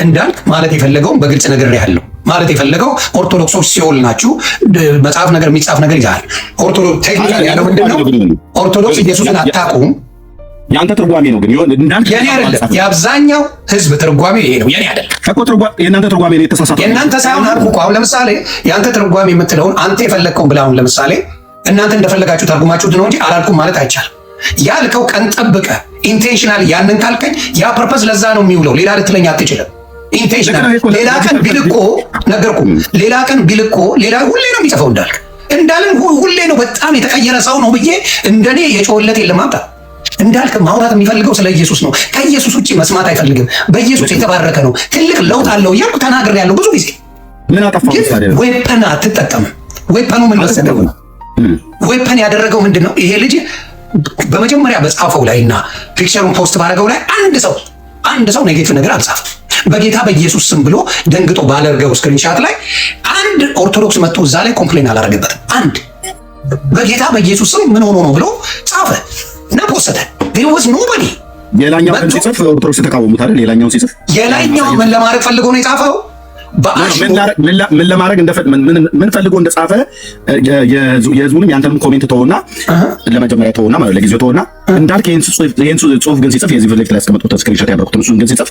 እንዳልክ ማለት የፈለገውን በግልጽ ነገር ያለው ማለት የፈለገው ኦርቶዶክሶች ሲኦል ናችሁ፣ መጽሐፍ ነገር የሚጻፍ ነገር ይዛል። ኦርቶዶክስ ቴክኒካሊ ያለው ምንድነው? ኦርቶዶክስ ኢየሱስን አታውቁም። ያንተ ትርጓሜ ነው ግን የኔ አይደለም። የአብዛኛው ህዝብ ትርጓሜ ይሄ ነው፣ የኔ አይደለም እኮ የእናንተ ትርጓሜ ነው የተሳሳተው። የእናንተ ሳይሆን አልኩ እኮ። አሁን ለምሳሌ የአንተ ትርጓሜ የምትለውን አንተ የፈለግከውን ብለህ አሁን ለምሳሌ እናንተ እንደፈለጋችሁ ተርጉማችሁት ነው እንጂ አላልኩም ማለት አይቻልም። ያልከው ቀን ጠብቀህ ኢንቴንሽናል ያንን ካልከኝ ያ ፐርፐስ ለዛ ነው የሚውለው። ሌላ ልትለኝ አትችልም። ኢንቴንሽናል ሌላ ቀን ቢልኮ ነገርኩ። ሌላ ቀን ቢልኮ ሌላ ሁሌ ነው የሚጽፈው እንዳልን ሁሌ ነው። በጣም የተቀየረ ሰው ነው ብዬ እንደኔ የጮለት የለም። አምጣ እንዳልክ ማውራት የሚፈልገው ስለ ኢየሱስ ነው። ከኢየሱስ ውጭ መስማት አይፈልግም። በኢየሱስ የተባረከ ነው፣ ትልቅ ለውጥ አለው እያልኩ ተናግሬያለሁ ብዙ ጊዜ። ምን አጠፋው? ዌፐን አትጠቀምም። ዌፐኑ ምን መሰለህ? ዌፐን ያደረገው ምንድን ነው? ይሄ ልጅ በመጀመሪያ በጻፈው ላይ እና ፒክቸሩን ፖስት ባደረገው ላይ አንድ ሰው ኔጌቲቭ ነገር አልጻፈም። በጌታ በኢየሱስ ስም ብሎ ደንግጦ ባደረገው ስክሪንሻት ላይ አንድ ኦርቶዶክስ መጥቶ እዛ ላይ ኮምፕሌን አላደረገበትም። አንድ በጌታ በኢየሱስ ስም ምን ሆኖ ነው ብሎ ጻፈ እና ፖስተ። there was nobody። የላኛውን ሲጽፍ ኦርቶዶክስ ተቃወሙት አይደል? የላኛውን ሲጽፍ የላኛው ምን ለማድረግ ፈልጎ ነው የጻፈው? ምን ለማድረግ ምን ፈልጎ እንደጻፈ የህዝቡንም ያንተንም ኮሜንት ተውና ለመጀመሪያ ተውና ማለት ለጊዜው ተውና እንዳልክ ይሄን ጽሁፍ ግን ሲጽፍ የዚህ ፍሌክት ላይ ያስቀመጡት ስክሪንሾት ያደረኩት እሱን ግን ሲጽፍ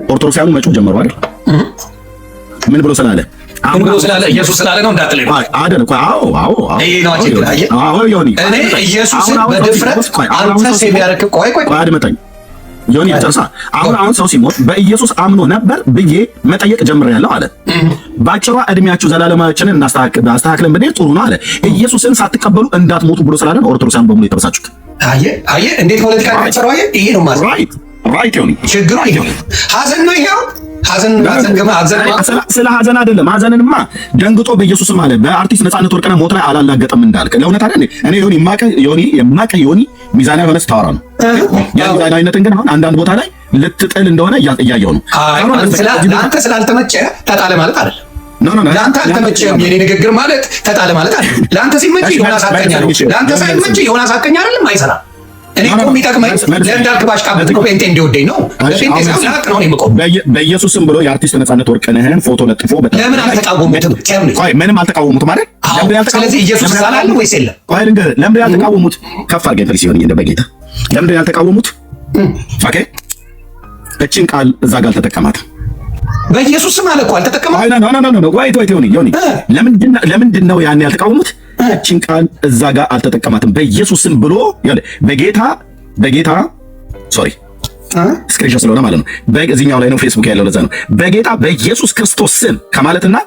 ኦርቶዶክሳውያኑ መጮህ ጀመሩ አይደል? ምን ብሎ ስላለ ኢየሱስ ስላለ ነው እንዳትለኝ አይደል? አዎ ዮኒ እኔ ኢየሱስን በድፍረት አንተ ሴብ ያደረክ ቆይ አድመጠኝ ዮኒ ተርሳ አሁን ሰው ሲሞት በኢየሱስ አምኖ ነበር ብዬ መጠየቅ ጀምሬያለሁ አለ። ባጭሯ እድሜያችሁ ዘላለማችንን እናስተካክለን ብንሄድ ጥሩ ነው አለ። ኢየሱስን ሳትቀበሉ እንዳትሞቱ ብሎ ስላለ ኦርቶዶክሳን በሙሉ የተበሳጩት። አየ እንዴት ፖለቲካ ተሰራው? ይሄ ነው ማለት ራይት ዮኒ ችግሩ ይሄ ሀዘን ነው። ይሄው ሀዘን ስለ ሀዘን አይደለም። ሀዘንንማ ደንግጦ በኢየሱስም አለ በአርቲስት ነፃነት ወርቅነህ ሞት ላይ አላላገጠም እንዳልክ ለእውነት አይደል? እኔ የማቀ ዮኒ ሚዛናዊ ሆነ ስታወራ ነው። ሚዛናዊነትን ግን አሁን አንዳንድ ቦታ ላይ ልትጥል እንደሆነ እያየው ነው። ለአንተ ስላልተመቸ ተጣለ ማለት አይደለም። ለአንተ አልተመቸም የኔ ንግግር ማለት ተጣለ ማለት አይደለም። ለአንተ ሲመች ዮናስ አቀኛ ነው፣ ለአንተ ሳይመች ዮናስ አቀኛ አይደለም፣ አይሰራም። እኔ እኮ የሚጠቅመኝ ለእንዳልክ ባሽቃብጥ እኮ ፔንቴ እንዲወደኝ ነው። ፔንቴ ሳይሆን ነው የምቆም። በኢየሱስ ብሎ የአርቲስት ነፃነት ወርቅነህን ፎቶ ለጥፎ ለምን አልተቃወሙትም? ምንም አልተቃወሙት ማለት ስለዚህ ኢየሱስ ስላለ ወይስ የለም? ለምን ያልተቃወሙት? ከፍ አድርገን ፍሪ ሲሆን እንደ በጌታ ለምን ያልተቃወሙት? ኦኬ እቺን ቃል እዛ ጋር አልተጠቀማትም። በኢየሱስ ስም አለ እኮ አልተጠቀማትም። ወይት ዮኒ ለምንድን ነው ያን ያልተቃወሙት? እቺን ቃል እዛ ጋር አልተጠቀማትም። በኢየሱስ ስም ብሎ በጌታ ሶሪ ስክሪንሾት ስለሆነ ማለት ነው። በዚህኛው ላይ ነው ፌስቡክ ያለው ለዛ ነው። በጌታ በኢየሱስ ክርስቶስ ስም ከማለትና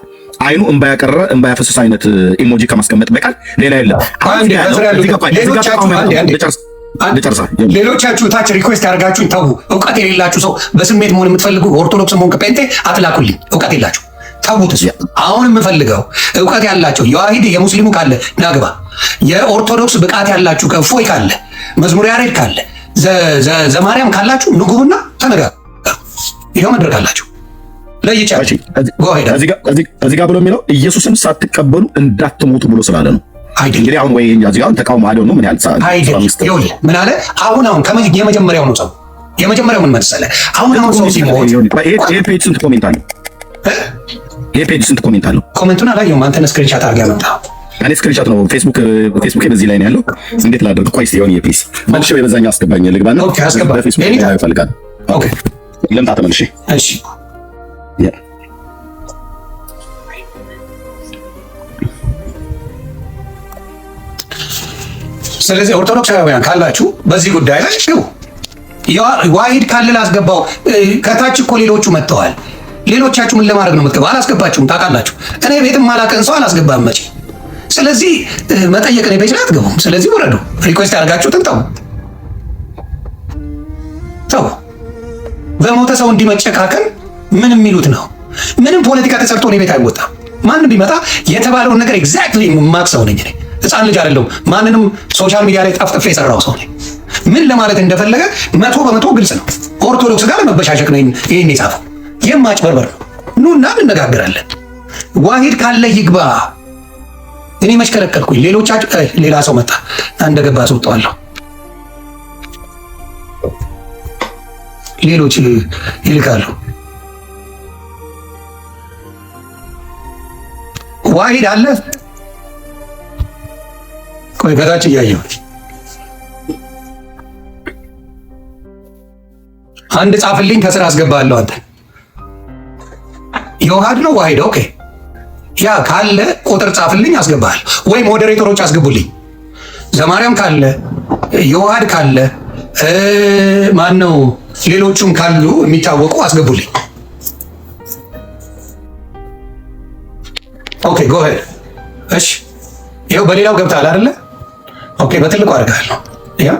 አይኑ እንባ ያቀረረ እንባ ያፈሰሰ አይነት ኢሞጂ ከማስቀመጥ በቃል ሌላ የለም። ሌሎቻችሁ ታች ሪኩዌስት ያደርጋችሁኝ ተው። እውቀት የሌላችሁ ሰው በስሜት መሆን የምትፈልጉ ኦርቶዶክስ መሆን ከጴንጤ አትላኩልኝ። እውቀት የላችሁ ተውት። አሁን የምፈልገው እውቀት ያላቸው የዋሂድ የሙስሊሙ ካለ ናግባ፣ የኦርቶዶክስ ብቃት ያላችሁ ከእፎይ ካለ መዝሙር ያሬድ ካለ ዘማርያም ካላችሁ ንጉብና ተነጋገሩ። ይኸው መድረክ አላችሁ። ለይቻችሁ እዚህ ጋር ብሎ የሚለው ኢየሱስን ሳትቀበሉ እንዳትሞቱ ብሎ ስላለ ነው። እንግዲህ አሁን ወይ ያዚጋውን ተቃውሞ አለው ነው ምን ያህል ምን አለ? አሁን የመጀመሪያው ነው ሰው የመጀመሪያው ምን መሰለህ? አሁን ሰው ሲሞት ይሄ ፔጅ ስንት ኮሜንት አለው? ይሄ ፔጅ ስንት ኮሜንት አለው? ኮሜንቱን አላየሁም። አንተን ስክሪንሻት አድርገህ ያመጣው። እኔ ስክሪንሻት ነው ፌስቡክ በዚህ ላይ ነው ያለው። እንዴት ላድርግ? ቆይ እስኪ የሆነ ፕሊስ መልሼ በዛኛው አስገባኝ ልግባና በፌስቡክ ላይ ፈልጋለሁ። ኦኬ ልምጣ ተመልሼ። እሺ ስለዚህ ኦርቶዶክሳውያን ካላችሁ በዚህ ጉዳይ ላይ ግቡ። ዋሂድ ካለ ላስገባው። ከታች እኮ ሌሎቹ መጥተዋል። ሌሎቻችሁ ምን ለማድረግ ነው የምትገባው? አላስገባችሁም፣ ታውቃላችሁ። እኔ ቤትም ማላቀን ሰው አላስገባም መቼ። ስለዚህ መጠየቅ እኔ ቤት ላይ አትገቡም። ስለዚህ ወረዱ። ሪኩዌስት ያደርጋችሁትን ተው። በሞተ ሰው እንዲመጨካከል ምን የሚሉት ነው? ምንም ፖለቲካ ተሰርቶ እኔ ቤት አይወጣም። ማንም ቢመጣ የተባለውን ነገር ኤግዛክትሊ የማውቅ ሰው ነኝ እኔ። ህፃን ልጅ አይደለሁም። ማንንም ሶሻል ሚዲያ ላይ ጠፍጥፌ የሰራው ሰው ነኝ። ምን ለማለት እንደፈለገ 100% ግልጽ ነው። ኦርቶዶክስ ጋር ለመበሻሸቅ ነው ይሄን የጻፈው። የማጭበርበር ነው። ኑና እንነጋገራለን። ዋሂድ ካለ ይግባ። እኔ መች ከለከልኩኝ? ሌሎቻችሁ ሌላ ሰው መጣ እንደገባ አስወጣዋለሁ። ሌሎች ይልካሉ። ዋሂድ አለ። ቆይ ከታች እያየሁ አንድ ጻፍልኝ፣ ከስራ አስገባለሁ። አንተ የውሃድ ነው ዋሂድ? ኦኬ ያ ካለ ቁጥር ጻፍልኝ፣ አስገባል። ወይ ሞዴሬተሮች አስገቡልኝ። ዘማርያም ካለ የውሃድ ካለ ማን ነው ሌሎቹም ካሉ የሚታወቁ አስገቡልኝ። ኦኬ ጎ ሄድ። እሺ ይኸው በሌላው ገብታል አይደለ? ኦኬ በትልቁ አድርጋለሁ። ያ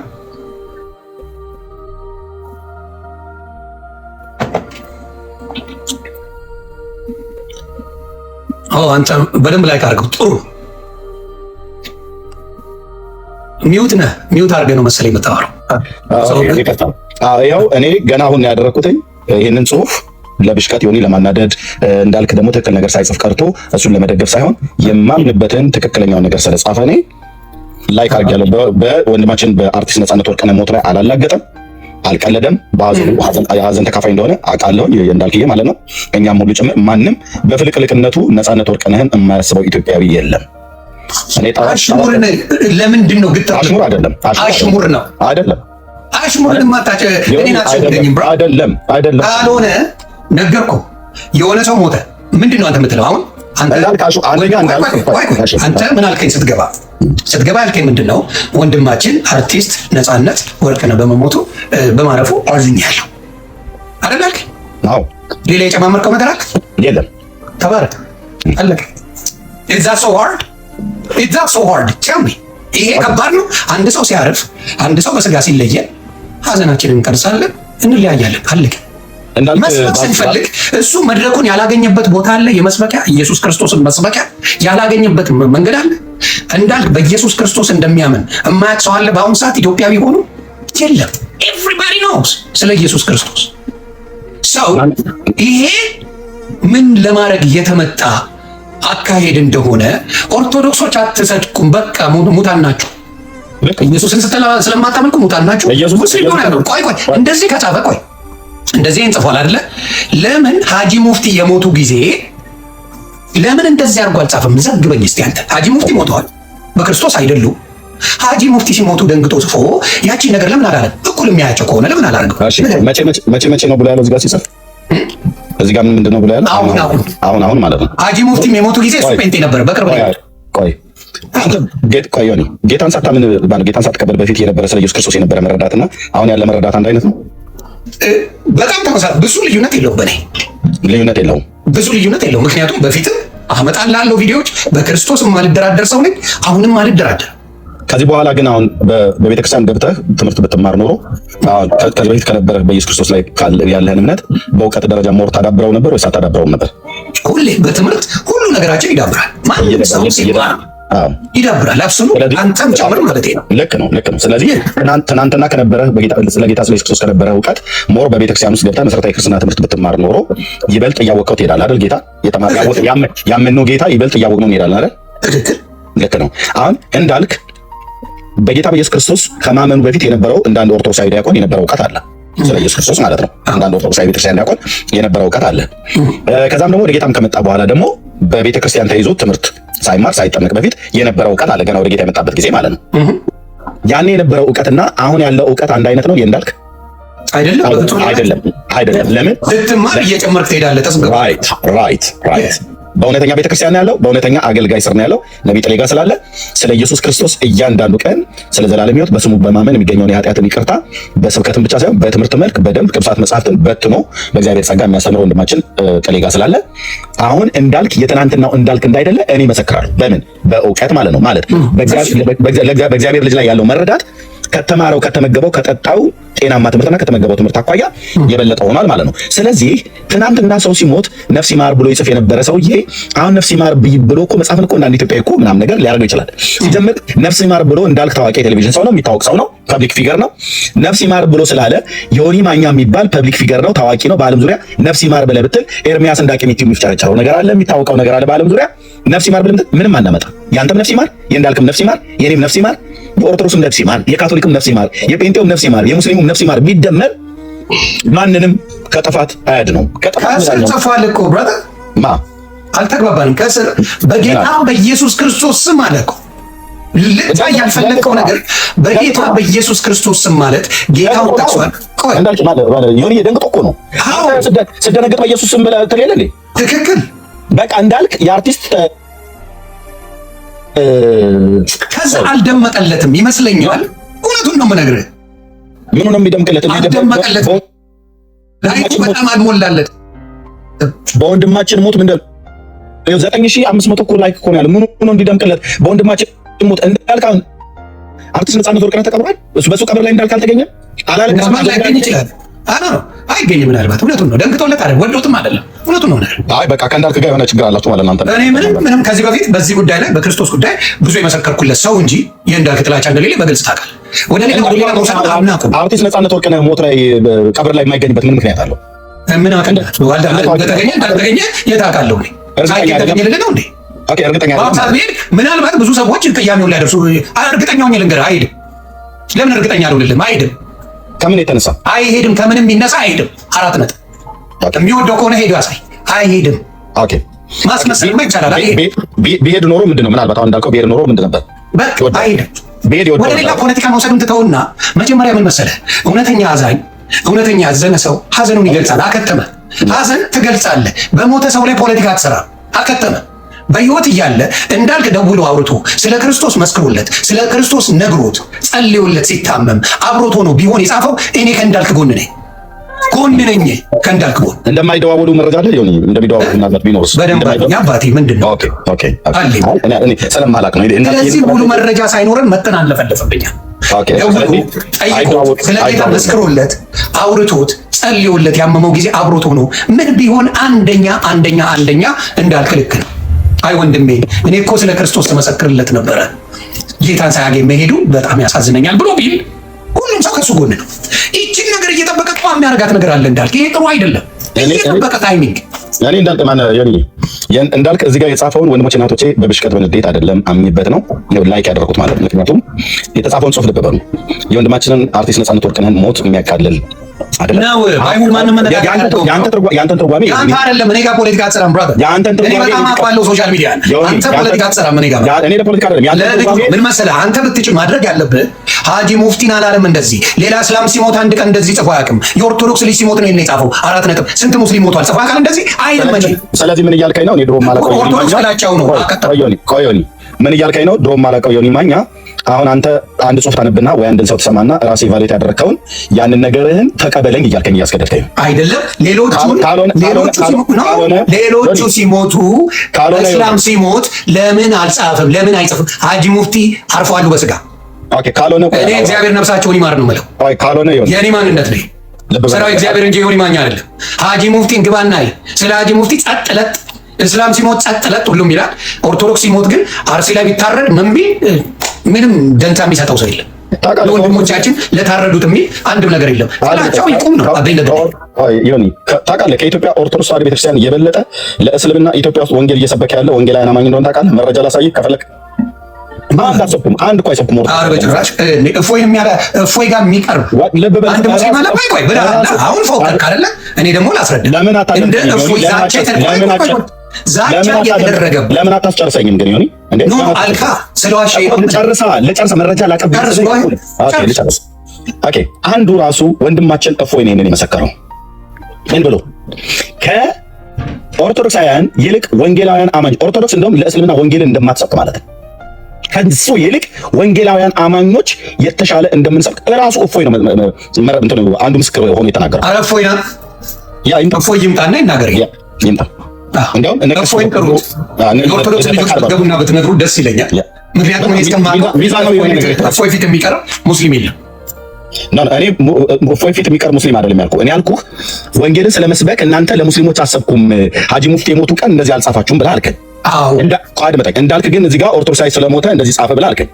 አንተ በደንብ ላይ ካርገው ጥሩ። ሚውት ነህ። ሚውት አድርገህ ነው መሰለኝ የምታወራው። ያው እኔ ገና አሁን ያደረኩትኝ ይህንን ጽሁፍ ለብሽቀት ዮኒ ለማናደድ እንዳልክ ደግሞ ትክክል ነገር ሳይጽፍ ቀርቶ እሱን ለመደገፍ ሳይሆን የማምንበትን ትክክለኛውን ነገር ስለጻፈ እኔ ላይክ አድርጌያለሁ። በወንድማችን በአርቲስት ነፃነት ወርቅነህ ሞት ላይ አላላገጠም፣ አልቀለደም። የሀዘን ተካፋይ እንደሆነ አውቃለሁ፣ እንዳልክዬ ማለት ነው። እኛም ሁሉ ጭምር ማንም በፍልቅልቅነቱ ነፃነት ወርቅነህን የማያስበው ኢትዮጵያዊ የለም። አሽሙር ለምንድን ነው ግጥም? አሽሙር አይደለም፣ አሽሙር ነው አይደለም። አሽሙር ልማታጨ እኔን አትሸውደኝም ብራ። አይደለም ካልሆነ ነገርኩህ። የሆነ ሰው ሞተ። ምንድን ነው አንተ የምትለው አሁን? አንተ ምን አልከኝ ስትገባ ያልከኝ ምንድን ነው? ወንድማችን አርቲስት ነፃነት ወርቅነህ በመሞቱ በማረፉ አዝኛለሁ አይደል አልከኝ? አዎ። ሌላ የጨማመርከው ነገር አለ? የለም። ተባረክ አለቀ። is that so hard tell me። ይሄ ከባድ ነው። አንድ ሰው ሲያርፍ፣ አንድ ሰው በስጋ ሲለየን ሀዘናችንን እንቀርሳለን፣ እንለያያለን፣ አለቀ። መስበክ ስንፈልግ እሱ መድረኩን ያላገኘበት ቦታ አለ። የመስበኪያ ኢየሱስ ክርስቶስን መስበኪያ ያላገኘበት መንገድ አለ። እንዳልክ በኢየሱስ ክርስቶስ እንደሚያምን የማያውቅ ሰው አለ በአሁኑ ሰዓት ኢትዮጵያዊ ሆኖ? የለም። ኤቭሪባዲ ኖውስ ስለ ኢየሱስ ክርስቶስ። ሰው ይሄ ምን ለማድረግ የተመጣ አካሄድ እንደሆነ ኦርቶዶክሶች አትሰድቁም። በቃ ሙታን ናችሁ። ኢየሱስን ስለማታመልኩ ሙታን ናችሁ። ሙስሊም ሆነ ቆይ እንደዚህ ከጻፈ ቆይ እንደዚህ እንጽፏል አይደለ? ለምን ሀጂ ሙፍቲ የሞቱ ጊዜ ለምን እንደዚህ አድርጎ አልጻፈም? ዘግበኝ እስቲ አንተ። ሀጂ ሙፍቲ ሞተዋል፣ በክርስቶስ አይደሉም። ሀጂ ሙፍቲ ሲሞቱ ደንግጦ ጽፎ ያቺ ነገር ለምን አላረገም? እኩል የሚያያቸው ከሆነ ለምን አላረገም? መቼ ነው ብሎ ያለው እዚህ ጋር ሲጽፍ? እዚህ ጋር ምንድን ነው ብሎ ያለው? አሁን ማለት ነው። ሀጂ ሙፍቲ የሞቱ ጊዜ እሱ ጴንጤ ነበረ። በቅርብ ቆይ ዮኒ፣ ጌታን ሳትቀበል በፊት የነበረ ስለ ኢየሱስ ክርስቶስ የነበረ መረዳትና አሁን ያለ መረዳት አንድ አይነት ነው? በጣም ተመሳሳይ። ብዙ ልዩነት የለውም። በእኔ ልዩነት የለውም፣ ብዙ ልዩነት የለውም። ምክንያቱም በፊትም አመጣልሃለሁ ቪዲዮዎች በክርስቶስ የማልደራደር ሰው ነኝ። አሁንም አልደራደር። ከዚህ በኋላ ግን አሁን በቤተክርስቲያን ገብተህ ትምህርት ብትማር ኖሮ ከዚህ በፊት ከነበረ በኢየሱስ ክርስቶስ ላይ ያለህን እምነት በእውቀት ደረጃ ሞር ታዳብረው ነበር ወይስ አታዳብረውም ነበር? ሁሌ በትምህርት ሁሉ ነገራችን ይዳብራል። ማንም ሰው ሲማር ይዳብራል። አብሶሉ አንተም ጨምር ማለት ነው። ልክ ነው። ስለዚህ ትናንትና ከነበረ ስለ ጌታ ስለ ኢየሱስ ክርስቶስ ከነበረ እውቀት ሞር በቤተክርስቲያን ውስጥ ገብተህ መሰረታዊ ክርስትና ትምህርት ብትማር ኖሮ ይበልጥ እያወቅኸው ትሄዳለህ አይደል? ጌታ ያመንነው ጌታ ይበልጥ እያወቅነው እንሄዳለን አይደል? ትክክል። ልክ ነው። አሁን እንዳልክ በጌታ በኢየሱስ ክርስቶስ ከማመኑ በፊት የነበረው እንደ አንድ ኦርቶዶክሳዊ ዲያቆን የነበረው እውቀት አለ፣ ስለ ኢየሱስ ክርስቶስ ማለት ነው። እንደ አንድ ኦርቶዶክሳዊ ቤተክርስቲያን ዲያቆን የነበረው እውቀት አለ። ከዛም ደግሞ ወደ ጌታም ከመጣ በኋላ ደግሞ በቤተክርስቲያን ተይዞ ትምህርት ሳይማር ሳይጠመቅ በፊት የነበረው እውቀት አለ፣ ገና ወደ ጌታ የመጣበት ጊዜ ማለት ነው። ያኔ የነበረው እውቀትና አሁን ያለው እውቀት አንድ አይነት ነው እንዳልክ? አይደለም። ለምን ስትማር እየጨመርክ ትሄዳለህ። ራይት በእውነተኛ ቤተክርስቲያን ያለው በእውነተኛ አገልጋይ ስር ነው ያለው። ነቢይ ጥሌ ጋር ስላለ ስለ ኢየሱስ ክርስቶስ እያንዳንዱ ቀን ስለ ዘላለም ሕይወት በስሙ በማመን የሚገኘውን የኃጢአትን ይቅርታ በስብከትም ብቻ ሳይሆን በትምህርት መልክ በደንብ ቅዱሳት መጽሐፍትን በትኖ በእግዚአብሔር ጸጋ የሚያስተምረው ወንድማችን ጥሌ ጋር ስላለ አሁን እንዳልክ የትናንትናው እንዳልክ እንዳይደለ እኔ መሰክራለሁ። በምን በእውቀት ማለት ነው። ማለት በእግዚአብሔር ልጅ ላይ ያለው መረዳት ከተማረው ከተመገበው ከጠጣው ጤናማ ትምህርትና ከተመገበው ትምህርት አኳያ የበለጠ ሆኗል ማለት ነው። ስለዚህ ትናንትና ሰው ሲሞት ነፍስ ይማር ብሎ ይጽፍ የነበረ ሰውዬ አሁን ነፍስ ይማር ብሎ እኮ መጽሐፍን እኮ እንዳንድ ኢትዮጵያዊ እኮ ምናምን ነገር ሊያደርገው ይችላል። ሲጀምር ነፍስ ይማር ብሎ እንዳልክ ታዋቂ የቴሌቪዥን ሰው ነው፣ የሚታወቅ ሰው ነው፣ ፐብሊክ ፊገር ነው። ነፍስ ይማር ብሎ ስላለ ዮኒ ማኛ የሚባል ፐብሊክ ፊገር ነው፣ ታዋቂ ነው በዓለም ዙሪያ። ነፍስ ይማር ብለህ ብትል ኤርሚያስ እንዳቄሚቲ የሚፍጨረጨረው ነገር አለ፣ የሚታወቀው ነገር አለ በዓለም ዙሪያ። ነፍስ ይማር ብለህ ብትል ምንም አናመጣ። ያንተም ነፍስ ይማር፣ የእንዳልክም ነፍስ ይማር፣ የኔም ነፍስ ይማር፣ የኦርቶዶክስም ነፍስ ይማር፣ የካቶሊክም ነፍስ ይማር፣ የጴንጤውም ነፍስ ይማር፣ የሙስሊሙም ነፍስ ይማር ቢደመር ማንንም ከጥፋት አያድነውም። ከስር ጽፏል እኮ ብራዘር አልተግባባንም። ከስር በጌታ በኢየሱስ ክርስቶስ ስም አለ እኮ ልታይ ያልፈለግከው ነገር በጌታ በኢየሱስ ክርስቶስ ስም ማለት ጌታው ጠቅሷል። ቆይ እንዳልክ ማለት ዮኒ ደንግጦ እኮ ነው። ስደነግጥ በኢየሱስ ስም ብለህ ትል የለ እንዴ? ትክክል። በቃ እንዳልክ የአርቲስት ከዛ አልደመቀለትም ይመስለኛል። እውነቱን ነው የምነግርህ። ምኑ ነው የሚደምቅለት? አልደመቀለትም። ላይቱ በጣም አልሞላለት። በወንድማችን ሞት ምንድን ነው 9500 እኮ ላይክ እኮ ነው ያለው። ምኑ ነው እንዲደምቅለት? በወንድማችን ሞት እንዳልክ አሁን አርቲስት ነፃነት ወርቅነህ ተቀብሯል። እሱ በሱ ቀብር ላይ እንዳልክ አልተገኘም። አላለቀሰም። ላይገኝ ይችላል። አይገኝም። ምናልባት እውነቱን ነው። ደንግጦለት አይደል? ወዶትም አይደለም። እውነቱን ነው። አይ በቃ ከእንዳልክ ጋር የሆነ ችግር አላችሁ ማለት እናንተ። እኔ ምንም ከዚህ በፊት በዚህ ጉዳይ ላይ በክርስቶስ ጉዳይ ብዙ የመሰከርኩለት ሰው እንጂ የእንዳልክ ጥላቻ እንደሌለ በግልጽ ታውቃለህ። ወደ ሌላ መውሰድ አናውቅም። አርቲስት ነፃነት ወርቅነህ ሞት ላይ ቀብር ላይ የማይገኝበት ምን ምክንያት አለው? ምን አቀንዳ ተገኘ እንዳልተገኘ የት አውቃለሁ? ሳይገኝ ልልህ ነው እንዴ? ኦኬ እርግጠኛ ምናልባት ብዙ ሰዎች ቅያሜውን ሊያደርሱ እርግጠኛውን ልንገርህ፣ አይሄድም። ለምን እርግጠኛ አልሆንልህም? አይሄድም። ከምን የተነሳ አይሄድም? ከምንም ቢነሳ አይሄድም። 4 ነጥብ። የሚወደው ከሆነ ሄዶ ያሳይ። አይሄድም። ኦኬ ማስመሰል ይቻላል። ቢሄድ ኖሮ ምንድን ነው? ምናልባት አሁን እንዳልከው ቢሄድ ኖሮ ምንድን ነበር? በቃ አይሄድም። ወደ ሌላ ፖለቲካ መውሰዱን ትተውና መጀመሪያ ምን መሰለህ፣ እውነተኛ አዛኝ፣ እውነተኛ ያዘነ ሰው ሀዘኑን ይገልጻል። አከተመ። ሀዘን ትገልጻለህ። በሞተ ሰው ላይ ፖለቲካ አትሰራ። አከተመ። በህይወት እያለ እንዳልክ ደውሎ አውርቶ ስለ ክርስቶስ መስክሮለት ስለ ክርስቶስ ነግሮት ጸልዮለት ሲታመም አብሮት ሆኖ ቢሆን የጻፈው እኔ ከእንዳልክ ጎን ነኝ ከእንዳልክ ጎን። እንደማይደዋወሉ መረጃ አለ። ይሁን እንደሚደዋወሉ ምናልባት ቢኖርስ በደንብ አባቴ ምንድን ነው? ኦኬ ስለማላውቅ ነው። ስለዚህ ሙሉ መረጃ ሳይኖረን መጠን አለፈለፈብኛል። ስለ ጌታ መስክሮለት አውርቶት ጸልዮለት ያመመው ጊዜ አብሮት ሆኖ ምን ቢሆን አንደኛ እንዳልክ ልክ ነው። አይ ወንድሜ እኔ እኮ ስለ ክርስቶስ ተመሰክርለት ነበረ ጌታን ሳያገኝ መሄዱ በጣም ያሳዝነኛል ብሎ ቢል ሁሉም ሰው ከሱ ጎን ነው። ይህችን ነገር እየጠበቀ የሚያደርጋት ነገር አለ እንዳልክ። ይሄ ጥሩ አይደለም። እየጠበቀ ታይሚንግ እኔ እንዳልክ እዚህ ጋር የጻፈውን ወንድሞቼ እናቶቼ በብሽቀት በንዴት አይደለም አምኝበት ነው ላይክ ያደረኩት ማለት ነው። ምክንያቱም የተጻፈውን ጽሑፍ ልብ በሉ። የወንድማችንን አርቲስት ነፃነት ወርቅነህን ሞት የሚያካልል አይደለም ነው። ባይሁን ማንም ያንተን ትርጓሜ ያንተ አይደለም። እኔ ጋር ፖለቲካ አትሰራም ብራዘር። ያንተን ትርጓሜ እኔ በጣም አውቃለሁ። ሶሻል ሚዲያ አንተ ፖለቲካ አትሰራም። እኔ ለፖለቲካ አይደለም። ያንተን ትርጓሜ ምን መሰለህ፣ አንተ ብትችል ማድረግ ያለብህ ሀጂ ሙፍቲን አላለም እንደዚህ። ሌላ እስላም ሲሞት አንድ ቀን እንደዚህ ጽፎ አያውቅም። የኦርቶዶክስ ልጅ ሲሞት ነው የጻፈው 4 ነጥብ። ስንት ሙስሊም ሞቷል? ጽፎ አያውቅም እንደዚህ አይልም እንጂ። ስለዚህ ምን እያልከኝ ነው? እኔ ድሮም ማለቀው ኦርቶዶክስ ጥላቻው ነው። ቆዮኒ ምን እያልከኝ ነው? ድሮም ማለቀው ዮኒ ማኛ። አሁን አንተ አንድ ጽሑፍ ታነብና ወይ አንድን ሰው ትሰማና ራስህ ቫሊት ያደረግከውን ያንን ነገርህን ተቀበለኝ እያልከኝ እያስገደድከኝ አይደለም። ሌሎቹ ሲሞቱ እስላም ሲሞት ለምን አልጻፍም? ለምን አይጽፍም? ሀጂ ሙፍቲ አርፈዋሉ በስጋ። ኦኬ ካልሆነ እኔ እግዚአብሔር ነፍሳቸውን ይማር ነው የምለው። ኦኬ ካልሆነ የኔ ማንነት ነው ስራው እግዚአብሔር እንጂ ዮኒ ማኛ አይደለም። ሀጂ ሙፍቲን ግባና ስለ ሀጂ ሙፍቲ ጸጥ ለጥ። እስላም ሲሞት ጸጥ ለጥ ሁሉም ይላል። ኦርቶዶክስ ሲሞት ግን አርሲ ላይ ቢታረድ ምን ቢል ምንም ደንታ የሚሰጠው ሰው የለም። ለወንድሞቻችን ለታረዱት የሚል አንድም ነገር የለም። ጥላቻው ይቁም ነው። ዮኒ ታውቃለህ፣ ከኢትዮጵያ ኦርቶዶክስ ተዋሕዶ ቤተክርስቲያን የበለጠ ለእስልምና ኢትዮጵያ ውስጥ ወንጌል እየሰበከ ያለ ወንጌላውያን አማኝ እንደሆነ ታውቃለህ። መረጃ ላሳይህ ከፈለክ። አንድ እኮ አይሰብኩም። በጭራሽ እፎይ ጋር የሚቀርብ አንድ ሙስሊም አለ። ቆይ አሁን ፎከር አይደለ? እኔ ደግሞ ላስረዳ። እንደ እፎይ ዛቻ የተደረገበት ለምን አታስጨርሰኝም ግን ዮኒ? ኖ አልካ ስለዋሽ ልጨርስ መረጃ ላቀብል። ኦኬ አንዱ ራሱ ወንድማችን እፎይ ነው የመሰከረው። ምን ብሎ ከኦርቶዶክሳውያን ይልቅ ወንጌላውያን አማኝ ኦርቶዶክስ እንደውም ለእስልምና ወንጌልን እንደማትሰብክ ማለት ነው። ከሱ ይልቅ ወንጌላውያን አማኞች የተሻለ እንደምንሰብክ ራሱ እፎይ ነው አንዱ ምስክር ሆኖ የተናገረው። ኧረ እፎይ ና እፎይ ይምጣና ይናገር። ይምጣ እንደውም እፎይን ቅሩት። የኦርቶዶክስ ልጆች ብትገቡና ብትነግሩ ደስ ይለኛል። ምክንያቱም እፎይ ፊት የሚቀርብ ሙስሊም የለም። እኔ እፎይ ፊት የሚቀርብ ሙስሊም አይደለም ያልኩህ። እኔ ያልኩህ ወንጌልን ስለመስበክ እናንተ ለሙስሊሞች አሰብኩም ሀጂ ሙፍቲ የሞቱ ቀን እንደዚህ አልጻፋችሁም ብለህ አልከኝ። እንዳልክ ግን እዚህ ጋር ኦርቶዶክሳዊ ስለሞተ እንደዚህ ጻፈ ብለህ አልከኝ።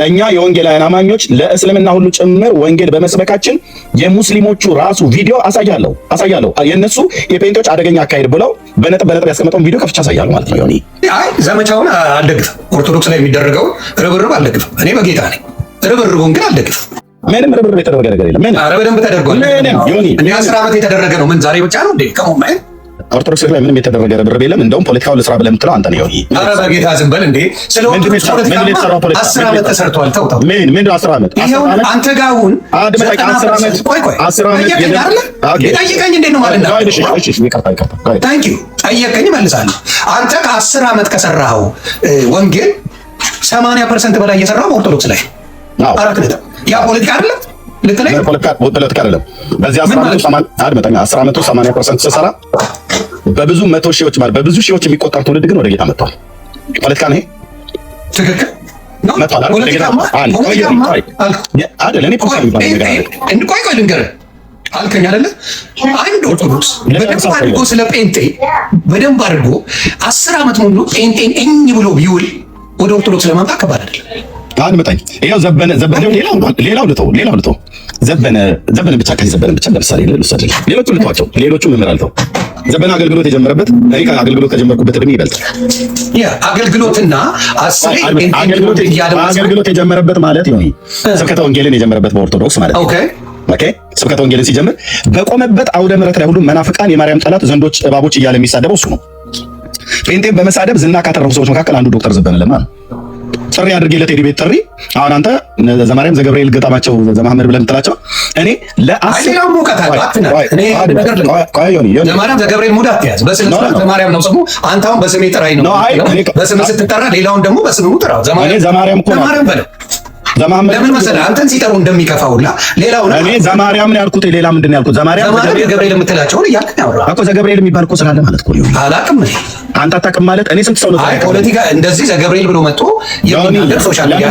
እኛ የወንጌላውያን አማኞች ለእስልምና ሁሉ ጭምር ወንጌል በመስበካችን የሙስሊሞቹ ራሱ ቪዲዮ አሳያለሁ። የእነሱ የፔንቶች አደገኛ አካሄድ ብለው በነጥብ ያስቀመጠውን ቪዲዮ ከፍቻ አሳያለሁ ማለት ነው። ዮኒ ዘመቻውን አልደግፍም። ኦርቶዶክስ ላይ የሚደረገውን ርብርብ አልደግፍም። እኔ በጌታ ነኝ። ርብርቡን ግን አልደግፍም። ምንም ርብርብ የተደረገ ነገር የለም። ኧረ በደንብ ተደርጓል። እኔ 10 ዓመት የተደረገ ነው። ምን ዛሬ ብቻ ነው እንዴ? ከሞማይ ኦርቶዶክስ ላይ ምንም የተደረገ ርብርብ የለም። እንደውም ፖለቲካው ለስራ ብለህ የምትለው አንተ ነው። ይሁን ኧረ በጌታ ዝም በል እንዴ! ስለ ኦርቶዶክስ ፖለቲካ 10 ዓመት ተሰርቷል። ተው ተው። ምን 10 ዓመት ይሄው አንተ ጋር አሁን 10 ዓመት ቆይ ጠይቀኝ እንዴት ነው ማለት ነው? ታንክ ዩ ጠየቀኝ መልሳለሁ። አንተ ከ10 ዓመት ከሰራኸው ወንጌል 80% በላይ እየሰራው ኦርቶዶክስ ላይ አራት ነጥብ። ያ ፖለቲካ አይደለም ልትለኝ? ፖለቲካ አይደለም። በዚህ 10 ዓመት 80% ሲሰራ በብዙ መቶ ሺዎች ማለት በብዙ ሺዎች የሚቆጠር ትውልድ ግን ወደ ጌታ መጥቷል። ፖለቲካ ነው ይሄ? ትክክል ነው። ቆይ ልንገርህ አልከኝ አይደለ? አንድ ኦርቶዶክስ በደንብ አድርጎ ስለ ጴንጤ በደንብ አድርጎ 10 ዓመት ሙሉ ጴንጤን እኝ ብሎ ቢውል ወደ ኦርቶዶክስ ለማምጣት ከባድ አይደለም። አድምጠኝ። ይሄው ዘበነ ሌላው ልተው ዘበነ ብቻ ከዚህ ዘበነ ብቻ ለምሳሌ ልውሰድልህ። ሌሎቹ ልተዋቸው። ሌሎቹ መምህር አልተው። ዘበነ አገልግሎት የጀመረበት እኔ ከአገልግሎት ከጀመርኩበት እድሜ ይበልጣል። አገልግሎትና አገልግሎት የጀመረበት ማለት ነው ስብከተ ወንጌልን የጀመረበት በኦርቶዶክስ ማለት ነው። ኦኬ ስብከተ ወንጌልን ሲጀምር በቆመበት አውደ ምሕረት ላይ ሁሉ መናፍቃን የማርያም ጠላት ዘንዶች እባቦች እያለ የሚሳደበው እሱ ነው። ጴንጤን በመሳደብ ዝና ካተረፉ ሰዎች መካከል አንዱ ዶክተር ዘበነ ለማ ነው። ጥሪ አድርጌለት የዲቤት ጥሪ አሁን አንተ ዘማርያም ዘገብርኤል ገጣማቸው ዘማህመድ ብለህ የምትላቸው እኔ ዘማርያም ዘገብርኤል ሙድ አትያዝ። በስነ ስርዓት ዘማርያም ነው ስሙ። አንተ አሁን በስሜ ጥራኝ ነው። በስም ስትጠራ ሌላውን ደግሞ በስሙ ጥራው። ዘማርያም በለው። ለምን መሰለህ አንተን ሲጠሩ እንደሚከፋውላ ሌላው ነው። እኔ ዘማርያም ነው ያልኩት። ሌላ ምንድን ነው ያልኩት? ዘማርያም ዘገብርኤል የምትላቸውን እያልክ ነው ያወራኸው እኮ። ዘገብርኤል የሚባል እኮ ስላለ ማለት እኮ ነው። አላውቅም አንተ አታውቅም ማለት እኔ ስንት ሰው ነው አይ ፖለቲካ እንደዚህ ዘገብርኤል ብሎ መጥቶ የሚናገር ሶሻል ሚዲያ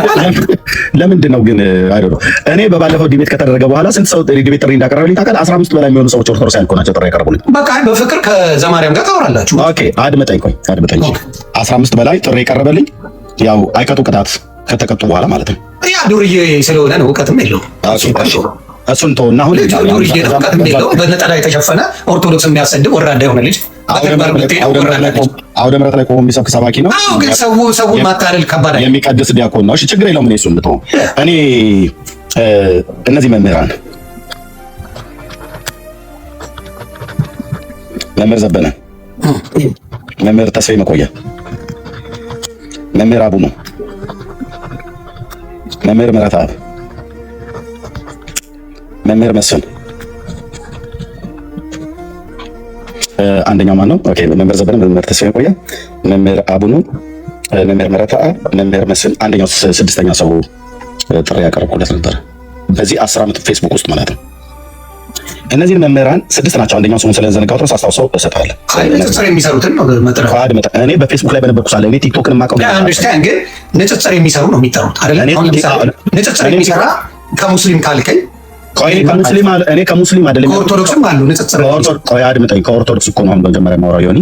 ለምንድን ነው ግን አይደል? እኔ በባለፈው ዲቤት ከተደረገ በኋላ ስንት ሰው ዲቤት ጥሪ እንዳቀረበልኝ ታውቃለህ? 15 በላይ የሚሆኑ ሰዎች ኦርቶዶክስ ናቸው ጥሪ ያቀረቡልኝ። በቃ በፍቅር ከዘማርያም ጋር ታወራላችሁ። ኦኬ አድምጠኝ 15 በላይ ጥሪ የቀረበልኝ ያው አይቀጡ ቅጣት ከተቀጡ በኋላ ማለት ነው። ያ ዱርዬ ስለሆነ ነው፣ እውቀትም የለውም። እሱን ተውና አሁን ዱርዬ እውቀትም የለውም። በነጠላ የተሸፈነ ኦርቶዶክስ የሚያሰድብ ወራዳ የሆነ ልጅ አውደ ምሕረት ላይ ቆሞ የሚሰብክ ሰባኪ ነው። አዎ ግን ሰው ማታለል ከባድ አይደል? የሚቀድስ ዲያቆን ነው። እሺ ችግር የለውም። እኔ እሱን ልተው። እኔ እነዚህ መምህራን መምህር ዘበነ፣ መምህር ተስፋዬ መቆያ፣ መምህር አቡኑ፣ መምህር ምረትአብ፣ መምህር መስፍን አንደኛው ማን ነው? ኦኬ መምህር ዘበነ፣ መምህር ተስፋዬ መቆያ፣ መምህር አቡኑ፣ መምህር ምረትአብ፣ መምህር መስፍን አንደኛው ስድስተኛ ሰው ጥሪ ያቀረብኩለት ነበር በዚህ 10 ዓመት ፌስቡክ ውስጥ ማለት ነው። እነዚህን መምህራን 6 ናቸው። አንደኛው ስሙን ስለዘነጋሁት ነው ሳስታውሰው እሰጥሃለሁ። ንጽጽር የሚሰሩትን ነው መጥራት። እኔ በፌስቡክ ላይ በነበርኩ ሳለ እኔ ቲክቶክን ማቀው አንደርስታንድ ግን ንጽጽር የሚሰሩ ነው የሚጠሩት አይደል? ንጽጽር የሚሰራ ከሙስሊም ካልከኝ እኔ ከሙስሊም አይደለም ከኦርቶዶክስም አሉ ንጽጽር። አድምጠኝ፣ ከኦርቶዶክስ እኮ ነው አሁን በመጀመሪያ ማውራው ዮኒ።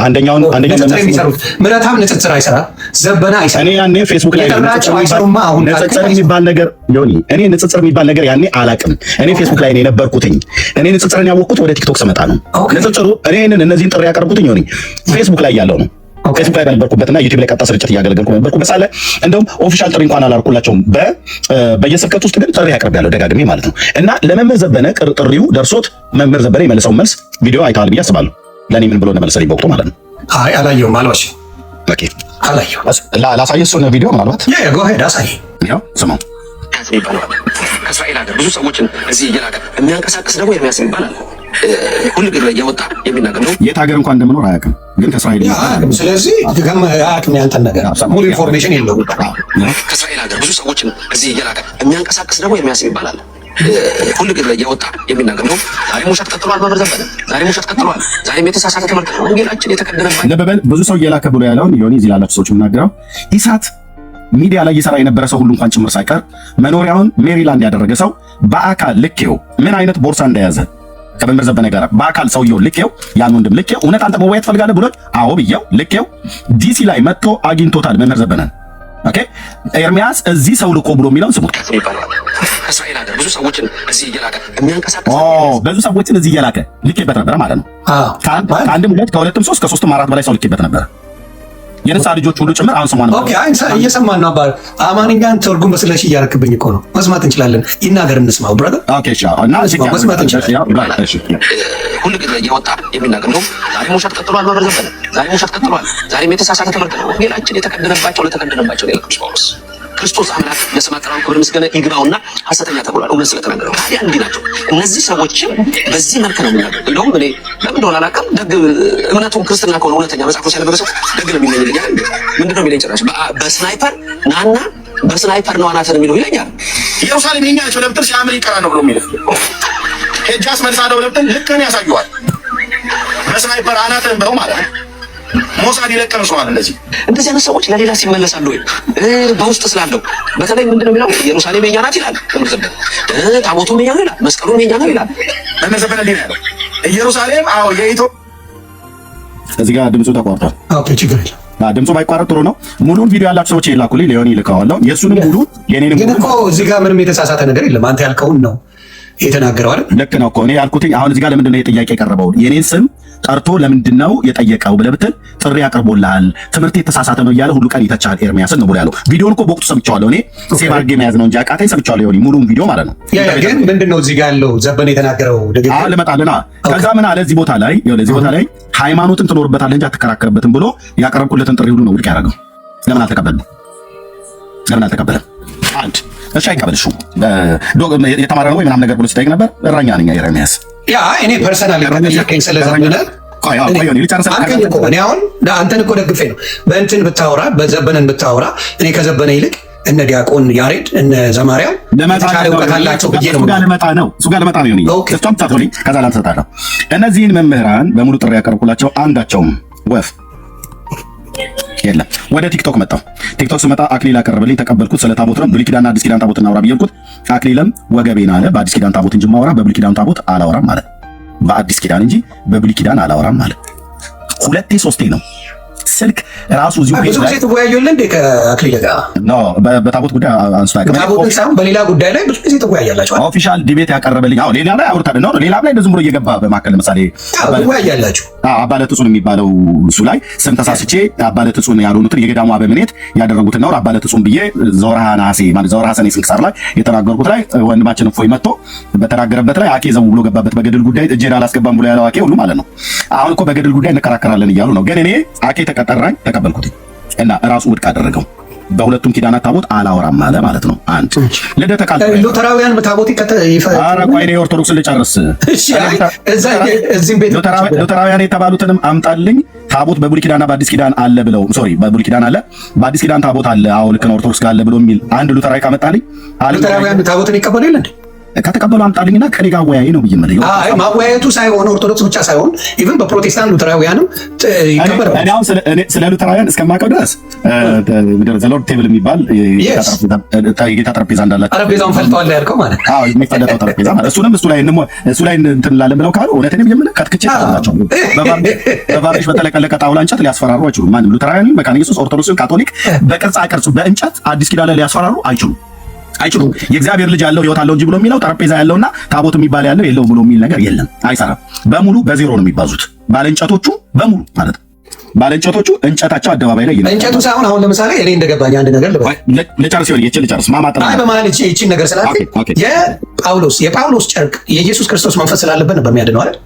አንደኛው ንጽጽር የሚሰሩት ምረትአብ ንጽጽር አይሰራም፣ ዘበነ አይሰራም። እኔ ያኔ ፌስቡክ ላይ ንጽጽር የሚባል ነገር ዮኒ፣ እኔ ንጽጽር የሚባል ነገር ያኔ አላውቅም። እኔ ፌስቡክ ላይ ነው የነበርኩትኝ። እኔ ንጽጽርን ያወቅኩት ወደ ቲክቶክ ስመጣ ነው። ንጽጽሩ እነዚህን ጥሪ ያቀርቡትኝ ዮኒ ፌስቡክ ላይ ያለው ነው። ፌስቡክ ላይ በነበርኩበትና ዩቲዩብ ላይ ቀጥታ ስርጭት እያገለገልኩ በነበርኩበት ሳለ እንደውም ኦፊሻል ጥሪ እንኳን አላልኩላቸውም። በየስብከት ውስጥ ግን ጥሪ ያቀርባለሁ ደጋግሜ ማለት ነው። እና ለመምህር ዘበነ ጥሪው ደርሶት መምህር ዘበነ የመለሰውን መልስ ቪዲዮ አይተሃል ብዬ አስባለሁ። ለእኔ ምን ብሎ እንደመለሰልኝ በወቅቱ ማለት ነው። አይ አላየሁም፣ አልዋሽም። ኦኬ አላየሁም። ላሳየህ እሱን ቪዲዮ ምናልባት ጎ ሄድ አሳየህ። ያው ስማው ይባላል ከእስራኤል ሀገር ብዙ ሰዎችን እዚህ እየላከ የሚያንቀሳቅስ ደግሞ ኤርሚያስ ይባላል። ሁሉ ግን እየወጣ የሚናገር ነው። የት ሀገር እንኳን እንደምኖር አያውቅም፣ ግን ከእስራኤል ስለዚህ አያውቅም። ያንተን ነገር ሙሉ ኢንፎርሜሽን የለውም። ከእስራኤል ሀገር ብዙ ሰዎችን እዚህ እየላከ የሚያንቀሳቅስ ደግሞ ኤርሚያስ ይባላል። ሁሉ ግን እየወጣ የሚናገር ነው። ዛሬም ውሸት ቀጥሏል። መምህር ዘበነ ዛሬም ውሸት ቀጥሏል። ዛሬም የተሳሳተ ትምህርት ነው። ወንጌላችን የተቀደረባል። ለበበል ብዙ ሰው እየላከ ብሎ ያለውን ዮኒ እዚህ ላላችሁ ሰዎች የምናገረው ኢሳት ሚዲያ ላይ እየሰራ የነበረ ሰው ሁሉ እንኳን ጭምር ሳይቀር መኖሪያውን ሜሪላንድ ያደረገ ሰው በአካል ልኬው ምን አይነት ቦርሳ እንደያዘ ከመምህር ዘበነ ጋር በአካል ሰውየው ልኬው ያን ወንድም ልኬው እውነት አንተ መወያየት ትፈልጋለህ ብሎኝ አዎ ብዬው ልኬው ዲሲ ላይ መጥቶ አግኝቶታል መምህር ዘበነን። ኦኬ ኤርሚያስ እዚህ ሰው ልኮ ብሎ የሚለውን ስሙት። ከእስራኤል ሀገር ብዙ ሰዎችን እዚህ እየላከ የሚያንቀሳቅስ ብዙ ሰዎችን እዚህ እየላከ ልኬበት ነበር ማለት ነው። ከአንድም ሁለት ከሁለትም ሶስት ከሶስትም አራት በላይ ሰው ልኬበት ነበር። የነሳ ልጆች ሁሉ ጭምር አሁን ስሟን ኦኬ፣ አይ እየሰማን ነው። አባል አማርኛን ትርጉም በስለሽ እያረክብኝ እኮ ነው። መስማት እንችላለን። ይናገር እንስማው። ብራዘር ኦኬ፣ እሺ። እና መስማት እንችላለን። ሁሉ ጊዜ እያወጣ የሚናገር ነው። ዛሬም ውሸት ቀጥሏል። መምህር ዘበነ ዛሬም ውሸት ቀጥሏል። ዛሬም የተሳሳተ ትምህርት ነው። ወንጌላችን የተቀደነባቸው ለተቀደነባቸው ነው ቅዱስ ጳውሎስ። ክርስቶስ አምላክ ለስም አጠራሩ ክብር ምስጋና ይግባውና ሐሰተኛ ተብሏል። እውነት ስለተናገረው ታዲያ እንዲህ ናቸው እነዚህ ሰዎችም በዚህ መልክ ነው የሚናገሩ። እንደውም እኔ ለምን እንደሆነ አላውቅም፣ ደግ እምነቱን ክርስትና ከሆነ እውነተኛ መጽሐፍ ቅዱስ ያነበበ ሰው ደግ ነው የሚለኝ ይለኛል። ምንድን ነው የሚለኝ? ጭራሽ በስናይፐር ናና በስናይፐር ነው አናትን የሚለው ይለኛል። ኢየሩሳሌም የኛ ነች ብለህ ብትል ሲያምር ይቀራ ነው ብሎ የሚለው ሄጃስ መልሳለሁ ብለህ ብትል ልክህን ያሳየዋል። በስናይፐር አናትን ብለው ማለት ነው። ሞሳድ ይለቀም ሰዋል። እንደዚህ አይነት ሰዎች ለሌላ ሲመለሳሉ ወይ በውስጥ ስላለው በተለይ ምንድነው የሚለው ኢየሩሳሌም የኛ ናት ይላል። ታቦቱም የኛ ነው ይላል። መስቀሉም የኛ ነው ይላል። በመዘፈን እንዴ ነው ኢየሩሳሌም? አዎ የኢትዮ እዚህ ጋር ድምፁ ተቋርጧል። ኦኬ፣ ችግር የለም። ድምፁ ባይቋረጥ ጥሩ ነው። ሙሉን ቪዲዮ ያላችሁ ሰዎች ይላኩልኝ፣ ሊሆን ይልካዋለሁ። የእሱንም ሙሉ የኔንም ግን እኮ እዚህ ጋር ምንም የተሳሳተ ነገር የለም። አንተ ያልከውን ነው የተናገረው አይደል? ልክ ነው እኮ እኔ ያልኩት። አሁን እዚህ ጋር ለምንድን ነው የጥያቄ የቀረበው? የኔን ስም ጠርቶ ለምንድን ነው የጠየቀው ብለህ ብትል ጥሪ አቅርቦልሃል፣ ትምህርት የተሳሳተ ነው እያለ ሁሉ ቀን ይተቻል ኤርሚያስን ነው ብሎ ያለው። ቪዲዮውን እኮ በወቅቱ ሰምቼዋለሁ እኔ ሴቭ አድርጌ መያዝ ነው እንጂ አቃተኝ። ሰምቼዋለሁ የሆነ ሙሉውን ቪዲዮ ማለት ነው። ግን ምንድን ነው እዚህ ጋር ያለው ዘበነ የተናገረው ንግግር ልመጣልና ከዛ ምን አለ እዚህ ቦታ ላይ እዚህ ቦታ ላይ ሃይማኖትን ትኖርበታለህ እንጂ አትከራከርበትም ብሎ ያቀረብኩለትን ጥሪ ሁሉ ነው ውድቅ ያደረገው። ለምን አልተቀበልም? ለምን አልተቀበለም? አንድ እሺ አይቀበልሽ የተማረ ነው ወይ ምናምን ነገር ብሎ ሲጠይቅ ነበር። እረኛ ነኝ ኤርሚያስ። ያ እኔ ፐርሰናሊ ከጠየቀኝ ስለዘመነ እኔ አሁን አንተን እኮ ደግፌ ነው በእንትን ብታወራ በዘበነን ብታወራ እኔ ከዘበነ ይልቅ እነ ዲያቆን ያሬድ እነ ዘማርያም የተሻለ እውቀት አላቸው ብዬ ነው። እሱ ጋር ልመጣ ነው። እሷም ታቶልኝ ከዛ ላንሰጣለሁ። እነዚህን መምህራን በሙሉ ጥሪ ያቀርብኩላቸው አንዳቸውም ወፍ የለም። ወደ ቲክቶክ መጣሁ። ቲክቶክ ስመጣ አክሊል አቀረበልኝ፣ ተቀበልኩት። ስለ ታቦት ነው። ብሉይ ኪዳንና አዲስ ኪዳን ታቦት እናውራ ብዬልኩት አክሊልም ወገቤን አለ። በአዲስ ኪዳን ታቦት እንጂ ማውራ በብሉይ ኪዳን ታቦት አላወራም ማለት በአዲስ ኪዳን እንጂ በብሉይ ኪዳን አላወራም ማለት ሁለቴ ሶስቴ ነው። ስልክ ራሱ እዚሁ ብዙ ጊዜ ተወያዩልን እንደ ከአክሊል ጋር ነው በታቦት ጉዳይ አንስቶ ታቦት ሳይሆን በሌላ ጉዳይ ላይ ብዙ ጊዜ ተወያያላችሁ። ኦፊሻል ዲቤት ያቀረበልኝ አዎ፣ ሌላ ላይ አውርታለሁ ነው። ሌላ ላይ ዝም ብሎ እየገባ በማከል ለምሳሌ ተወያያላችሁ። አባለትጹን የሚባለው እሱ ላይ ስም ተሳስቼ አባለትጹን ያልሆኑትን የገዳሙ አበምኔት ያደረጉትን ነው አባለትጹን ብዬ ዘወርሃ ነሐሴ ማለት ዘወርሃ ሰኔ ስንክሳር ላይ የተናገርኩት ላይ ወንድማችን እፎይ መጥቶ በተናገረበት ላይ አኬ ዘው ብሎ ገባበት። በገድል ጉዳይ እጄን አላስገባም ብሎ ያለው አኬ ሁሉ ማለት ነው። አሁን እኮ በገድል ጉዳይ እንከራከራለን እያሉ ነው። ግን እኔ አኬ ተቀጠራኝ ተቀበልኩት እና ራሱ ውድቅ አደረገው። በሁለቱም ኪዳናት ታቦት አላወራም ማለት ነው። አንድ ልደተ ቃል ሉተራውያን በታቦት ኧረ ቆይ እኔ ኦርቶዶክስን ልጨርስ። ሉተራውያን የተባሉትንም አምጣልኝ። ታቦት በብሉይ ኪዳንና በአዲስ ኪዳን አለ ብለው በብሉይ ኪዳን አለ በአዲስ ኪዳን ታቦት አለ። አዎ ልክ ነው ኦርቶዶክስ ጋር አለ ብሎ የሚል አንድ ሉተራዊ ካመጣልኝ ሉተራውያን ታቦትን ይቀበሉ የለ እንዴ? ከተቀበሉ አምጣልኝና ከኔ ጋር አወያይ ነው ብዬ ማለት ነው። አይ ማወያየቱ ሳይሆን ኦርቶዶክስ ብቻ ሳይሆን ኢቭን በፕሮቴስታንት ሉተራውያንም ይቀበላሉ። እኔ አሁን ስለ ሉተራውያን እስከማውቀው ድረስ ዘሎርድ ቴብል የሚባል የጌታ ጠረጴዛ እንዳላቸው ጠረጴዛውን ፈልጠዋል ያልከው ማለት ነው። አዎ የሚፈለጠው ጠረጴዛ ማለት እሱ ላይ እንትን እንላለን ብለው ካሉ እውነቴን የምልህ ከትክቼ ታላቸው በባሪሽ በተለቀለቀ ጣውላ እንጨት ሊያስፈራሩ አይችሉም። ማንም ሉተራውያን፣ መካነ ኢየሱስ፣ ኦርቶዶክስ፣ ካቶሊክ በቅርጻ ቅርጽ በእንጨት አዲስ ኪዳን ላይ ሊያስፈራሩ አይችሉም። የእግዚአብሔር ልጅ ያለው ህይወት አለው እንጂ ብሎ የሚለው ጠረጴዛ ያለውና ታቦት የሚባል ያለው የለው ብሎ የሚል ነገር የለም። አይሰራም። በሙሉ በዜሮ ነው የሚባዙት ባለእንጨቶቹ በሙሉ ማለት ነው። ባለእንጨቶቹ እንጨታቸው አደባባይ ላይ ይላል። እንጨቱ ሳይሆን አሁን ለምሳሌ እኔ እንደገባኝ አንድ ነገር ልጨርስ ልጨርስ ማማጠር አይ በማለት ይቺን ነገር ስላልክ የጳውሎስ ጨርቅ የኢየሱስ ክርስቶስ መንፈስ ስላለበት ነበር የሚያድነው አይደል?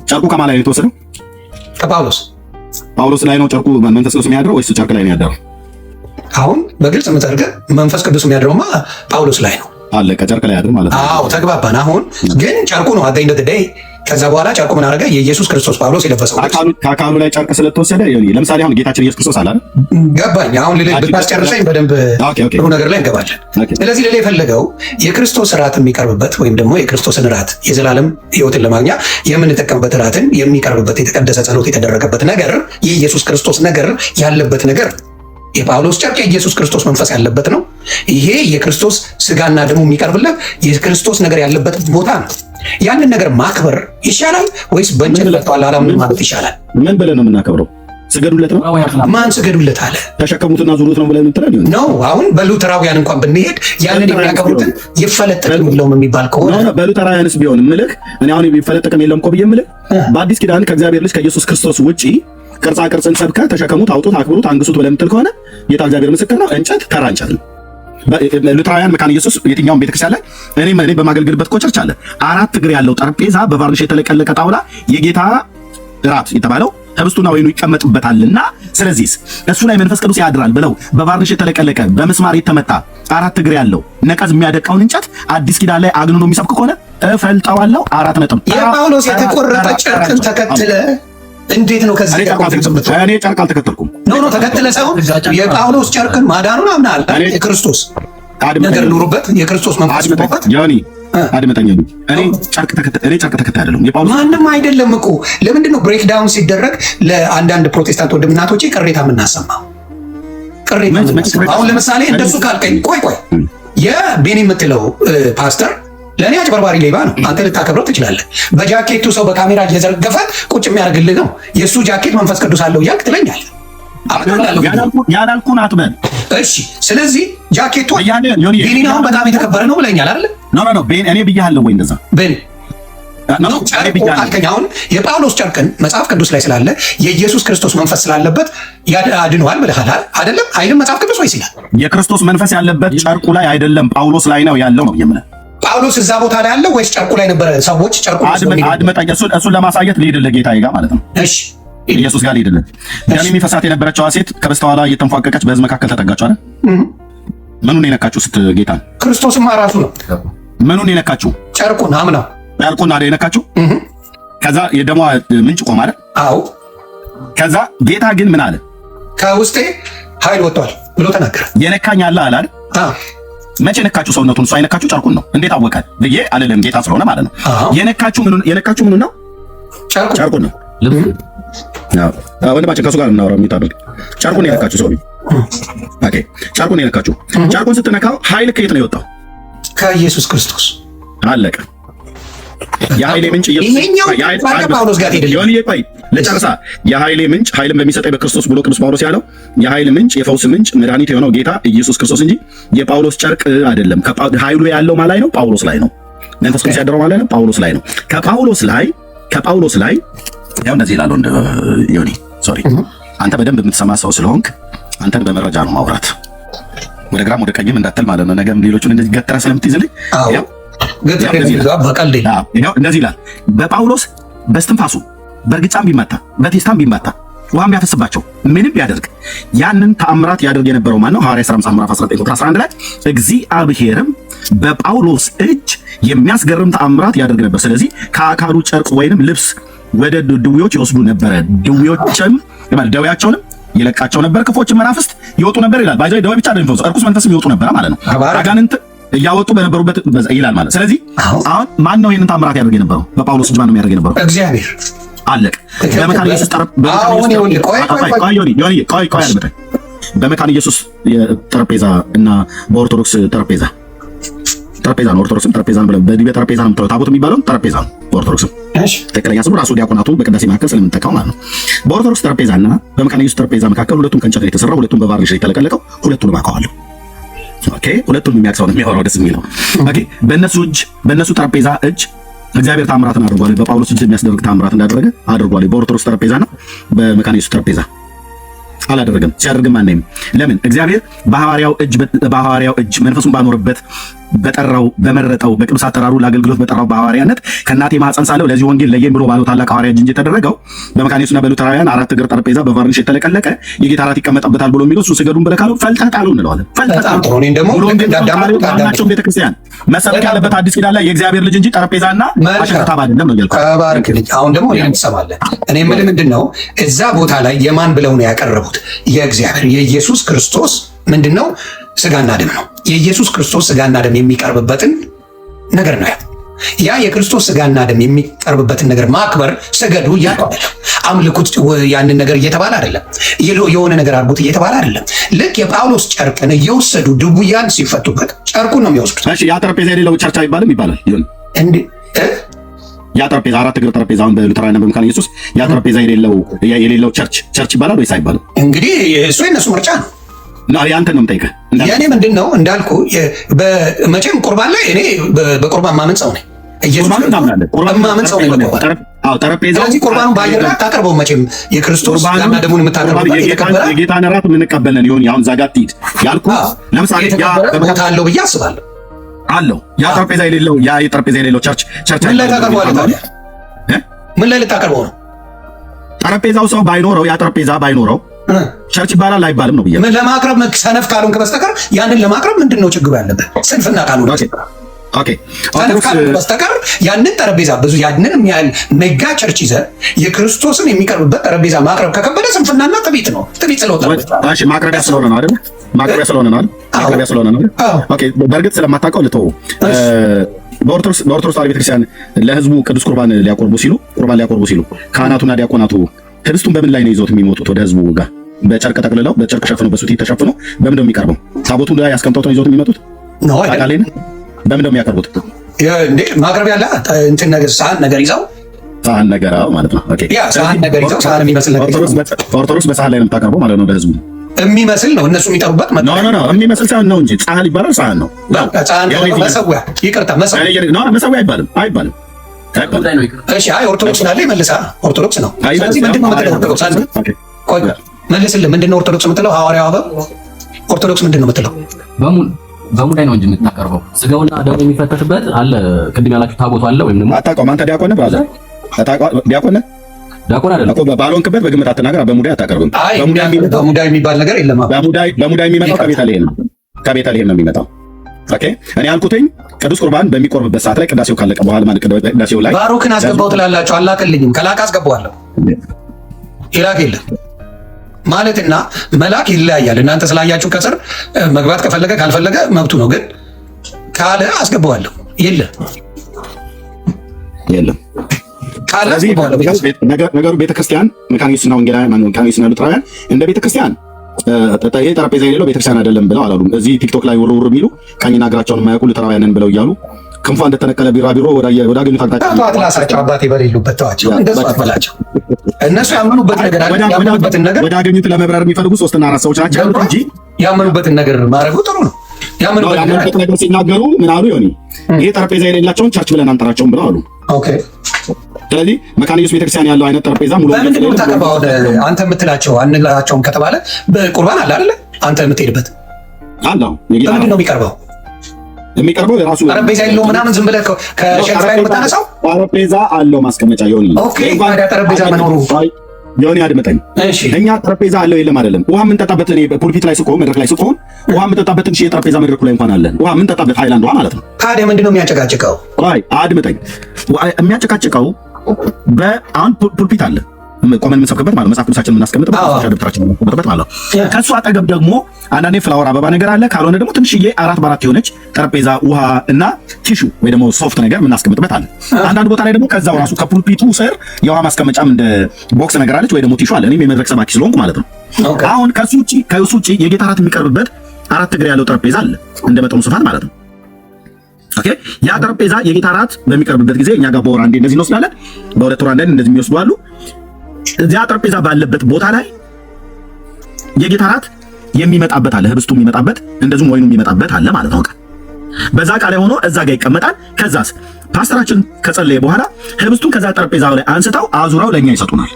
ጨርቁ ከማን ላይ የተወሰደው? ጳውሎስ ላይ ነው ጨርቁ መንፈስ ቅዱስ የሚያድረው ወይስ ጨርቅ ላይ ነው ያደረው? አሁን በግልጽ የምታደርገው መንፈስ ቅዱስ የሚያድረውማ ጳውሎስ ላይ ነው። አለቀ። ጨርቅ ላይ ያድር ማለት ነው። አዎ ተግባባን። አሁን ግን ጨርቁ ነው አዳኝ ደደይ ከዛ በኋላ ጨርቁ ምን አደረገ? የኢየሱስ ክርስቶስ ጳውሎስ የለበሰው ከአካሉ ላይ ጨርቅ ስለተወሰደ ለምሳሌ አሁን ጌታችን ኢየሱስ ክርስቶስ አለ አይደል? ገባኝ። አሁን ብታስጨርሰኝ በደንብ ጥሩ ነገር ላይ እንገባለን። ስለዚህ ሌላ የፈለገው የክርስቶስ እራት የሚቀርብበት ወይም ደግሞ የክርስቶስን እራት የዘላለም ሕይወትን ለማግኛ የምንጠቀምበት እራትን የሚቀርብበት የተቀደሰ ጸሎት የተደረገበት ነገር የኢየሱስ ክርስቶስ ነገር ያለበት ነገር የጳውሎስ ጨርቅ የኢየሱስ ክርስቶስ መንፈስ ያለበት ነው። ይሄ የክርስቶስ ስጋና ደሙ የሚቀርብለት የክርስቶስ ነገር ያለበት ቦታ ነው። ያንን ነገር ማክበር ይሻላል ወይስ በእንጨት ለጥቷል አላምን ማለት ይሻላል? ምን ብለን ነው የምናከብረው? ስገዱለት ነው። ማን ስገዱለት አለ? ተሸከሙትና ዙሩት ነው ብለን እንትን ነው። አሁን በሉተራውያን እንኳን ብንሄድ ያንን የሚያከብሩትን ይፈለጠቅም ብለውም የሚባል ከሆነ በሉተራውያንስ ቢሆን ምልክ እኔ አሁን ይፈለጠቅም የለም እኮ ብዬ ምልክ በአዲስ ኪዳን ከእግዚአብሔር ልጅ ከኢየሱስ ክርስቶስ ውጪ ቅርጻ ቅርጽን ሰብከህ ተሸከሙት፣ አውጡት፣ አክብሩት፣ አንግሱት ብለህ የምትል ከሆነ ጌታ እግዚአብሔር ምስክር ነው። እንጨት ተራ እንጨት ነው። ሉተራውያን መካነ ኢየሱስ የትኛውም ቤተክርስቲያን ላይ እኔ በማገልገልበት እኮ ቸርች አለ 4 እግር ያለው ጠረጴዛ በቫርኒሽ የተለቀለቀ ጣውላ የጌታ እራት የተባለው ህብስቱና ወይኑ ይቀመጥበታልና ስለዚህ እሱ ላይ መንፈስ ቅዱስ ያድራል ብለው በቫርኒሽ የተለቀለቀ በመስማር የተመታ 4 እግር ያለው ነቀዝ የሚያደቃውን እንጨት አዲስ ኪዳን ላይ አግንኖ የሚሰብክ ከሆነ እፈልጠዋለሁ። 4 ነጥብ። የጳውሎስ የተቆረጠ ጨርቅን ተከትለ እንዴት ነው ከዚህ እኔ ጨርቅ አልተከተልኩም። ኖ ተከትለ ሳይሆን የጳውሎስ ጨርቅን ማዳኑን አምናል። የክርስቶስ ነገር ኑሩበት፣ የክርስቶስ መንፈስ ኑሩበት። ዮኒ አድመጠኝ። እኔ ጨርቅ ተከታይ አይደለሁም። የጳውሎስ ማንም አይደለም እኮ። ለምንድን ነው ብሬክ ዳውን ሲደረግ ለአንዳንድ ፕሮቴስታንት ወንድምናቶቼ ቅሬታ የምናሰማው? አሁን ለምሳሌ እንደሱ ካልከኝ ቆይ የቤኒ የምትለው ፓስተር ለእኔ አጭበርባሪ ሌባ ነው። አንተ ልታከብረው ትችላለህ። በጃኬቱ ሰው በካሜራ እየዘረገፈ ቁጭ የሚያደርግልህ ነው። የእሱ ጃኬት መንፈስ ቅዱስ አለው እያልክ ትለኛለህ። ያላልኩህን አትበል። እሺ፣ ስለዚህ ጃኬቱ ቤኒን አሁን በጣም የተከበረ ነው ብለኛል አይደለ? ኖ እኔ ብያለሁ ወይ እንደዛ ቤኒ አሁን የጳውሎስ ጨርቅን መጽሐፍ ቅዱስ ላይ ስላለ የኢየሱስ ክርስቶስ መንፈስ ስላለበት ያድነዋል ብለሃል አይደለም? አይልም መጽሐፍ ቅዱስ ወይስ ይላል? የክርስቶስ መንፈስ ያለበት ጨርቁ ላይ አይደለም ጳውሎስ ላይ ነው ያለው ነው የምልህ። ጳውሎስ እዛ ቦታ ላይ ያለው ወይስ ጨርቁ ላይ ነበረ? ሰዎች ጨርቁ አድመጣኝ። እሱን ለማሳየት ልሄድልህ ጌታዬ ጋር ማለት ነው። እሺ፣ ኢየሱስ ጋር ልሄድልህ። ደም የሚፈሳት የነበረችዋ ሴት ከበስተኋላ እየተንፏቀቀች በሕዝብ መካከል ተጠጋችሁ አይደል? ምኑን የነካችሁ ስት ጌታ? ክርስቶስማ ራሱ ነው። ምኑን የነካችሁ? ጨርቁን አምናው ጨርቁን አይደል የነካችሁ? ከዛ የደሟ ምንጭ ቆመ አይደል? አዎ። ከዛ ጌታ ግን ምን አለ? ከውስጤ ኃይል ወጥቷል ብሎ ተናገረ። የነካኝ አለ አይደል? መቼ ነካችሁ? ሰውነቱን። እሱ አይነካችሁ ጨርቁን ነው። እንዴት አወቀ ብዬ አልልም፣ ጌታ ስለሆነ ማለት ነው። የነካችሁ ምኑን ነው? ጨርቁን ነው። ወንድማችን ከሱ ጋር እናወራ የሚታበል ጨርቁን የነካችሁ ሰው። ኦኬ፣ ጨርቁን የነካችሁ። ጨርቁን ስትነካው ኃይል ከየት ነው የወጣው? ከኢየሱስ ክርስቶስ። አለቀ። የኃይሌ ምንጭ ጳውሎስ ጋር ሄደ። ለጨርሳ የኃይሌ ምንጭ ኃይልን በሚሰጠኝ በክርስቶስ ብሎ ቅዱስ ጳውሎስ ያለው የኃይል ምንጭ፣ የፈውስ ምንጭ፣ መድኃኒት የሆነው ጌታ ኢየሱስ ክርስቶስ እንጂ የጳውሎስ ጨርቅ አይደለም። ኃይሉ ያለው ማለት ነው ጳውሎስ ላይ ነው። መንፈስ ቅዱስ ያደረው ማለት ነው ጳውሎስ ላይ ነው። ከጳውሎስ ላይ ያው እንደዚህ ይላል። ዮኒ ሶሪ፣ አንተ በደንብ የምትሰማ ሰው ስለሆንክ አንተን በመረጃ ነው ማውራት። ወደ ግራም ወደ ቀኝም እንዳትል ማለት ነው። ነገም ሌሎቹን እንደዚህ ገትራ ስለምትይዝልኝ እንደዚህ ይላል። በጳውሎስ በስትንፋሱ በእርግጫም ቢመታ በቴስታም ቢመታ ውሃም ቢያፈስባቸው ምንም ቢያደርግ ያንን ተአምራት ያደርግ የነበረው ማን ነው? ሐዋርያት ሥራ ምዕራፍ 19 ቁጥር 11 ላይ እግዚአብሔርም በጳውሎስ እጅ የሚያስገርም ተአምራት ያደርግ ነበር። ስለዚህ ከአካሉ ጨርቅ ወይንም ልብስ ወደ ድውዮች ይወስዱ ነበረ፣ ድውዮችም ደዌያቸውንም ይለቃቸው ነበር፣ ክፎችን መናፍስት ይወጡ ነበር ይላል። ባይዘይ ደዌ ብቻ አይደለም፣ እርኩስ መንፈስም ይወጡ ነበር ማለት ነው። አጋንንት እያወጡ በነበሩበት ይላል ማለት። ስለዚህ አሁን ማን ነው ይሄንን ተአምራት ያደርግ የነበረው? በጳውሎስ እጅ ማን ነው የሚያደርግ የነበረው? እግዚአብሔር። አለቅ። በመካነ ኢየሱስ በመካነ ኢየሱስ ጠረጴዛ እና በኦርቶዶክስ ጠረጴዛ ነው። ኦርቶዶክስም ጠረጴዛ ነው ብለን በዲቤ ጠረጴዛ ነው የምትለው። ታቦት የሚባለው ጠረጴዛ ነው። በኦርቶዶክስም ትክክለኛ ስሙ ራሱ ዲያቆናቱ በቅዳሴ መካከል ስለምንጠቀው ማለት ነው። በኦርቶዶክስ ጠረጴዛና በመካነ ኢየሱስ ጠረጴዛ መካከል ሁለቱም ከእንጨት ነው የተሰራው፣ ሁለቱም በቫርኒሽ ነው የተለቀለቀው። ሁለቱንም አውቀዋለሁ። ኦኬ፣ ሁለቱም የሚያውቅ ሰው ነው የሚያወራው ደስ የሚለው። ኦኬ፣ በእነሱ ጠረጴዛ እጅ እግዚአብሔር ታምራትን አድርጓል። በጳውሎስ እጅ የሚያስደርግ ታምራት እንዳደረገ አድርጓል። በኦርቶዶክስ ጠረጴዛና በመካነ ኢየሱስ ጠረጴዛ አላደረገም። ሲያደርግም አናይም። ለምን? እግዚአብሔር በሐዋርያው እጅ መንፈሱን ባኖርበት በጠራው በመረጠው በቅዱስ አጠራሩ ለአገልግሎት በጠራው በሐዋርያነት ከእናቴ ማኅፀን ሳለሁ ለዚህ ወንጌል ለየኝ ብሎ ባለው ታላቅ ሐዋርያ እጅ የተደረገው በመካነ ኢየሱስና በሉተራውያን 4 እግር ጠረጴዛ በቫርኒሽ የተለቀለቀ የጌታ እራት ይቀመጥበታል ብሎ የሚለው እሱ ስገዱን ብለህ ካለው ፈልጠህ ጣሉ እንለዋለን። ፈልጠህ ቤተክርስቲያን መሰረት ያለበት አዲስ ኪዳን ላይ የእግዚአብሔር ልጅ እንጂ ጠረጴዛና አሸከታብ አይደለም ነው ያልኩት። ተባረክ ልጅ። አሁን ደግሞ እኔን ትሰማለህ። እኔ የምልህ ምንድን ነው እዛ ቦታ ላይ የማን ብለው ነው ያቀረቡት? የእግዚአብሔር የኢየሱስ ክርስቶስ ምንድን ነው ስጋና ደም ነው። የኢየሱስ ክርስቶስ ስጋና ደም የሚቀርብበትን ነገር ነው። ያ የክርስቶስ ስጋና ደም የሚቀርብበትን ነገር ማክበር ስገዱ እያሉ አይደለም፣ አምልኩት ያንን ነገር እየተባለ አይደለም፣ የሆነ ነገር አድርጉት እየተባለ አይደለም። ልክ የጳውሎስ ጨርቅን እየወሰዱ ድውያን ሲፈቱበት ጨርቁን ነው የሚወስዱት። እሺ፣ ያ ጠረጴዛ የሌለው ቸርች አይባልም? ይባላል። ይሁን እንዴ? ያ ጠረጴዛ 4 እግር ጠረጴዛ አሁን በሉተራውያን በመካነ ኢየሱስ ያ ጠረጴዛ የሌለው ቸርች ይባላል ወይስ አይባልም? እንግዲህ እሱ የነሱ ምርጫ ነው። ያንተን ነው የምጠይቅህ። የእኔ ምንድን ነው እንዳልኩ መቼም ቁርባን ላይ እኔ በቁርባን ማመን ሰው ነኝ። ማመን ሰው ነኝ። ስለዚህ ቁርባኑን በአየር ላይ አታቀርበው። መቼም የክርስቶስ ጋና ደሙን የምታቀርበው የጌታን እራት የምንቀበለን ሊሆን አሁን ዛጋ ትሂድ ያልኩህ ለምሳሌ ቦታ አለው ብዬ አስባለሁ። አለው ያ ጠረጴዛ የሌለው ቸርች ምን ላይ ታቀርበዋለህ ታዲያ? ምን ላይ ልታቀርበው ነው? ጠረጴዛው ሰው ባይኖረው ያ ጠረጴዛ ባይኖረው ቸርች ይባላል አይባልም ነው ብዬ ለማቅረብ ሰነፍ ካልሆንክ በስተቀር ያንን ለማቅረብ ምንድን ነው ችግሩ ያለበት? ስንፍና ካልሆነ ሰነፍ ካልሆንክ በስተቀር ያንን ጠረጴዛ ብዙ ያንን ያህል ሜጋ ቸርች ይዘህ የክርስቶስን የሚቀርብበት ጠረጴዛ ማቅረብ ከከበደ ስንፍናና ትዕቢት ነው። ትዕቢት ማቅረቢያ ስለሆነ ነው አይደል? ማቅረቢያ ስለሆነ ነው። ኦኬ፣ በእርግጥ ስለማታውቀው ልተው። በኦርቶዶክስ ተዋሕዶ ቤተክርስቲያን ለህዝቡ ቅዱስ ቁርባን ሊያቆርቡ ሲሉ ካህናቱና ዲያቆናቱ ህብስቱን በምን ላይ ነው ይዞት የሚሞቱት? ወደ ህዝቡ ጋር በጨርቅ ጠቅልለው በጨርቅ ሸፍነው በሱቲ ተሸፍኖ በምን ነው የሚቀርበው? ታቦቱ ላይ አስቀምጠው ነው ይዞት የሚመጡት? ነው አይደል? በምን ነው የሚያቀርቡት? እንዴ ማቅረብ ያለ እንትን ነገር ሳህን ነገር ይዘው ሳህን ነገር ማለት ነው። ኦኬ ያ ሳህን ነገር ይዘው ሳህን የሚመስል ነገር ኦርቶዶክስ በሳህን ላይ ነው የምታቀርበው ማለት ነው ለህዝቡ የሚመስል ነው እነሱ የሚጠሩበት ኖ የሚመስል ሳህን ነው እንጂ ሳህን ይባላል። ሳህን ነው መሰዊያ። ይቅርታ መሰዊያ አይባልም። እሺ አይ ኦርቶዶክስ ናለ ይመልሳል። ኦርቶዶክስ ነው። ስለዚህ ምንድነው የምትለው? ኦርቶዶክስ አለ። ቆይ መልስልህ። ምንድነው ኦርቶዶክስ የምትለው? ሐዋርያው አበው ኦርቶዶክስ ምንድነው የምትለው? በሙዳይ ነው እንጂ የምታቀርበው ስጋውና ደሙ የሚፈተሽበት አለ። ቅድም ያላችሁ ታቦቱ አለ ወይም ደግሞ አታውቀውም አንተ ዲያቆን ነህ ብራዘር? ዲያቆን አይደለም እኮ ባልሆንክበት በግምት አትናገር። በሙዳይ አታቀርብም። በሙዳይ የሚባል ነገር የለም። በሙዳይ የሚመጣው ከቤተልሔም ነው የሚመጣው። ኦኬ እኔ ያልኩትኝ ቅዱስ ቁርባን በሚቆርብበት ሰዓት ላይ ቅዳሴው ካለቀ በኋላ ማለት ቅዳሴው ላይ ባሮክን አስገባው ትላላችሁ። አላከልኝም። ከላክ አስገባዋለሁ። ኢራክ የለም ማለትና መላክ ይለያያል። እናንተ ስላያችሁ ከስር መግባት ከፈለገ ካልፈለገ መብቱ ነው። ግን ካለ አስገባዋለሁ። የለም ካለ ነገሩ ቤተክርስቲያን መካነ ኢየሱስና ወንጌላውያን መካነ ኢየሱስና ሉተራውያን እንደ ቤተክርስቲያን ይሄ ጠረጴዛ የሌለው ቤተክርስቲያን አይደለም ብለው አላሉም። እዚህ ቲክቶክ ላይ ውርውር የሚሉ ቀኝና እግራቸውን የማያውቁ ሉተራውያንን ብለው እያሉ ክንፏ እንደተነቀለ ቢራቢሮ ወደ አገኙት አቅጣጫ አትላሳቸው። አባቴ በሌሉበት ተዋቸው። እንደሱ አትበላቸው። እነሱ ያመኑበት ነገር አለ። ያመኑበትን ነገር ወደ አገኙት ለመብረር የሚፈልጉ 3 እና 4 ሰዎች ናቸው እንጂ ያመኑበትን ነገር ማድረጉ ጥሩ ነው። ያመኑበት ነገር ሲናገሩ ምን አሉ? ዮኒ ይሄ ጠረጴዛ የሌላቸውን ቸርች ብለን አንጠራቸውም ብለው አሉ። ኦኬ ስለዚህ መካነ ኢየሱስ ቤተክርስቲያን ያለው አይነት ጠረጴዛ ሙሉ በምንድን ነው የምታቀርበው? አንተ የምትላቸው አንላቸውም ከተባለ በቁርባን አለ አይደለ? አንተ የምትሄድበት አለው። በምንድን ነው የሚቀርበው? የራሱ ጠረጴዛ የለውም ምናምን ዝም ብለህ ከሸልፍ ላይ የምታነሳው ጠረጴዛ አለው ማስቀመጫ። ዮኒ ኦኬ ጠረጴዛ መኖሩ ዮኒ አድምጠኝ። እኛ ጠረጴዛ አለው የለም አይደለም። ውሃ የምንጠጣበት እኔ ፑልፒት ላይ ስቆም መድረክ ላይ ስቆም ውሃ የምንጠጣበትን የጠረጴዛ መድረኩ ላይ እንኳን አለን። ውሃ የምንጠጣበት ሃይላንድ ውሃ ማለት ነው። ታዲያ ምንድን ነው የሚያጨቃጭቀው? አድምጠኝ። የሚያጨቃጭቀው በአሁን ፑልፒት አለ ቆመን የምንሰብክበት ማለት መጽሐፍ ቅዱሳችን የምናስቀምጥበት ደብተራችን የምናስቀምጥበት ማለት ነው። ከሱ አጠገብ ደግሞ አንዳንዴ ፍላወር አበባ ነገር አለ። ካልሆነ ደግሞ ትንሽዬ 4x4 የሆነች ጠረጴዛ ውሃ እና ቲሹ ወይ ደግሞ ሶፍት ነገር የምናስቀምጥበት አለ። አንዳንድ ቦታ ላይ ደግሞ ከዛው ራሱ ከፑልፒቱ ስር የውሃ ማስቀመጫም እንደ ቦክስ ነገር አለች ወይ ደግሞ ቲሹ አለ። እኔም የመድረክ ሰባኪ ስለሆንኩ ማለት ነው። አሁን ከሱ ውጪ የጌታ እራት የሚቀርብበት 4 እግር ያለው ጠረጴዛ አለ እንደ መጠኑ ስፋት ማለት ነው። ኦኬ ያ ጠረጴዛ የጌታ እራት በሚቀርብበት ጊዜ እኛ ጋር በወር አንዴ እንደዚህ እንወስዳለን። በሁለት ወር አንዴ እንደዚህ የሚወስዱ አሉ። እዚያ ጠረጴዛ ባለበት ቦታ ላይ የጌታ እራት የሚመጣበት አለ፣ ህብስቱ የሚመጣበት እንደዚሁም ወይኑ የሚመጣበት አለ ማለት ነው። በዛ ዕቃ ላይ ሆኖ እዛ ጋር ይቀመጣል። ከዛስ ፓስተራችን ከጸለየ በኋላ ህብስቱን ከዛ ጠረጴዛው ላይ አንስተው አዙረው ለኛ ይሰጡናል።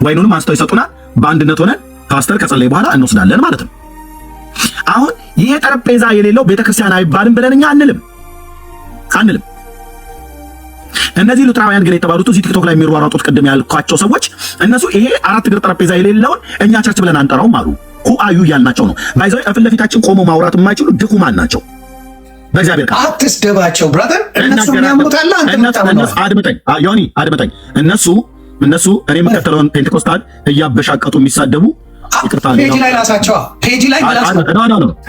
ወይኑንም አንስተው ይሰጡናል። በአንድነት ሆነን ፓስተር ከጸለየ በኋላ እንወስዳለን ማለት ነው። አሁን ይሄ ጠረጴዛ የሌለው ቤተክርስቲያን አይባልም ብለን እኛ አንልም። እነዚህ ሉተራውያን ግን የተባሉት እዚህ ቲክቶክ ላይ የሚሯሯጡት ቅድም ያልኳቸው ሰዎች እነሱ ይሄ 4 እግር ጠረጴዛ የሌለውን እኛ ቸርች ብለን አንጠራውም አሉ። ሁአዩ እያልናቸው ነው። ባይዘው ፊት ለፊታችን ቆሞ ማውራት የማይችሉ ድኩማን ናቸው። በእግዚአብሔር ቃል አትስደባቸው ብራዘር። እነሱ የሚያምኑታል። አድምጠኝ ዮኒ አድምጠኝ። እነሱ እኔ የምከተለውን ፔንቴኮስታል እያበሻቀጡ የሚሳደቡ ፔጅ ላይ ላሳቸው። ፔጅ ላይ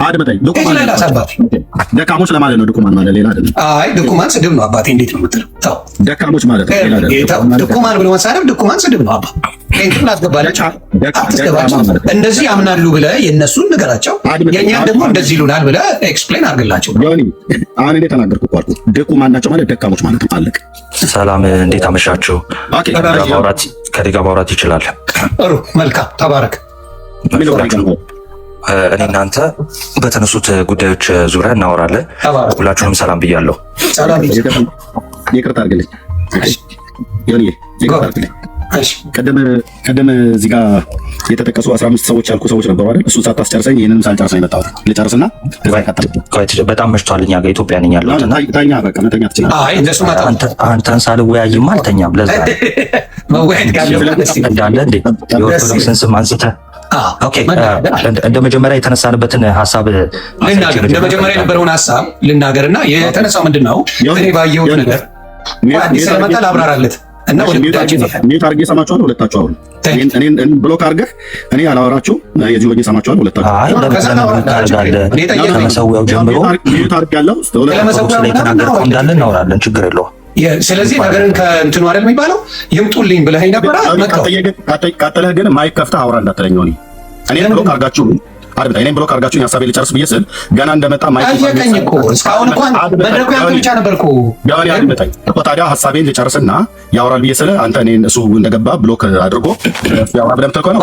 አድምጠኝ። ደካሞች ለማለት ነው። ድኩማን ማለት ሌላ አይደለም። አይ ድኩማን ስድብ ነው አባቴ። እንዴት ነው የምትለው? ተው ደካሞች ማለት ነው ሌላ አይደለም። ድኩማን ብሎ መሳደብ ድኩማን ስድብ ነው አባ። ፔንትም ላስገባላቸው አትስደባቸው። እንደዚህ ያምናሉ ብለህ የእነሱን ንገራቸው። የእኛን ደግሞ እንደዚህ ይሉናል ብለህ ኤክስፕሌን አድርግላቸው። አሁን እኔ ተናገርኩ እኮ አልኩህ። ድኩማን ናቸው ማለት ደካሞች ማለት ነው። አለቅ ሰላም እንዴት አመሻችሁ? ከኔ ጋር ማውራት ይችላል? ጥሩ መልካም ተባረክ። እኔ እናንተ በተነሱት ጉዳዮች ዙሪያ እናወራለን። ሁላችሁንም ሰላም ብያለሁ። ሰላም ይቅርታ አድርግልኝ ዮኒ፣ ይቅርታ አድርግልኝ። ቀደም እዚህ ጋር የተጠቀሱ 15 ሰዎች ያልኩ ሰዎች ነበሩ አይደል? እሱን ሳታስጨርሰኝ ይሄንንም ሳልጨርስ ነው የመጣሁት። ልጨርስና ከዛ ይቀጥል። በጣም መሽቷል። እኛ ጋር ኢትዮጵያ ነኝ ያለሁት እና ታኛ በቃ መተኛ ትችላለህ። አይ እንደሱ አንተን ሳልወያይም አልተኛም። ለዛ መወያየት ካለበት እንዳለ እንዴ የኦርቶዶክስን ስም አንስተህ ኦኬ፣ እንደ መጀመሪያ የተነሳንበትን ሐሳብ ልናገር። እንደ መጀመሪያ የነበረውን ሐሳብ ልናገርና የተነሳው ምንድነው? እኔ ባየሁት ነገር አዲስ ስለመጣ ላብራራለት እና ወደ ጉዳያችን ሚዩት አድርጌ ሰማችኋለሁ ሁለታችሁ። አሁን እኔን ብሎክ አድርገህ እኔ አላወራችሁ የዚህ ወጌ ሰማችኋለሁ ሁለታችሁ። ከመሰዊያው ጀምሮ ሚዩት አድርጌ ያለው ስለ የተናገርከው እንዳለ እናወራለን። ችግር የለውም። ስለዚህ ነገርን ከእንትኑ አይደል የሚባለው ይምጡልኝ ብለህ ነበር። ቀጥለህ ግን ማይክ ከፍተህ አውራ እንዳትለኝ ሆኒ። እኔን ብሎክ አድርጋችሁ እኔን ብሎክ አድርጋችሁኝ ሀሳቤ ልጨርስ ብዬ ስል ገና እንደመጣ ማይክ ጠየቀኝ እኮ እስካሁን እንኳን መድረኩ ያንተ ብቻ ነበር እኮ። ጋር ያድምጠኝ እኮ ታዲያ ሀሳቤን ልጨርስና ያወራል ብዬ ስለ አንተ እኔን እሱ እንደገባ ብሎክ አድርጎ ያወራ ብለህ ተኮነ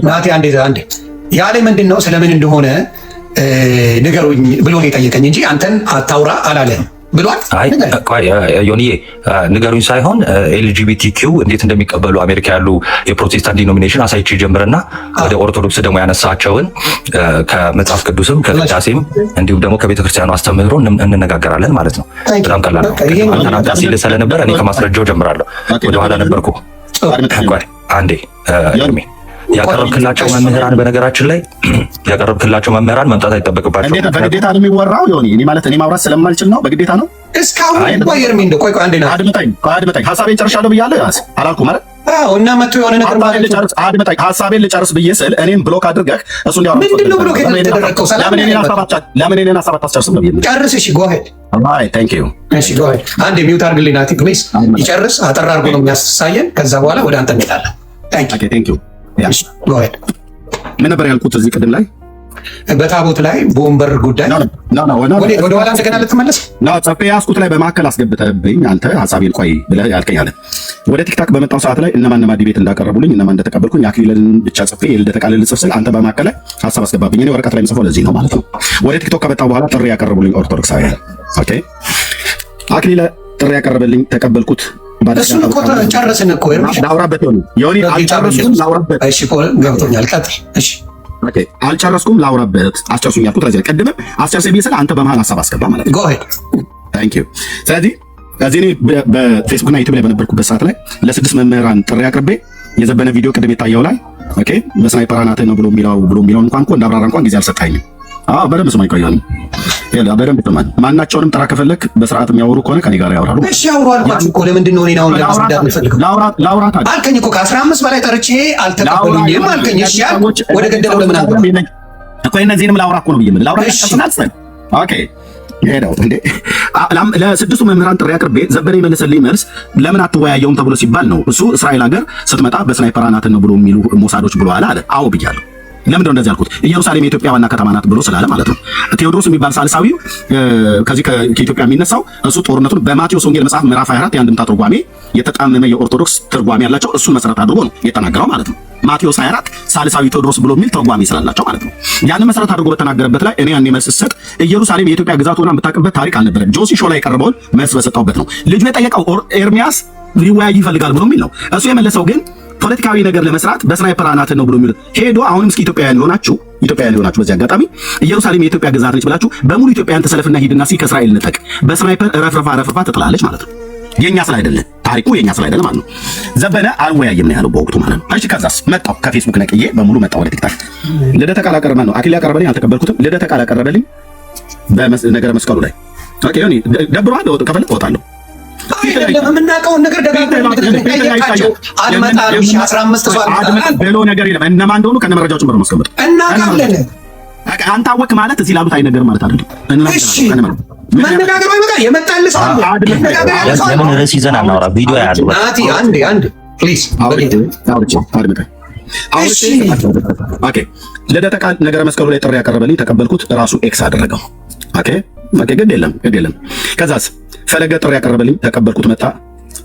ናቲ አንዴ ያለ ምንድን ነው ስለምን እንደሆነ ንገሩኝ ብሎ ነው የጠየቀኝ እንጂ አንተን አታውራ አላለህም ብሏል። አይ ዮኒዬ ንገሩኝ ሳይሆን ኤልጂቢቲኪው እንዴት እንደሚቀበሉ አሜሪካ ያሉ የፕሮቴስታንት ዲኖሚኔሽን አሳይቼ ጀምርና ወደ ኦርቶዶክስ ደግሞ ያነሳቸውን ከመጽሐፍ ቅዱስም ከቅዳሴም እንዲሁም ደግሞ ከቤተክርስቲያኑ አስተምህሮ እንነጋገራለን ማለት ነው። በጣም ቀላል ነው። አንተ ሲል ስለነበር እኔ ከማስረጃው ጀምራለሁ። ወደኋላ ነበርኩ። አንዴ እርሜ ያቀረብክላቸው መምህራን በነገራችን ላይ ያቀረብክላቸው መምህራን መምጣት አይጠበቅባቸው። በግዴታ ነው የሚወራው ዮኒ። እኔ ማለት እኔ ማውራት ስለማልችል ነው በግዴታ ነው። እስካሁን ቆየር ምን ቆይ አንዴ ነው አድምጠኝ። ሀሳቤን ጨርሻለሁ ብያለሁ አላልኩም ማለት እና መጥቶ የሆነ ነገር ማለት አድምጠኝ። ሀሳቤን ልጨርስ ብዬ ስል እኔን ብሎክ አድርገህ እሱ እንዲያወራ ምንድነው ብሎክ የተደረገው? ሰላም ለምን እኔን ሀሳብ አታስጨርስም ነው ብዬ ጨርስ። እሺ ጎ ሄድ። አይ ታንክ ዩ። እሺ ጎ ሄድ። አንዴ ሚውት አድርግልኝ ናቲ ፕሊዝ። ይጨርስ። አጠር አድርጎ ነው የሚያሳየን። ከዛ በኋላ ወደ አንተ እንሄዳለን። ታንክ ዩ። ምን ነበር ያልኩት እዚህ ቅድም ላይ በታቦት ላይ በወንበር ጉዳይ ወደ ኋላ እንደገና ልትመለስ ጽፌ ያዝኩት ላይ በማዕከል አስገብተህብኝ አንተ ሀሳቤን ቆይ ብለህ ያልከኝ አለ። ወደ ቲክታክ በመጣው ሰዓት ላይ እነማን ዲቤት እንዳቀረቡልኝ እነማን እንደተቀበልኩኝ አክሊልን ብቻ ጽፌ የልደተ ቃል ልጽፍ ስል አንተ በማዕከል ላይ ሀሳብ አስገባብኝ። እኔ ወረቀት ላይ የምጽፈው ለዚህ ነው ማለት ነው። ወደ ቲክቶክ ከመጣው በኋላ ጥሪ ያቀረቡልኝ ኦርቶዶክሳውያን ኦኬ፣ አክሊለ ጥሪ ያቀረበልኝ ተቀበልኩት። እሱን እኮ ጨረስን እኮ ላውራበት ዮኒ አልጨረስኩም። ላውራበት እሺ እኮ ገብቶኛል። ቀጥል። እሺ ኦኬ፣ አልጨረስኩም። ላውራበት አስጨርሱኝ ያልኩት ለዚህ ቀድመህ አስጨርሰኝ ብዬ ስለ አንተ በመሀል ሀሳብ አስገባ ማለት ነው። ጎ ሄድ። ታንክ ዩ። ስለዚህ እኔ በፌስቡክ እና ዩቲዩብ ላይ በነበርኩበት ሰዓት ላይ ለስድስት መምህራን ጥሪ አቅርቤ የዘበነ ቪዲዮ ቅድም የታየው ላይ ኦኬ፣ በስናይፐር አናትህ ነው ብሎ የሚለው እንኳን እንዳብራራ እንኳን ጊዜ አልሰጣኝም። በደንብ ስማኝ ቆያለሁ። በደንብ ስማኝ። ማናቸውንም ጥራ ከፈለክ በስርዓት የሚያወሩ ከሆነ ከኔ ጋር ያወራሉ። እሺ ያወሩ አልኳችሁ እኮ። ለምንድን ነው እኔን አሁን ለማስረዳት የምፈልገው? ላውራት አልከኝ እኮ ከ15 በላይ ጠርቼ አልተቀበሉኝም አልከኝ። እሺ ወደ ገደለው ለምን አልኩ እኮ እነዚህንም ላውራ እኮ ነው ብዬ ምን ላውራ ተሰናጽተን ኦኬ ሄዳው እንዴ ለስድስቱ መምህራን ጥሪ አቅርቤ ዘበነ የመለሰልኝ መልስ ለምን አትወያየውም ተብሎ ሲባል ነው እሱ እስራኤል ሀገር ስትመጣ በስናይፐር አናትህ ነው ብሎ የሚሉ ሞሳዶች ብለዋል አለ። አዎ ብያለሁ። ለምን እንደዚህ ያልኩት? ኢየሩሳሌም የኢትዮጵያ ዋና ከተማ ናት ብሎ ስላለ ማለት ነው። ቴዎድሮስ የሚባል ሳልሳዊ ከዚህ ከኢትዮጵያ የሚነሳው እሱ ጦርነቱን በማቴዎስ ወንጌል መጽሐፍ ምዕራፍ 24 የአንድምታ ትርጓሜ የተጣመመ የኦርቶዶክስ ትርጓሜ ያላቸው እሱን መሰረት አድርጎ ነው የተናገረው ማለት ነው። ማቴዎስ 24 ሳልሳዊ ቴዎድሮስ ብሎ የሚል ትርጓሜ ስላላቸው ማለት ነው። ያንን መሰረት አድርጎ በተናገረበት ላይ እኔ ያኔ መልስ ሰጥ ኢየሩሳሌም የኢትዮጵያ ግዛት ሆና የምታውቅበት ታሪክ አልነበረም። ጆሲ ሾው ላይ የቀረበውን መልስ በሰጠውበት ነው። ልጁ የጠየቀው ኤርሚያስ ሊወያይ ይፈልጋል ብሎ የሚል ነው። እሱ የመለሰው ግን ፖለቲካዊ ነገር ለመስራት በስናይፐር አናትህ ነው ብሎ የሚል ሄዶ አሁንም እስኪ ኢትዮጵያውያን ሆናችሁ በዚህ አጋጣሚ ኢየሩሳሌም የኢትዮጵያ ግዛት ነች ብላችሁ በሙሉ ኢትዮጵያውያን ተሰለፍና ሂድና እስኪ ከእስራኤል ነጠቅ በስናይፐር ረፍረፋ ትጥላለች ማለት ነው። የኛ ስለ አይደለም ታሪኩ የኛ ስለ አይደለም ማለት ነው። ዘበነ አልወያይም ነው ያለው በወቅቱ ማለት ነው። እሺ ከዛስ መጣው ከፌስቡክ ነቅዬ በሙሉ መጣው ወደ ቲክታክ ልደተ ቃል አቀረበ ነው አክሊል ያቀረበልኝ አልተቀበልኩትም። ልደተ ቃል አቀረበልኝ በነገረ መስቀሉ ላይ ኦኬ ዮኒ ደብሯል። ከፈለክ እወጣለሁ የምናውቀውን ነገር ደጋግመን አልመጣም። 15 ሰው አልመጣም ብሎ ነገር የለም። እነማን እንደሆኑ ከነ መረጃው ጭምር ነው ማስቀመጥ እናውቃለን። አንተ አወቅ ማለት እዚህ ላሉት አይነገርም ማለት አይደለም። እሺ መነጋገሩ ይመጣል። የመጣል ሰው ለምን ርዕስ ይዘን አናወራ? ቪዲዮ ያለው ናቲ አንድ ፕሊዝ ኦኬ ልደተ ቃል ነገረ መስቀሉ ላይ ጥሪ ያቀረበልኝ ተቀበልኩት። ራሱ ኤክስ አደረገው። ኦኬ ግድ የለም። ከዛስ ፈለገ ጥሪ ያቀረበልኝ ተቀበልኩት። መጣ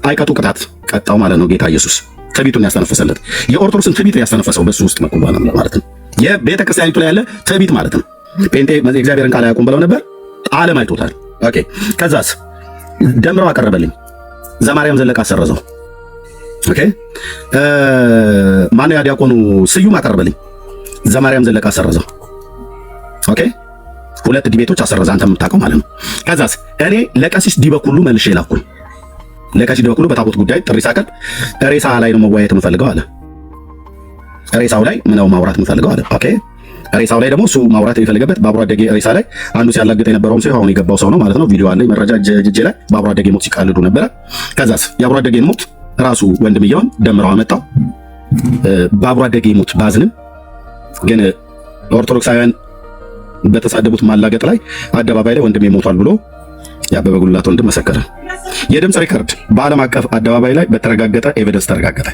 አይቀጡ ቅጣት ቀጣው ማለት ነው። ጌታ ኢየሱስ ትዕቢቱን ያስተነፈሰለት የኦርቶዶክስን ትዕቢት ያስተነፈሰው በሱ ውስጥ መቆም ማለት ነው። የቤተ ክርስቲያኒቱ ላይ ያለ ትዕቢት ማለት ነው። ጴንጤ እግዚአብሔርን ቃል አያውቁም ብለው ነበር፣ ዓለም አይቶታል። ኦኬ ከዛስ ደምረው አቀረበልኝ፣ ዘማርያም ዘለቀ አሰረዘው። ኦኬ ማነው ዲያቆኑ ስዩም አቀረበልኝ፣ ዘማርያም ዘለቀ አሰረዘው። ኦኬ ሁለት ዲቤቶች አሰረዘ፣ አንተ የምታውቀው ማለት ነው። ከዛስ እኔ ለቀሲስ ዲበኩሉ መልሼ ላኩኝ። ለቀሲስ ዲበኩሉ በታቦት ጉዳይ ጥሪ ሳቀርብ ሬሳ ላይ ነው መወያየት የምፈልገው አለ። ሬሳው ላይ ምነው ማውራት የምፈልገው አለ። ኦኬ ሬሳው ላይ ደግሞ እሱ ማውራት የሚፈልገበት በአብሮ አደጌ ሬሳ ላይ አንዱ ሲያላግጥ የነበረውም ሰው አሁን የገባው ሰው ነው ማለት ነው። ቪዲዮ አለ፣ መረጃ እጄ ላይ በአብሮ አደጌ ሞት ሲቃልዱ ነበረ። ከዛስ የአብሮ አደጌ ሞት ራሱ ወንድምየውን ደምረው አመጣው። በአብሮ አደጌ ሞት ባዝንም ግን ኦርቶዶክሳውያን በተሳደቡት ማላገጥ ላይ አደባባይ ላይ ወንድሜ ሞቷል ብሎ ያበበ ጉልላት ወንድም መሰከረ። የድምፅ ሪከርድ በዓለም አቀፍ አደባባይ ላይ በተረጋገጠ ኤቪደንስ ተረጋገጠ።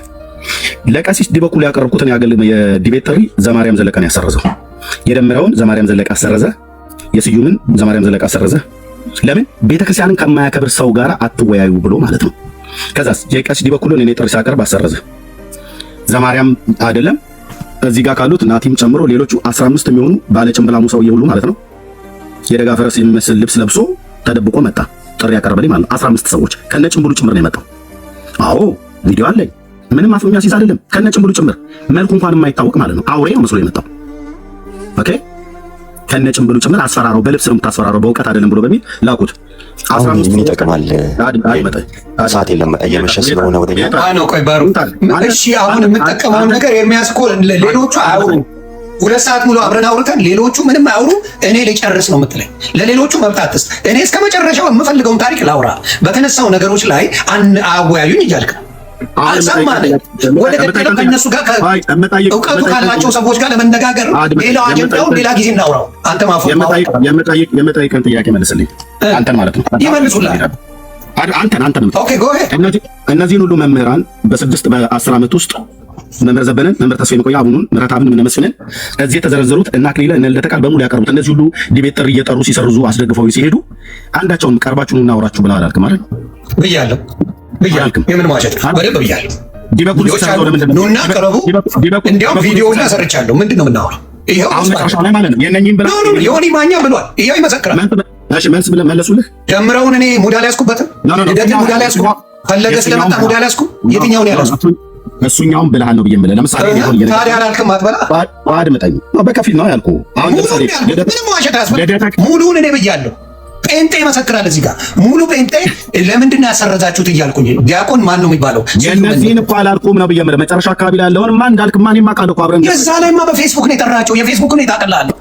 ለቀሲስ ዲበኩሉ ያቀረብኩትን የዲቤት ጥሪ ዘማርያም ዘለቀን ያሰረዘው። የደመረውን ዘማርያም ዘለቀ አሰረዘ፣ የስዩምን ዘማርያም ዘለቀ አሰረዘ። ለምን ቤተክርስቲያንን ከማያከብር ሰው ጋር አትወያዩ ብሎ ማለት ነው። ከዛስ የቀሲስ ዲበኩሉን እኔ ጥሪ ሳቀርብ አሰረዘ። ዘማርያም አይደለም እዚህ ጋር ካሉት ናቲም ጨምሮ ሌሎቹ 15 የሚሆኑ ባለ ጭምብላሙ ሰውዬ ሁሉ ማለት ነው የደጋ ፈረስ የሚመስል ልብስ ለብሶ ተደብቆ መጣ። ጥሪ ያቀርበልኝ ማለት ነው። 15 ሰዎች ከነ ጭምብሉ ጭምር ነው የመጣው። አዎ ቪዲዮ አለኝ። ምንም አፍ የሚያስይዝ አይደለም። ከነ ጭምብሉ ጭምር መልኩ እንኳን የማይታወቅ ማለት ነው። አውሬ ነው መስሎ የመጣው። ኦኬ ከነ ጭምብሉ ጭምር አስፈራረው። በልብስ ነው የምታስፈራረው በእውቀት አይደለም ብሎ በሚል ላኩት። 15 ይጠቅማል። ሰዓት የለም እየመሸ ስለሆነ ወደኛ ነው። ቆይ ባሩ እሺ፣ አሁን የምጠቀመውን ነገር የሚያስቆል ሌሎቹ አያውሩ። 2 ሰዓት ሙሉ አብረን አውርተን ሌሎቹ ምንም አያውሩ። እኔ ልጨርስ ነው የምትለኝ። ለሌሎቹ መብት አትስጥ። እኔ እስከ መጨረሻው የምፈልገውን ታሪክ ላውራ። በተነሳው ነገሮች ላይ አወያዩኝ እያልክ ነው። አልሰማንም። ወደ ገደለው ከእነሱ ጋር እውቀቱ ካላቸው ሰዎች ጋር ለመነጋገር ሌላው አጀንዳውን ሌላ ጊዜ እናውራው። አንተ ማፎ የምጠይቅህን ጥያቄ መልስልኝ። አንተን ማለት ነው ይመልሱልሃል። አንተን ኦኬ ጎ ሄድ። እነዚህን ሁሉ መምህራን በ10 ዓመት ውስጥ መምህር ዘበነን፣ መምህር ተስፋዬ መቆያ፣ አቡኑን፣ ምረታብን፣ መስፍንን እዚህ የተዘረዘሩት እና አክሊለ እነ ልደተ ቃል በሙሉ ያቀርቡት እነዚህ ሁሉ ዲቤት ጥሪ እየጠሩ ሲሰርዙ አስደግፈው ሲሄዱ አንዳቸውን ቀርባችሁን እናውራችሁ ብለህ አላልክም ማለት ነው? ብያለሁ። የምን ማሸት በደንብ ብያለሁ። ዲበኩሉ ኑና ቀረቡ። እንዲያውም ቪዲዮ ላይ ሰርቻለሁ። ምንድን ነው የምናወራው? ይሄው አሁን መጨረሻው ላይ ማለት ነው የነኝም ብላ ዮኒ ማኛ ብሏል። ይሄው ይመሰክራል። እሺ መልስ ብለህ መለሱልህ። ደምረውን እኔ ሙዳ ላይ ያስኩበትም ልደትን ሙዳ ላይ ያስኩ ፈለገ ስለመጣ ሙዳ ላይ ያስኩ የትኛውን ያላስኩ እሱኛውን ብለሃል ነው ብዬ የምልህ። ለምሳሌ ታዲያ አላልክም አትበላ። አድምጠኝ። በከፊል ነው ያልኩህ። አሁን ለምሳሌ ምንም ዋሸት አያስፈልግም። ሙሉውን እኔ ብያለሁ። ጴንጤ ይመሰክራል እዚህ ጋር ሙሉ ጴንጤ ለምንድን ነው ያሰረዛችሁት እያልኩኝ ነው። ዲያቆን ማን ነው የሚባለው? የእነዚህን እኮ አላልኩም ነው ብዬ የምልህ። መጨረሻ አካባቢ ላይ ያለውን ማን እንዳልክ ማን የማውቃለሁ እኮ አብረን የዛ ላይማ በፌስቡክ ነው የጠራቸው። የፌስቡክ ነው የታቀላለሁ።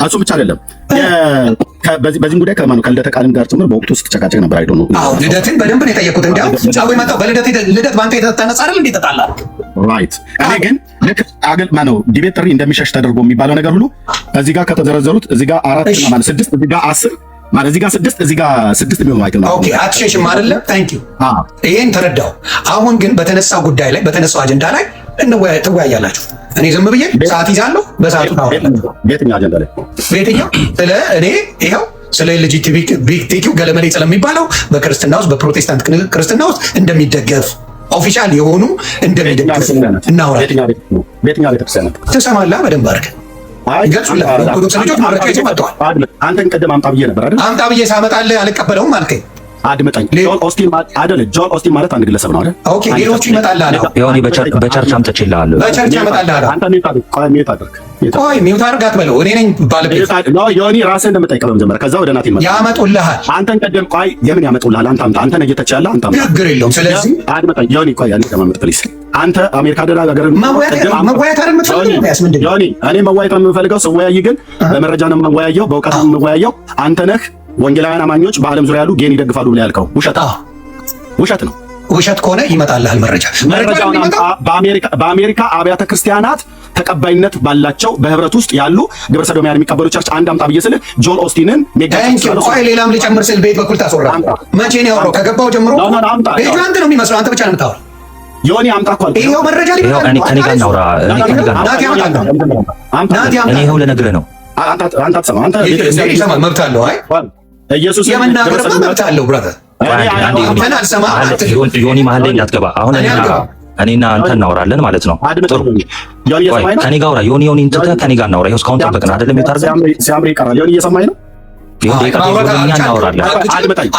እሱ ብቻ አይደለም። በዚህም ጉዳይ ከማነው ከልደተ ቃልም ጋር ጭምር በወቅቱ ስትጨቃጨቅ ነበር። አይዶ ነው። አዎ ልደትን በደንብ ነው የጠየቁት። እንዲያው ጫው የመጣው ልደት ባንተ የተነሳ አይደል እንዴ? ተጣላል። ራይት። እኔ ግን ልክ አገል ማነው ዲቤት ጥሪ እንደሚሸሽ ተደርጎ የሚባለው ነገር ሁሉ እዚህ ጋር ከተዘረዘሩት እዚህ ጋር 4 ማለት 6 እዚህ ጋር 10 ማለት እዚህ ጋር 6 እዚህ ጋር 6 የሚሆኑ አይተው ነው። ኦኬ አትሸሽም አይደለ? ታንክ ዩ። ይሄን ተረዳው። አሁን ግን በተነሳው ጉዳይ ላይ በተነሳው አጀንዳ ላይ ትወያያላችሁ። እኔ ዝም ብዬ ሰዓት ይዛለሁ። በሰዓቱ ነው በየትኛው አጀንዳ ላይ በየትኛው ስለ እኔ ይሄው ስለ ኤልጂቢቲኪ ገለመሌ ስለሚባለው በክርስትና ውስጥ በፕሮቴስታንት ክርስትና ውስጥ እንደሚደገፍ ኦፊሻል የሆኑ እንደሚደገፍ እናወራለን። በየትኛው ቤተክርስቲያን ትሰማለህ? በደንብ አድርገህ ይገልጹልሃል። ኦርቶዶክስ ልጆች መረጃ ይዘው መጥተዋል። አንተን ቅድም አምጣ ብዬ ነበር አይደል? አምጣ ብዬ ሳመጣልህ አልቀበለውም አልከኝ። አድምጠኝ። ጆን ኦስቲን አይደል? ጆን ኦስቲን ማለት አንድ ግለሰብ ነው አይደል? ኦኬ ሌሎቹ ይመጣልሃል። ይሁን በቸርች አምጥቼልሃለሁ። በቸርች ያመጣልሃል። አንተ ሚውት አድርግ። ቆይ ሚውት አድርግ አትበለው። እኔ ነኝ ባለቤት። ዮኒ ራስህ እንደምጠይቀው በመጀመሪያ ከዛ ወደ ናቲ ያመጡልሃል። አንተን ቀደም ቆይ የምን ያመጡልሃል? አንተ አምጣ። አንተ ነህ እየተቻለ አንተ አምጣ። ችግር የለውም። ስለዚህ አድምጠኝ ዮኒ። ቆይ ያኔ ተማመጥ ፕሊስ። አንተ አሜሪካ ሀገር መወያየት አይደል የምትፈልገው? ምንድን ነው ዮኒ? እኔ መወያየት ነው የምፈልገው። ስወያይ ግን በመረጃ ነው የምወያየው፣ በእውቀት ነው የምወያየው። አንተ ነህ ወንጌላውያን አማኞች በዓለም ዙሪያ ያሉ ጌን ይደግፋሉ ብለህ ያልከው ውሸት ነው። ውሸት ከሆነ ይመጣልሃል መረጃ። በአሜሪካ አብያተ ክርስቲያናት ተቀባይነት ባላቸው በህብረት ውስጥ ያሉ ግብረ ሰዶማውያን የሚቀበሉ ቸርች አንድ አምጣ ብዬ ስልህ ጆን ኦስቲንን ቆይ ሌላም ልጨምር ስል ቤት በኩል ታስወራ። መቼ ነው ያወራው? ከገባው ጀምሮ ቤቱ አንተ ነው የሚመስለው። አንተ ብቻ ነው የምታወራው። ዮኒ አምጣ እኮ አልኩህ። ይኸው መረጃ ከእኔ ጋር እናውራ። እኔ ይኸው ልነግርህ ነው። አንተ አትሰማም። አንተ ይሰማል። መብት አለው። አይ ኢየሱስ የመናገር መብት አለው ብራዘር። ዮኒ መሀል ላይ እንዳትገባ። አሁን እኔና አንተ እናወራለን ማለት ነው። ጥሩ ከኔ ጋር አውራ። ዮኒ እንትተ ከኔ ጋር እናውራ። ይኸው እስካሁን ጠበቅን አይደለም? የታርገን ሲያምር ይቀራል። ዮኒ እየሰማኝ ነው?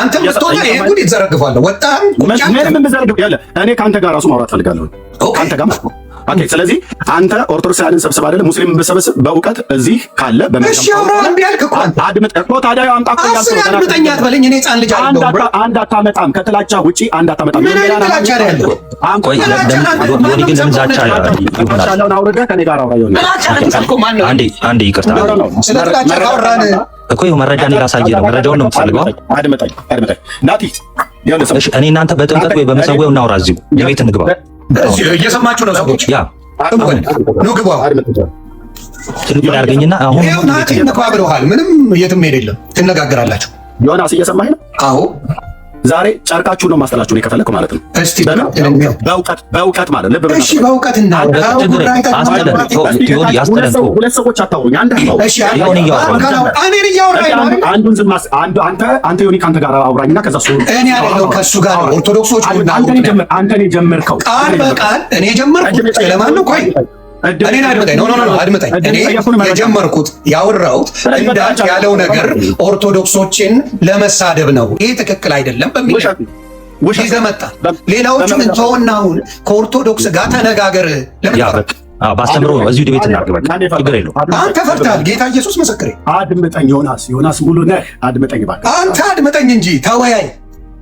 አንተ ምትሆነ ይሄ ጉድ ይዘረግፋል። ወጣም ምንም ብዘረግፍ ያለ እኔ ከአንተ ጋር ራሱ ማውራት ፈልጋለሁ። ከአንተ ጋር ኦኬ። ስለዚህ አንተ ኦርቶዶክሳውያንን ሰብስብ አይደለም ሙስሊም ብሰበስብ በእውቀት እዚህ ካለ እሺ፣ አውራ እንዴ ያልክ እኮ አድምጥ እኮ ታዲያ አምጣ እኮ ያልኩህ አድምጠኛ አትበለኝ። እኔ ህፃን ልጅ አይደለሁም። አንድ አታመጣም፣ ከጥላቻ ውጪ አንድ አታመጣም። ምን አይነት ጥላቻ ነው ያለው? ቆይ ዮኒ ግን ለምን ዛቻ ይሆናል? አውርደህ ከኔ ጋር አውራ። ዮኒ አንዴ ይቅርታ ስለ ጥላቻ ካወራን እኮ ይኸው መረጃ እኔ ላሳየህ ነው። መረጃውን ነው የምትፈልገው? አድምጠኝ ናቲ። እሺ እኔ እናንተ በጥምቀት ወይ በመሰዊያው እናውራ። እዚሁ የቤት እንግባ። እየሰማችሁ ነው ሰዎች? ያ ኑ ግባ። ትንሽ ያርገኝና አሁን ይኸው ናቲ እንኳ ብለዋል። ምንም የትም ሄድ የለም። ትነጋገራላችሁ። ዮናስ እየሰማኝ ነው? አዎ ዛሬ ጨርቃችሁ ነው ማስተላችሁ ነው ከፈለኩ ማለት ነው። እስቲ በእውቀት ማለት ልብ እሺ፣ በእውቀትና ሁለት ሰዎች አታውሩኝ። አንድ አንዱን ዝም አንተ ዮኒ ከአንተ ጋር አውራኝና ከዛ እኔ አይደለሁ ከሱ ጋር ነው። ኦርቶዶክሶች አንተ ነው የጀመርከው ቃል በቃል እኔ ጀመርኩት። ለማን ነው? ቆይ እኔን አድምጠኝ። ኖ አድምጠኝ። እኔ የጀመርኩት ያወራሁት እንዳንተ ያለው ነገር ኦርቶዶክሶችን ለመሳደብ ነው። ይሄ ትክክል አይደለም በሚል ይዘህ መጣ። ሌላዎቹን እንተውና አሁን ከኦርቶዶክስ ጋር ተነጋገር። ባስተምሮ እዚሁ ቤት እናድርግ። ችግር የለውም። አንተ ፈርተሃል። ጌታ ኢየሱስ ምስክሬ። አድምጠኝ ዮናስ ሙሉ ነህ። አድምጠኝ እባክህ። አንተ አድምጠኝ እንጂ ተወያይ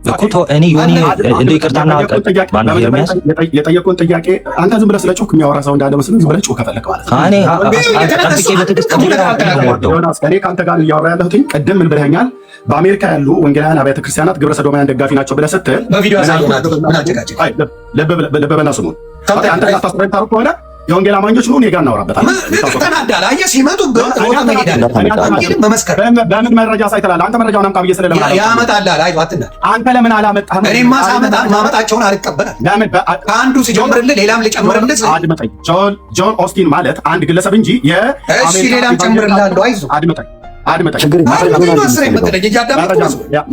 እኮ እኔ ዮኒ እንደ ይቅርታና ማነው ኤርሚያስ የጠየቁን ጥያቄ አንተ ዝም ብለህ ስለ ጮክ የሚያወራ ሰው እንዳለ መስሎኝ ዝም ብለህ ጮክ ከፈለክ ማለት ነው። እኔ ከአንተ ጋር እያወራ ያለሁት ቅድም ምን ብለኸኛል? በአሜሪካ ያሉ ወንጌላውያን አብያተ ክርስቲያናት ግብረ ሰዶማውያን ደጋፊ ናቸው ብለህ ስትል ልብ በልና ስሙን አንተ ታስረኝ ታሩ ከሆነ የወንጌል አማኞች ነው። እኔ ጋር እናወራበታለን። ተናዳል። አየህ ሲመጡ መመስከር በምን መረጃ ሳይተላል አንተ መረጃውን አምጣ ብዬ ስለለማ ያመጣልሃል። አይዞህ አትናድ። አንተ ለምን አላመጣህም? እኔማ ማመጣቸውን አልቀበልም። ለምን ከአንዱ ሲጀምርልህ ሌላም ልጨምርልህ። አድምጠኝ። ጆን ኦስቲን ማለት አንድ ግለሰብ እንጂ እሺ ሌላም ጨምርልሃለሁ። አይዞህ አድምጠኝ።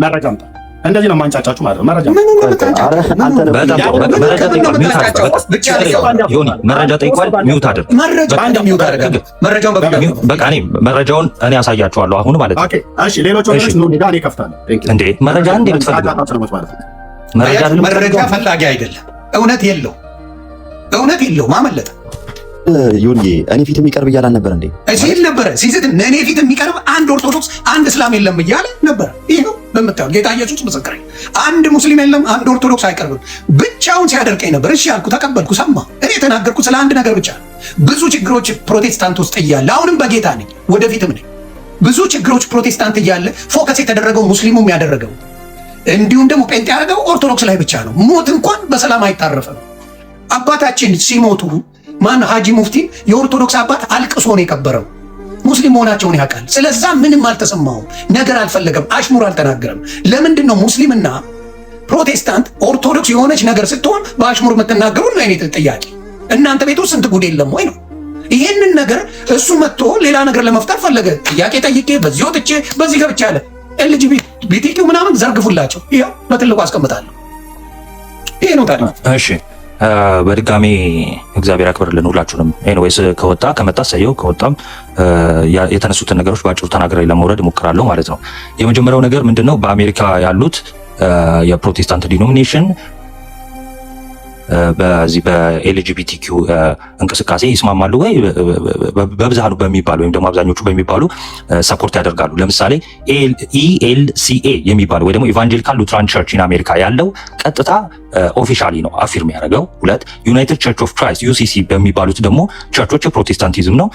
መረጃ አምጣ። እንደዚህ ነው ማንጫጫችሁ ማለት ነው። መረጃ ጠይቋል። ሚውት አድርግ። መረጃውን እኔ ያሳያችኋለሁ አሁን ማለት ነው። እሺ ሌሎች ወገኖች ነው ጋር ይከፍታሉ እንዴ? መረጃ እንዴ የምትፈልገው መረጃ ፈላጊ አይደለም። እውነት የለው ማመለጠ ዮኒ እኔ ፊት የሚቀርብ እያለ ነበር እንዴ? ሲል ነበረ ሲዝት እኔ ፊት የሚቀርብ አንድ ኦርቶዶክስ አንድ እስላም የለም እያለ ነበር። ይሄው በመጣው ጌታ ኢየሱስ ምስክሬ፣ አንድ ሙስሊም የለም አንድ ኦርቶዶክስ አይቀርብም። ብቻውን ሲያደርቀኝ ነበር። እሺ ያልኩ፣ ተቀበልኩ፣ ሰማ። እኔ የተናገርኩ ስለ አንድ ነገር ብቻ። ብዙ ችግሮች ፕሮቴስታንት ውስጥ እያለ አሁንም በጌታ ነኝ፣ ወደፊትም ነኝ። ብዙ ችግሮች ፕሮቴስታንት እያለ ፎከስ የተደረገው ሙስሊሙም ያደረገው እንዲሁም ደግሞ ጴንጤ ያደረገው ኦርቶዶክስ ላይ ብቻ ነው። ሞት እንኳን በሰላም አይታረፍም። አባታችን ሲሞቱ ማን ሀጂ ሙፍቲ የኦርቶዶክስ አባት አልቅሶ ነው የቀበረው። ሙስሊም መሆናቸውን ያውቃል። ስለዛ ምንም አልተሰማውም፣ ነገር አልፈለገም፣ አሽሙር አልተናገረም። ለምንድን ነው ሙስሊምና ፕሮቴስታንት ኦርቶዶክስ የሆነች ነገር ስትሆን በአሽሙር የምትናገሩ ነው? የኔ ጥያቄ እናንተ ቤት ውስጥ ስንት ጉድ የለም ወይ ነው? ይሄንን ነገር እሱ መጥቶ ሌላ ነገር ለመፍጠር ፈለገ። ጥያቄ ጠይቄ በዚህ ወጥቼ በዚህ ገብቼ አለ። ኤልጂቢቲኪው ምናምን ዘርግፉላቸው፣ ይኸው በትልቁ አስቀምጣለሁ። ይሄ ነው ታዲያ። እሺ በድጋሚ እግዚአብሔር ያክብርልን ሁላችሁንም። ኤኒዌይስ ከመጣ ሰየው፣ ከወጣም የተነሱትን ነገሮች በአጭሩ ተናግሬ ለመውረድ እሞክራለሁ ማለት ነው። የመጀመሪያው ነገር ምንድነው? በአሜሪካ ያሉት የፕሮቴስታንት ዲኖሚኔሽን በዚህ በኤልጂቢቲኪው እንቅስቃሴ ይስማማሉ ወይ? በብዛሉ በሚባሉ ወይም ደግሞ አብዛኞቹ በሚባሉ ሰፖርት ያደርጋሉ። ለምሳሌ ኢኤልሲኤ የሚባለው ወይ ደግሞ ኢቫንጀሊካል ሉትራን ቸርች ኢን አሜሪካ ያለው ቀጥታ ኦፊሻሊ ነው አፊርም ያደረገው። ሁለት ዩናይትድ ቸርች ኦፍ ክራይስት ዩሲሲ በሚባሉት ደግሞ ቸርቾች የፕሮቴስታንቲዝም ነው።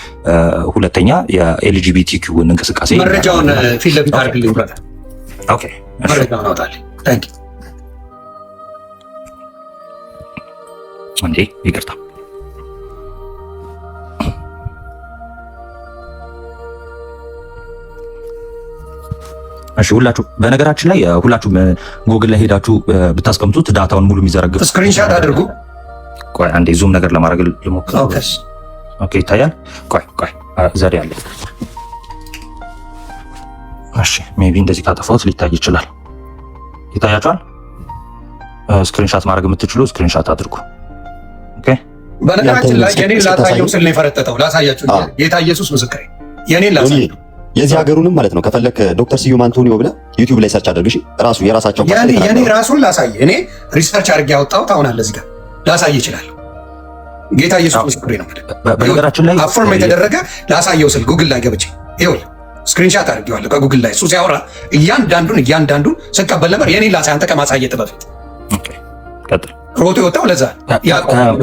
ሁለተኛ የኤልጂቢቲኪውን እንቅስቃሴ መረጃውን ፊት ለፊት አድርግልኝ ብራታ። ኦኬ መረጃውን አውጣልኝ። ታንኪ እንዴ ይቅርታ። እሺ ሁላችሁ በነገራችን ላይ ሁላችሁም ጉግል ላይ ሄዳችሁ ብታስቀምጡት ዳታውን ሙሉ የሚዘረግፍ ስክሪንሻት አድርጉ። ቆይ አንዴ ዙም ነገር ለማድረግ ልሞክር። ኦኬ ይታያል። ቆይ ዘዴ አለ። እሺ ሜቢ እንደዚህ ካጠፋሁት ሊታይ ይችላል። ይታያችኋል? ስክሪንሻት ማድረግ የምትችሉ ስክሪንሻት አድርጉ። ኦኬ። በነገራችን ላይ የኔን ላሳየው ስል ነው የፈረጠጠው። ላሳያችሁ ጌታ ኢየሱስ ምስክሬ፣ የኔን ላሳየው የዚህ ሀገሩንም ማለት ነው። ከፈለክ ዶክተር ስዩም አንቶኒዮ ብለህ ዩቲዩብ ላይ ሰርች አድርግ። እሺ ራሱ የራሳቸው የኔ ራሱን ላሳየ። እኔ ሪሰርች አድርጌ ያወጣሁት አሁን አለ እዚህ ጋር ላሳይ ይችላል። ጌታ ኢየሱስ ምስክሬ ነው። በነገራችን ላይ አፎርም የተደረገ ላሳየው ስል ጉግል ላይ ገብቼ ይኸውልህ ስክሪንሻት አድርጌዋለሁ ከጉግል ላይ። እሱ ሲያወራ እያንዳንዱን ስቀበል ነበር። የኔን ላሳይ አንተ ከማሳየት በፊት ቀጥል። ሮቶ የወጣው ለዛ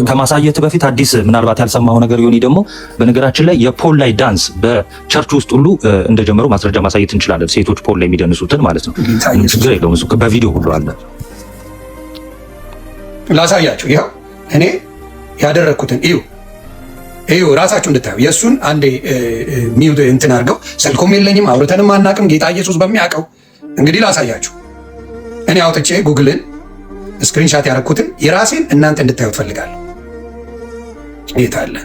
ከማሳየት በፊት አዲስ ምናልባት ያልሰማው ነገር ይሆን ደግሞ በነገራችን ላይ የፖል ላይ ዳንስ በቸርች ውስጥ ሁሉ እንደጀመሩ ማስረጃ ማሳየት እንችላለን። ሴቶች ፖል ላይ የሚደንሱትን ማለት ነው። ችግር የለውም። እሱ በቪዲዮ ሁሉ አለ። ላሳያችሁ። ይኸው እኔ ያደረግኩትን እዩ ራሳችሁ እንድታዩ። የእሱን አንዴ ሚውት እንትን አድርገው። ስልኩም የለኝም አውርተንም አናቅም። ጌታ ኢየሱስ በሚያውቀው እንግዲህ ላሳያችሁ። እኔ አውጥቼ ጉግልን ስክሪንሻት ያደረኩትን የራሴን እናንተ እንድታዩ ትፈልጋለሁ። ጌታ አለ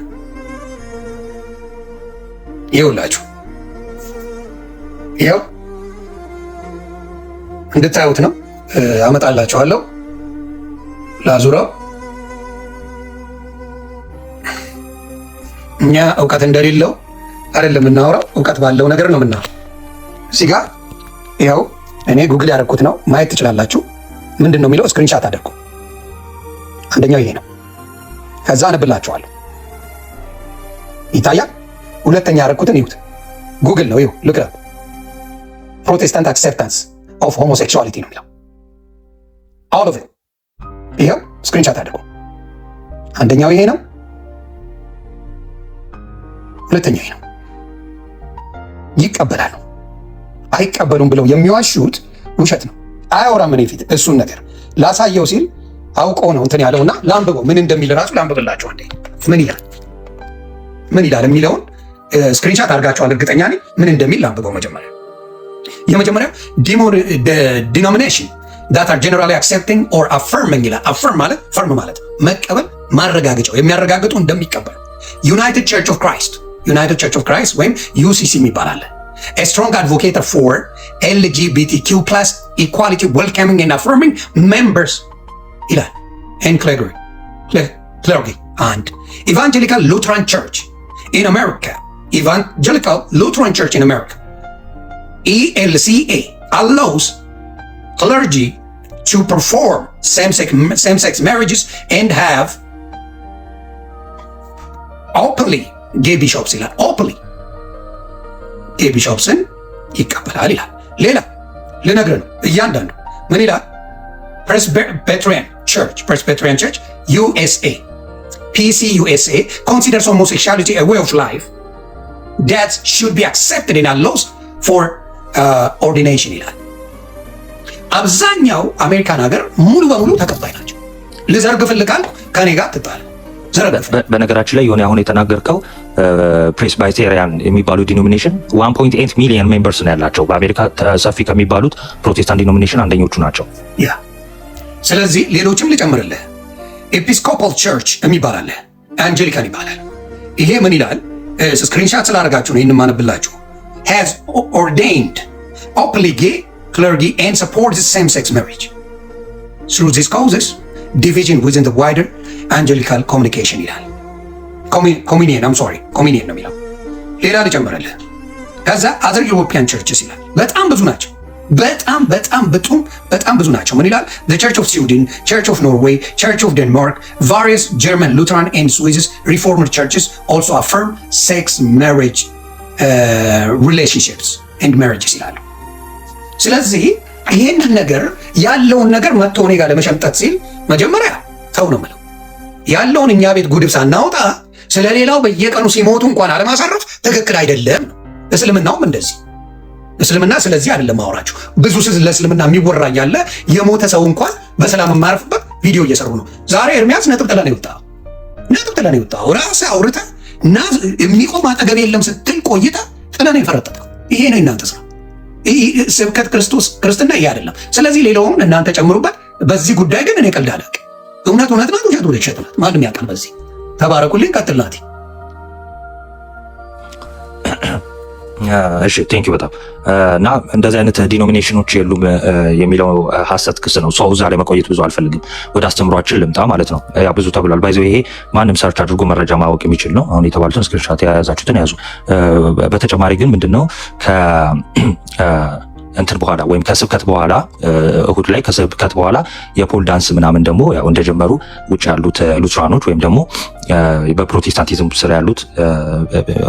ይኸውላችሁ፣ ይኸው እንድታዩት ነው። አመጣላችኋለሁ። ላዙረው። እኛ እውቀት እንደሌለው አይደለም የምናወራው፣ እውቀት ባለው ነገር ነው የምናወራው። እዚህ ጋር ይኸው እኔ ጉግል ያደረኩት ነው፣ ማየት ትችላላችሁ። ምንድን ነው የሚለው? ስክሪንሻት አድርጉ። አንደኛው ይሄ ነው። ከዛ አነብላችኋለሁ። ይታያል። ሁለተኛ ያደረኩትን ይሁት ጉግል ነው። ይሁ ልክ ፕሮቴስታንት አክሴፕታንስ ኦፍ ሆሞሴክሹዋሊቲ ነው የሚለው ኦል ኦፍ ኢት። ይኸው ስክሪንሻት አድርጉ። አንደኛው ይሄ ነው። ሁለተኛው ይሄ ነው። ይቀበላሉ አይቀበሉም ብለው የሚዋሹት ውሸት ነው። አያወራም። እኔ ፊት እሱን ነገር ላሳየው ሲል አውቆ ነው እንትን ያለውና ላንብበው። ምን እንደሚል ራሱ ላንብብላችሁ። አንዴ ምን ይላል የሚለውን ስክሪንሻት አድርጋችኋል እርግጠኛ ነኝ። ምን እንደሚል ላንብበው። የመጀመሪያው ዲኖሚኔሽን that are generally accepting or affirming ይላል። affirm ማለት ፈርም ማለት መቀበል፣ ማረጋገጫው የሚያረጋግጡ እንደሚቀበሉ ዩናይትድ ቸርች ኦፍ ክራይስት ወይም ዩሲሲ የሚባል አለ። A strong advocate for LGBTQ+ equality, welcoming and affirming members ይላል። and clergy and Evangelical Lutheran Church in America ELCA allows clergy to perform same-sex marriages and have openly gay bishops ይላል። openly gay bishops-ን ይቀበላል ይላል። ሌላ ልነግርህ ነው እያንዳንዱ ምን ይላል? Presbyterian Church USA PCUSA considers homosexuality a way of life that should be accepted and allows for ordination ይላል። አብዛኛው አሜሪካን ሀገር ሙሉ በሙሉ ተቀባይ ናቸው። ልዘርግፍልካል ከኔ ጋር ትጣል። በነገራችን ላይ የሆነ አሁን የተናገርከው ፕሬስባይቴሪያን የሚባሉ ዲኖሚኔሽን 1.8 ሚሊዮን ሜምበርስ ነው ያላቸው። በአሜሪካ ሰፊ ከሚባሉት ፕሮቴስታንት ዲኖሚኔሽን አንደኞቹ ናቸው። ያ ስለዚህ ሌሎችም ልጨምርልህ። ኤፒስኮፓል ቸርች የሚባል አለ፣ አንጀሊካን ይባላል። ይሄ ምን ይላል? ስክሪንሻት ስላደረጋችሁ ነው የማነብላችሁ። has ordained openly gay clergy and supports same-sex marriage. Through this causes division within the wider Angelical communication ይላል። ኮሚኒየን ነው የሚለው። ሌላ ልጨምርልህ። ከዛ other European churches ይላል። በጣም ብዙ ናቸው። በጣም ብዙ ናቸው። ምን ይላል? The Church of Sweden, Church of Norway, Church of Denmark, various German Lutheran and Swiss Reformed churches also affirm sex marriage relationships and marriages ይላሉ። ስለዚህ ይሄንን ነገር ያለውን ነገር መጥቶ እኔ ጋር ለመሸምጠት ሲል መጀመሪያ ተው ነው የምለው። ያለውን እኛ ቤት ጉድፍ ሳናወጣ ስለሌላው በየቀኑ ሲሞቱ እንኳን አለማሳረፍ ትክክል አይደለም። እስልምናውም እንደዚህ እስልምና ስለዚህ አይደለም ማወራችሁ። ብዙ ለእስልምና የሚወራ ያለ የሞተ ሰው እንኳን በሰላም የማያርፍበት ቪዲዮ እየሰሩ ነው። ዛሬ ኤርሚያስ ነጥብ ጥለን የወጣው ራስህ አውርተህ እና የሚቆም አጠገብ የለም ስትል ቆይታ ጥለን የፈረጠጠው ይሄ ነው እናንተ ስራ። ስብከት ክርስትና ይሄ አይደለም። ስለዚህ ሌላውን እናንተ ጨምሩበት። በዚህ ጉዳይ ግን እኔ ቀልድ አላውቅም። እውነት ናት፣ ውሸት ናት። ማንም ያውቃል። በዚህ ተባረኩልኝ። ቀጥል ናቲ። እሺ ቴንክ ዩ በጣም እና እንደዚህ አይነት ዲኖሚኔሽኖች የሉም የሚለው ሐሰት ክስ ነው። ሰው እዛ ላይ መቆየት ብዙ አልፈልግም። ወደ አስተምሯችን ልምጣ ማለት ነው። ያ ብዙ ተብሏል። ባይዘው ይሄ ማንም ሰርች አድርጎ መረጃ ማወቅ የሚችል ነው። አሁን የተባሉትን ስክሪንሾት የያዛችሁትን ያዙ። በተጨማሪ ግን ምንድነው እንትን በኋላ ወይም ከስብከት በኋላ እሁድ ላይ ከስብከት በኋላ የፖል ዳንስ ምናምን ደግሞ ያው እንደጀመሩ ውጭ ያሉት ሉትራኖች ወይም ደግሞ በፕሮቴስታንቲዝም ስር ያሉት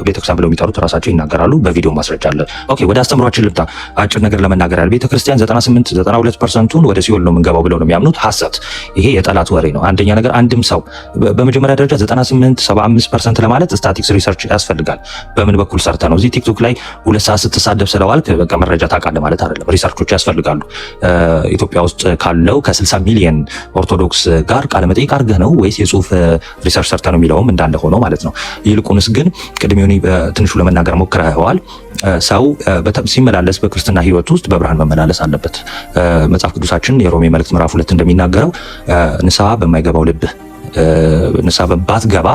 ቤተክርስቲያን ብለው የሚጠሩት ራሳቸው ይናገራሉ። በቪዲዮ ማስረጃ አለ። ኦኬ ወደ አስተምሯችን ልምጣ። አጭር ነገር ለመናገር ያለ ቤተክርስቲያን 98-92% ወደ ሲኦል ነው የምንገባው ብለው ነው የሚያምኑት። ሐሰት። ይሄ የጠላት ወሬ ነው። አንደኛ ነገር አንድም ሰው በመጀመሪያ ደረጃ 98-75% ለማለት ስታቲክስ ሪሰርች ያስፈልጋል። በምን በኩል ሰርተ ነው እዚህ ቲክቶክ ላይ 2 ሰዓት ስትሳደብ ስለዋልክ በቃ መረጃ ታውቃለህ ማለት አይደለም። ሪሰርቾች ያስፈልጋሉ። ኢትዮጵያ ውስጥ ካለው ከ60 ሚሊዮን ኦርቶዶክስ ጋር ቃለ መጠይቅ አድርገህ ነው ወይስ የጽሁፍ ሪሰርች ሰርተ ነው የሚለውም እንዳለ ሆኖ ማለት ነው። ይልቁንስ ግን ቅድሚውን በትንሹ ለመናገር ሞክረዋል። ሰው ሲመላለስ በክርስትና ህይወት ውስጥ በብርሃን መመላለስ አለበት። መጽሐፍ ቅዱሳችን የሮሜ መልእክት ምዕራፍ 2 እንደሚናገረው ንስሐ በማይገባው ልብህ ንስሐ ባትገባ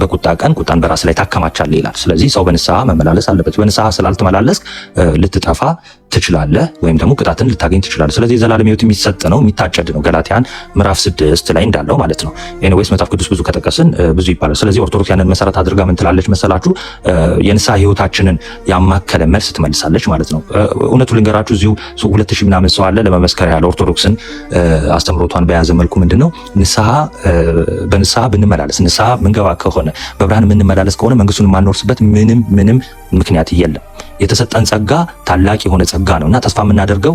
በቁጣ ቀን ቁጣን በራስ ላይ ታከማቻለህ ይላል። ስለዚህ ሰው በንስሐ መመላለስ አለበት። በንስሐ ስላልተመላለስክ ልትጠፋ ትችላለህ ወይም ደግሞ ቅጣትን ልታገኝ ትችላለህ። ስለዚህ የዘላለም ህይወት የሚሰጥ ነው፣ የሚታጨድ ነው። ገላትያን ምዕራፍ 6 ላይ እንዳለው ማለት ነው። ኤኒዌይስ መጽሐፍ ቅዱስ ብዙ ከጠቀስን ብዙ ይባላል። ስለዚህ ኦርቶዶክስ ያንን መሰረት አድርጋ ምን ትላለች መሰላችሁ? የንስሐ ህይወታችንን ያማከለ መልስ ትመልሳለች ማለት ነው። እውነቱ ልንገራችሁ እዚሁ 2000 ምናምን ሰው አለ ለመመስከር ያለ ኦርቶዶክስን አስተምሮቷን በያዘ መልኩ ምንድነው በንስሐ ብንመላለስ ንስሐ ምንገባ ከሆነ በብርሃን የምንመላለስ ከሆነ መንግስቱን የማንወርስበት ምንም ምክንያት የለም። የተሰጠን ጸጋ ታላቅ የሆነ ጸጋ ነውና ተስፋ የምናደርገው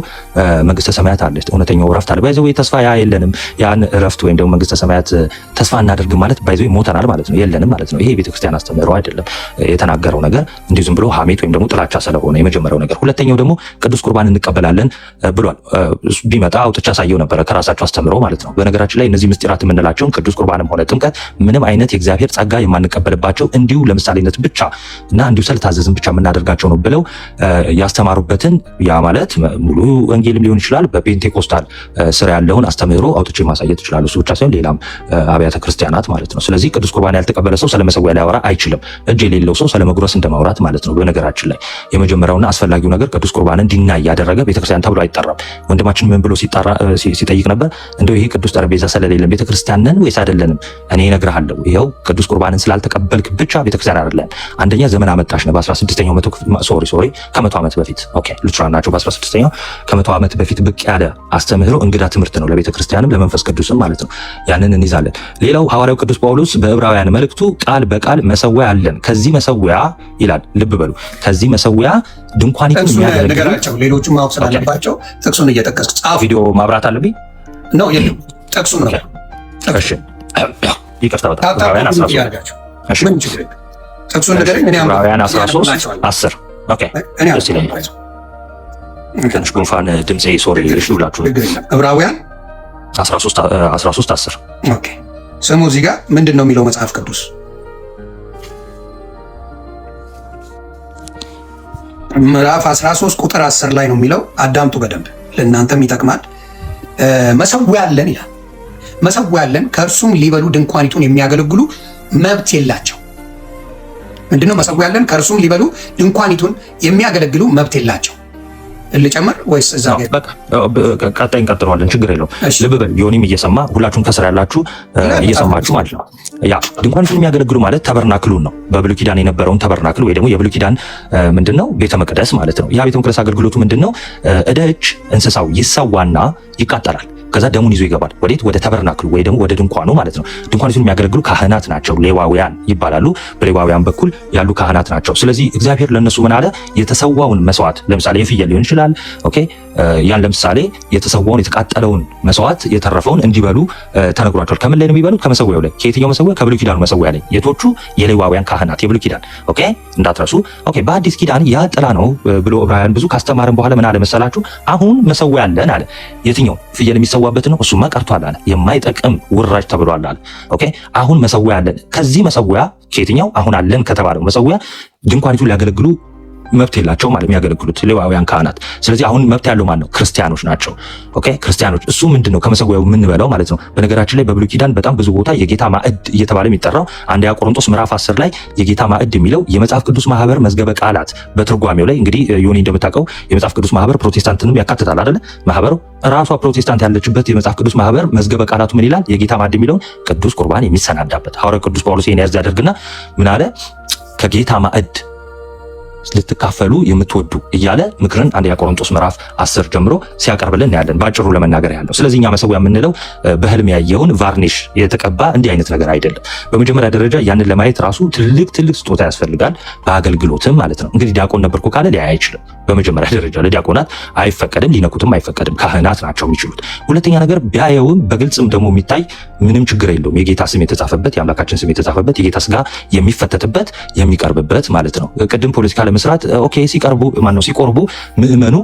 መንግስተ ሰማያት አለች፣ እውነተኛው እረፍት አለ። ባይዘው ተስፋ የለንም። ያን እረፍት ወይም ደግሞ መንግስተ ሰማያት ተስፋ እናደርግ ማለት ባይዘው ሞተናል ማለት ነው፣ የለንም ማለት ነው። ይሄ ቤተክርስቲያን አስተምህሮ አይደለም። የተናገረው ነገር እንዲሁ ዝም ብሎ ሐሜት ወይም ደግሞ ጥላቻ ስለሆነ የመጀመሪያው ነገር። ሁለተኛው ደግሞ ቅዱስ ቁርባን እንቀበላለን ብሏል። ቢመጣ አውጥቻ ሳየው ነበረ ከራሳቸው አስተምህሮ ማለት ነው። በነገራችን ላይ እነዚህ ምስጢራት የምንላቸውን ቅዱስ ቁርባንም ሆነ ጥምቀት ምንም አይነት የእግዚአብሔር ጸጋ የማንቀበልባቸው እንዲሁ ለምሳሌነት ብቻ እና እንዲሁ ስለታዘዝን ብቻ የምናደርጋቸው ነው ብለው ያስተማሩበትን ያ ማለት ሙሉ ወንጌልም ሊሆን ይችላል። በፔንቴኮስታል ስር ያለውን አስተምህሮ አውጥቼ ማሳየት ይችላል። እሱ ብቻ ሳይሆን ሌላም አብያተ ክርስቲያናት ማለት ነው። ስለዚህ ቅዱስ ቁርባን ያልተቀበለ ሰው ስለመሰዊያ ሊያወራ አይችልም። እጅ የሌለው ሰው ስለመጉረስ እንደማውራት ማለት ነው። በነገራችን ላይ የመጀመሪያውና አስፈላጊው ነገር ቅዱስ ቁርባንን እንዲናይ ያደረገ ቤተክርስቲያን ተብሎ አይጠራም። ወንድማችን ምን ብሎ ሲጠይቅ ነበር? እንደው ይሄ ቅዱስ ጠረጴዛ ስለሌለን ቤተክርስቲያን ነን ወይስ አይደለንም? እኔ እነግርሃለሁ፣ ይኸው ቅዱስ ቁርባንን ስላልተቀበልክ ብቻ ቤተክርስቲያን አይደለም። አንደኛ ዘመን አመጣሽ ነው። በ16ኛው መቶ ከመቶ ዓመት በፊት ኦኬ ሉትራን ናቸው። በ16ኛው ከመቶ ዓመት በፊት ብቅ ያለ አስተምህሮ እንግዳ ትምህርት ነው ለቤተ ክርስቲያንም ለመንፈስ ቅዱስም ማለት ነው። ያንን እንይዛለን። ሌላው ሐዋርያው ቅዱስ ጳውሎስ በዕብራውያን መልእክቱ ቃል በቃል መሰዊያ አለን፣ ከዚህ መሰዊያ ይላል። ልብ በሉ፣ ከዚህ መሰዊያ ድንኳኒቱን ነገራቸው ሌሎቹ ማወቅ ስላለባቸው ጥቅሱን እየጠቀስክ ጻፍ። ቪዲዮ ማብራት አለብኝ ነው የለም፣ ጥቅሱን ነው። እሺ ይቅርታ በጣም ዕብራውያን 13 እሺ ምን ችግር የለም። ጥቅሱን ነገር እኔ ዕብራውያን 13:10 ኦኬ እሺ ላይ ትንሽ ጉንፋን ድምጼ ሶሪ እሺ ብላችሁ ዕብራውያን 13:10 ኦኬ ስሙ እዚህ ጋር ምንድን ነው የሚለው መጽሐፍ ቅዱስ? ምዕራፍ 13 ቁጥር 10 ላይ ነው የሚለው። አዳምጡ በደንብ ለእናንተም ይጠቅማል። መሰዊያ አለን ይላል። መሰዊያ አለን ከእርሱም ሊበሉ ድንኳኒቱን የሚያገለግሉ መብት የላቸው። ምንድነው መሰዊያ አለን ከእርሱም ሊበሉ ድንኳኒቱን የሚያገለግሉ መብት የላቸው። ልጨምር ወይስ እዛ ጋር በቃ ቀጣይ እንቀጥለዋለን። ችግር የለውም። ልብ በል ዮኒም እየሰማ ሁላችሁም ከስራ ያላችሁ እየሰማችሁ ማለት ነው። ያ ድንኳኒቱን የሚያገለግሉ ማለት ተበርናክሉን ነው። በብሉይ ኪዳን የነበረውን ተበርናክል ወይ ደግሞ የብሉይ ኪዳን ምንድነው ቤተ መቅደስ ማለት ነው። ያ ቤተ መቅደስ አገልግሎቱ ምንድነው? እደጅ እንስሳው ይሰዋና ይቃጠላል። ከዛ ደሙን ይዞ ይገባል። ወዴት? ወደ ተበርናክሉ ወይ ደግሞ ወደ ድንኳኑ ማለት ነው። ድንኳኒቱን የሚያገለግሉ ካህናት ናቸው፣ ሌዋውያን ይባላሉ። በሌዋውያን በኩል ያሉ ካህናት ናቸው። ስለዚህ እግዚአብሔር ለነሱ ምን አለ? የተሰዋውን መስዋዕት ለምሳሌ የፍየል ሊሆን ይችላል። ኦኬ ያን ለምሳሌ የተሰዋውን የተቃጠለውን መስዋዕት የተረፈውን እንዲበሉ ተነግሯቸዋል። ከምን ላይ ነው የሚበሉት? ከመሰዊያው ላይ። ከየትኛው መሰዊያ? ከብሉይ ኪዳኑ መሰዊያ ላይ። የቶቹ? የሌዋውያን ካህናት የብሉይ ኪዳን። ኦኬ እንዳትረሱ። ኦኬ በአዲስ ኪዳን ያ ጥላ ነው ብሎ ዕብራውያን ብዙ ካስተማርን በኋላ ምን አለ መሰላችሁ? አሁን መሰዊያ አለን አለ። የትኛው? ፍየል የሚሰዋበት ነው። እሱማ ቀርቷል አለ። የማይጠቅም ውራጅ ተብሏል አለ። ኦኬ አሁን መሰዊያ አለን። ከዚህ መሰዊያ ከየትኛው? አሁን አለን ከተባለው መሰዊያ ድንኳኒቱን ሊያገለግሉ መብት የላቸው ማለት የሚያገለግሉት ሌዋውያን ካህናት። ስለዚህ አሁን መብት ያለው ማን ነው? ክርስቲያኖች ናቸው። ኦኬ ክርስቲያኖች። እሱ ምንድነው ከመሰዊያው የምንበላው ማለት ነው። በነገራችን ላይ በብሉይ ኪዳን በጣም ብዙ ቦታ የጌታ ማዕድ እየተባለ የሚጠራው አንደኛ ቆሮንቶስ ምዕራፍ 10 ላይ የጌታ ማዕድ የሚለው የመጽሐፍ ቅዱስ ማህበር መዝገበ ቃላት በትርጓሜው ላይ እንግዲህ ዮኒ እንደምታውቀው የመጽሐፍ ቅዱስ ማህበር ፕሮቴስታንትንም ያካትታል አይደለ? ማህበሩ ራሷ ፕሮቴስታንት ያለችበት የመጽሐፍ ቅዱስ ማህበር መዝገበ ቃላቱ ምን ይላል? የጌታ ማዕድ የሚለውን ቅዱስ ቁርባን የሚሰናዳበት ሐዋርያው ቅዱስ ጳውሎስ ይሄን ያዝ ያደርግና ምን አለ? ከጌታ ማዕድ ልትካፈሉ የምትወዱ እያለ ምክርን አንደኛ ቆሮንቶስ ምዕራፍ 10 ጀምሮ ሲያቀርብልን እናያለን። ባጭሩ ለመናገር ያለው ስለዚህ እኛ መሰዊያ የምንለው በህልም ያየውን ቫርኒሽ የተቀባ እንዲህ አይነት ነገር አይደለም። በመጀመሪያ ደረጃ ያንን ለማየት ራሱ ትልቅ ስጦታ ያስፈልጋል፣ በአገልግሎትም ማለት ነው። እንግዲህ ዲያቆን ነበርኩ ካለ ሊያይ አይችልም። በመጀመሪያ ደረጃ ለዲያቆናት አይፈቀድም፣ ሊነኩትም አይፈቀድም። ካህናት ናቸው የሚችሉት። ሁለተኛ ነገር ቢያየውም በግልጽም ደግሞ የሚታይ ምንም ችግር የለውም። የጌታ ስም የተጻፈበት የአምላካችን ስም የተጻፈበት የጌታ ስጋ የሚፈተትበት የሚቀርብበት ማለት ነው። ቅድም ፖለቲካ ለመስራት ኦኬ ሲቆርቡ ምእመኑ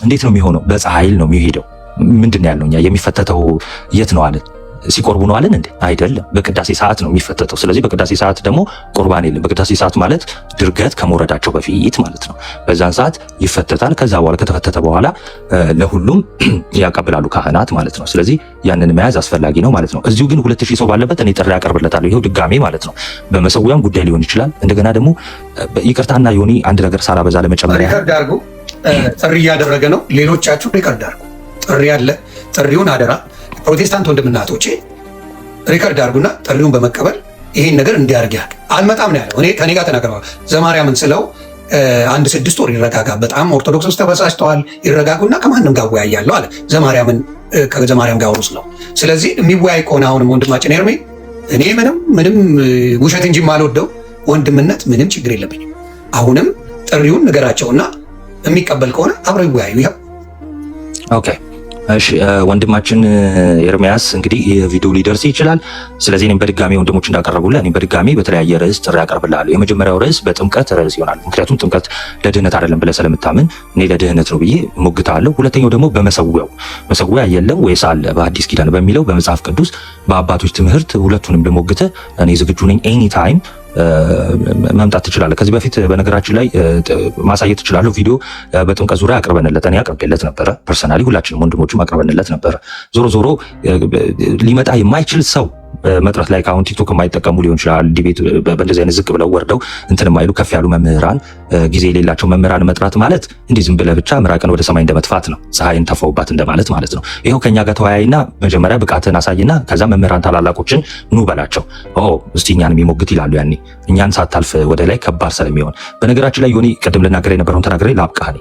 እንዴት ነው የሚሆነው? በፀሐይል ነው የሚሄደው። ምንድነው ያለው? እኛ የሚፈተተው የት ነው አለን? ሲቆርቡ ነው አለን እንዴ? አይደለም፣ በቅዳሴ ሰዓት ነው የሚፈተተው። ስለዚህ በቅዳሴ ሰዓት ደግሞ ቁርባን የለም። በቅዳሴ ሰዓት ማለት ድርገት ከመውረዳቸው በፊት ማለት ነው። በዛን ሰዓት ይፈተታል። ከዛ በኋላ ከተፈተተ በኋላ ለሁሉም ያቀብላሉ ካህናት ማለት ነው። ስለዚህ ያንን መያዝ አስፈላጊ ነው ማለት ነው። እዚሁ ግን 2000 ሰው ባለበት እኔ ጥሪ ያቀርብለታለሁ። ይሄው ድጋሜ ማለት ነው። በመሰዊያም ጉዳይ ሊሆን ይችላል። እንደገና ደግሞ ይቅርታና ዮኒ አንድ ነገር ሳላበዛ ለመጨመር ሪከርድ አድርጉ። ጥሪ እያደረገ ነው። ሌሎቻችሁ ሪከርድ አድርጉ። ጥሪ አለ። ጥሪውን አደራ ፕሮቴስታንት ወንድምና እህቶቼ ሪከርድ አድርጉና ጥሪውን በመቀበል ይሄን ነገር እንዲያርግ ያህል አልመጣም ነው ያለው። እኔ ከኔ ጋር ተናግረዋል። ዘማርያምን ስለው 1-6 ወር ይረጋጋ፣ በጣም ኦርቶዶክስ ውስጥ ተበሳጭተዋል፣ ይረጋጉና ከማንም ጋር ወያያለሁ አለ። ከዘማርያም ጋር ነው። ስለዚህ የሚወያይ ከሆነ አሁንም ወንድማችን ኤርሜ እኔ ምንም ውሸት እንጂ የማልወደው ወንድምነት ምንም ችግር የለብኝም። አሁንም ጥሪውን ንገራቸውና የሚቀበል ከሆነ አብረው ይወያዩ። ይኸው ኦኬ እሺ ወንድማችን ኤርሚያስ እንግዲህ የቪዲዮ ሊደርስ ይችላል። ስለዚህ እኔም በድጋሚ ወንድሞች እንዳቀረቡልህ እኔም በድጋሚ በተለያየ ርዕስ ጥሪ ያቀርብልሃለሁ። የመጀመሪያው ርዕስ በጥምቀት ርዕስ ይሆናል። ምክንያቱም ጥምቀት ለድህነት አይደለም ብለህ ስለምታምን እኔ ለድህነት ነው ብዬ ሞግታለሁ። ሁለተኛው ደግሞ መሰዊያ የለም ወይስ አለ በአዲስ ኪዳን በሚለው በመጽሐፍ ቅዱስ በአባቶች ትምህርት ሁለቱንም ልሞግትህ እኔ ዝግጁ ነኝ። ኤኒ ታይም መምጣት ትችላለህ። ከዚህ በፊት በነገራችን ላይ ማሳየት ትችላለህ። ቪዲዮ በጥምቀት ዙሪያ አቅርበንለት እኔ አቅርቤለት ነበረ። ፐርሰናሊ ሁላችንም ወንድሞችም አቅርበንለት ነበረ። ዞሮ ሊመጣ የማይችል ሰው መጥራት ላይ አሁን ቲክቶክ የማይጠቀሙ ሊሆን ይችላል። ዲቤት በእንደዚህ አይነት ዝቅ ብለው ወርደው እንትን የማይሉ ከፍ ያሉ መምህራን፣ ጊዜ የሌላቸው መምህራን መጥራት ማለት እንዲህ ዝም ብለህ ብቻ ምራቅን ወደ ሰማይ እንደመጥፋት ነው። ፀሐይን ተፈውባት እንደማለት ማለት ነው። ይኸው ከኛ ጋር ተወያይና መጀመሪያ ብቃትን አሳይና ከዛ መምህራን ታላላቆችን ኑ በላቸው። እስቲ እኛን የሚሞግት ይላሉ። ያኔ እኛን ሳታልፍ ወደ ላይ ከባድ ስለሚሆን በነገራችን ላይ ዮኒ ቅድም ልናገር የነበረውን ተናግሬ ላብቃህ።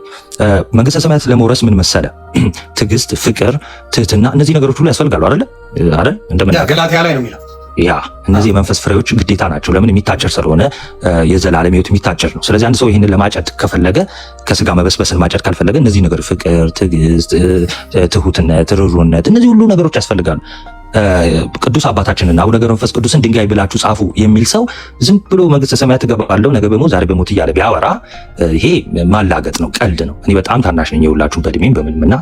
መንግስተ ሰማያት ለመውረስ ምን መሰለ? ትዕግስት፣ ፍቅር፣ ትህትና እነዚህ ነገሮች ሁሉ ያስፈልጋሉ አይደል? ገላትያ ላይ ነው የሚለው። ያ እነዚህ የመንፈስ ፍሬዎች ግዴታ ናቸው። ለምን? የሚታጨር ስለሆነ የዘላለም ሕይወት የሚታጨር ነው። ስለዚህ አንድ ሰው ይህንን ለማጨድ ከፈለገ ከስጋ መበስበስን ማጨድ ካልፈለገ እነዚህ ነገሮች ፍቅር፣ ትዕግስት፣ ትሁትነት፣ ርኅሩህነት እነዚህ ሁሉ ነገሮች ያስፈልጋሉ። ቅዱስ አባታችንና አቡነ ገብረ መንፈስ ቅዱስን ድንጋይ ብላችሁ ጻፉ የሚል ሰው ዝም ብሎ መንግስተ ሰማያት እገባለሁ ነገ በሞት ዛሬ በሞት እያለ ቢያወራ ይሄ ማላገጥ ነው፣ ቀልድ ነው። እኔ በጣም ታናሽ ነኝ የሁላችሁም በእድሜም በምንምና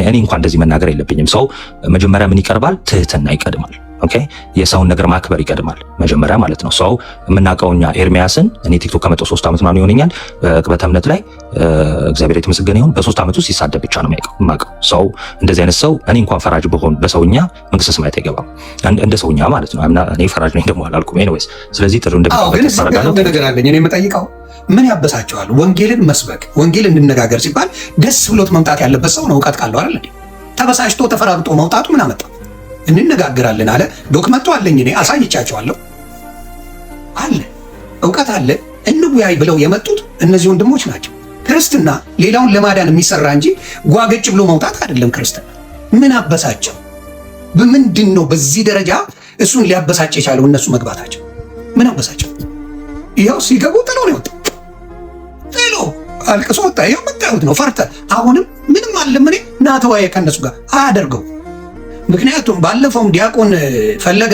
እኔ እንኳን እንደዚህ መናገር የለብኝም። ሰው መጀመሪያ ምን ይቀርባል? ትህትና ይቀድማል። ኦኬ የሰውን ነገር ማክበር ይቀድማል መጀመሪያ ማለት ነው። ሰው የምናውቀው እኛ ኤርሚያስን እኔ ቲክቶክ ከመጣሁ 3 ዓመት ምናምን ይሆነኛል። በቅበተ እምነት ላይ እግዚአብሔር የተመሰገነ ይሁን በ3 ዓመት ውስጥ ሲሳደብ ብቻ ነው የማውቀው። ሰው እንደዚህ አይነት ሰው እኔ እንኳን ፈራጅ በሆን በሰውኛ መንግስተ ሰማያት አይገባም። እንደ ሰውኛ ማለት ነው። እኔ ፈራጅ ነኝ ደግሞ አላልኩም። ኤኒዌይስ ስለዚህ ጥሩ እንደምትፈረጋለው ነገር አለኝ። እኔ የምጠይቀው ምን ያበሳቸዋል? ወንጌልን መስበክ ወንጌል እንነጋገር ሲባል ደስ ብሎት መምጣት ያለበት ሰው ነው። እውቀት ካለው አይደል እንዴ? ተበሳጭቶ ተፈራግጦ መውጣቱ ምን አመጣ? እንነጋገራለን አለ። ዶክመንቱ አለኝ እኔ አሳይቻቸዋለሁ አለ። እውቀት አለ እንወያይ ብለው የመጡት እነዚህ ወንድሞች ናቸው። ክርስትና ሌላውን ለማዳን የሚሰራ እንጂ ጓገጭ ብሎ መውጣት አይደለም። ክርስትና ምን አበሳቸው? በምንድን ነው በዚህ ደረጃ እሱን ሊያበሳጭ የቻለው? እነሱ መግባታቸው ምን አበሳቸው? ይኸው ሲገቡ ጥሎ ነው የወጣው። ጥሎ አልቅሶ ወጣ። ይኸው መታየት ነው። ፈርተ አሁንም ምንም አለም እኔ ና ተወያየ ከእነሱ ጋር አያደርገው። ምክንያቱም ባለፈውም ዲያቆን ፈለገ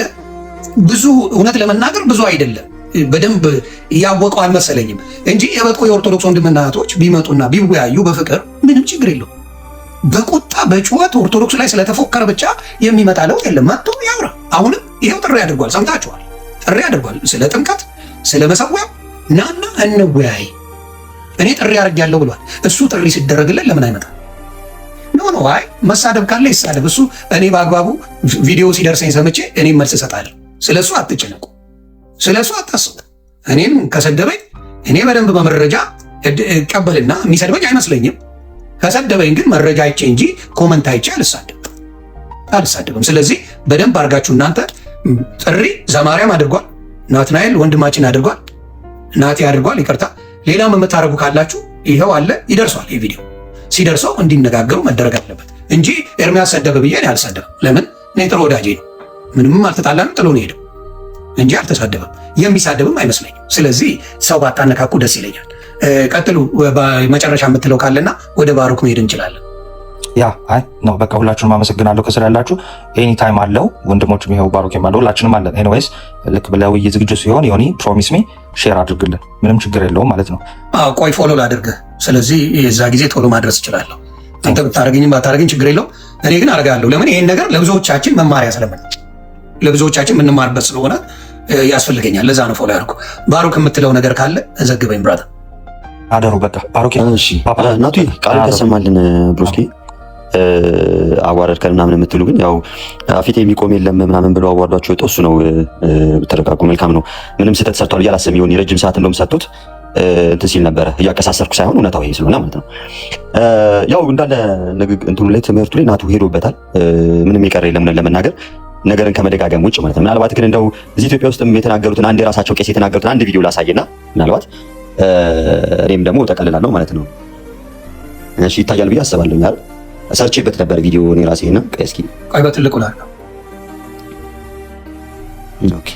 ብዙ እውነት ለመናገር ብዙ አይደለም በደንብ እያወቀው አልመሰለኝም እንጂ የበቁ የኦርቶዶክስ ወንድምና እህቶች ቢመጡና ቢወያዩ በፍቅር ምንም ችግር የለው። በቁጣ በጩኸት ኦርቶዶክስ ላይ ስለተፎከረ ብቻ የሚመጣ ለውጥ የለም። መጥቶ ያውራ። አሁንም ይሄው ጥሪ አድርጓል። ሰምታችኋል። ጥሪ አድርጓል። ስለ ጥምቀት፣ ስለ መሰዊያው ናና እንወያይ። እኔ ጥሪ አድርጌያለሁ ብሏል። እሱ ጥሪ ሲደረግለት ለምን አይመጣም? ኖ አይ መሳደብ ካለ ይሳደብ። እሱ እኔ በአግባቡ ቪዲዮ ሲደርሰኝ ሰምቼ እኔም መልስ እሰጣለሁ። ስለሱ አትጨነቁ፣ ስለሱ አታስቡ። እኔም ከሰደበኝ እኔ በደንብ በመረጃ እቀበልና የሚሰድበኝ አይመስለኝም። ከሰደበኝ ግን መረጃ አይቼ እንጂ ኮመንት አይቼ አልሳደብም። ስለዚህ በደንብ አድርጋችሁ እናንተ ጥሪ ዘማርያም አድርጓል፣ ናትናኤል ወንድማችን አድርጓል፣ ናቲ አድርጓል። ይቅርታ ሌላም የምታደርጉ ካላችሁ ይኸው አለ፣ ይደርሷል። ይህ ቪዲዮ ሲደርሰው እንዲነጋገሩ መደረግ አለበት እንጂ ኤርሚያስ ሰደበ ብዬ እኔ አልሳደብም። ለምን? እኔ ጥሩ ወዳጄ ነው። ምንም አልተጣላንም፣ ጥሎ ነው ሄደው እንጂ አልተሳደበም። የሚሳደብም አይመስለኝም። ስለዚህ ሰው ባታነካኩ ደስ ይለኛል። ቀጥሉ። መጨረሻ የምትለው ካለና ወደ ባሩክ መሄድ እንችላለን። አይ ነው በቃ ሁላችሁንም አመሰግናለሁ ከስር ያላችሁ። ኤኒ ታይም አለው ወንድሞችም ይኸው ባሩክም አለው ሁላችንም አለን። ኤኒዌይስ ልክ ለውይይት ዝግጁ ሲሆን ዮኒ ፕሮሚስ ሚ ሼር አድርግልን፣ ምንም ችግር የለውም ማለት ነው። ቆይ ፎሎ ላድርግህ። ስለዚህ የዛ ጊዜ ቶሎ ማድረስ እችላለሁ። አንተ ብታደርግኝም ባታደርግኝ ችግር የለውም። እኔ ግን አደርጋለሁ። ለምን? ይሄን ነገር ለብዙዎቻችን መማሪያ ስለምን ለብዙዎቻችን የምንማርበት ስለሆነ ያስፈልገኛል። ለዛ ነው ፎሎ ያልኩ። ባሩክ የምትለው ነገር ካለ ዘግበኝ ብራዘር። አደሩ በቃ ባሩክ። እሺ ናቱ ቃል ተሰማልን ብሮስኪ አዋረድከን ምናምን የምትሉ ግን ያው ፊት የሚቆም የለም ምናምን ብለው አዋርዷቸው የወጣው እሱ ነው። ተረጋጉ፣ መልካም ነው። ምንም ስህተት ሰርቷል ብዬ አላስብም። ይሁን የረጅም ሰዓት እንደውም ሰጡት እንትን ሲል ነበረ። እያቀሳሰርኩ ሳይሆን እውነታው ይሄ ስለሆነ ማለት ነው። ያው እንዳለ እንትኑ ላይ ትምህርቱ ላይ ናቱ ሄዶበታል። ምንም የቀረ የለም ለመናገር ነገርን ከመደጋገም ውጭ ማለት ነው። ምናልባት ግን እንደው እዚህ ኢትዮጵያ ውስጥም የተናገሩትን አንድ የራሳቸው ቄስ የተናገሩትን አንድ ቪዲዮ ላሳየና ምናልባት እኔም ደግሞ ጠቀልላለሁ ማለት ነው። እሺ ይታያል ብዬ አስባለሁ። አይደል ሰርቼበት ነበር ቪዲዮ እኔ ራሴና እስኪ ቆይ በትልቁ ላለው ኦኬ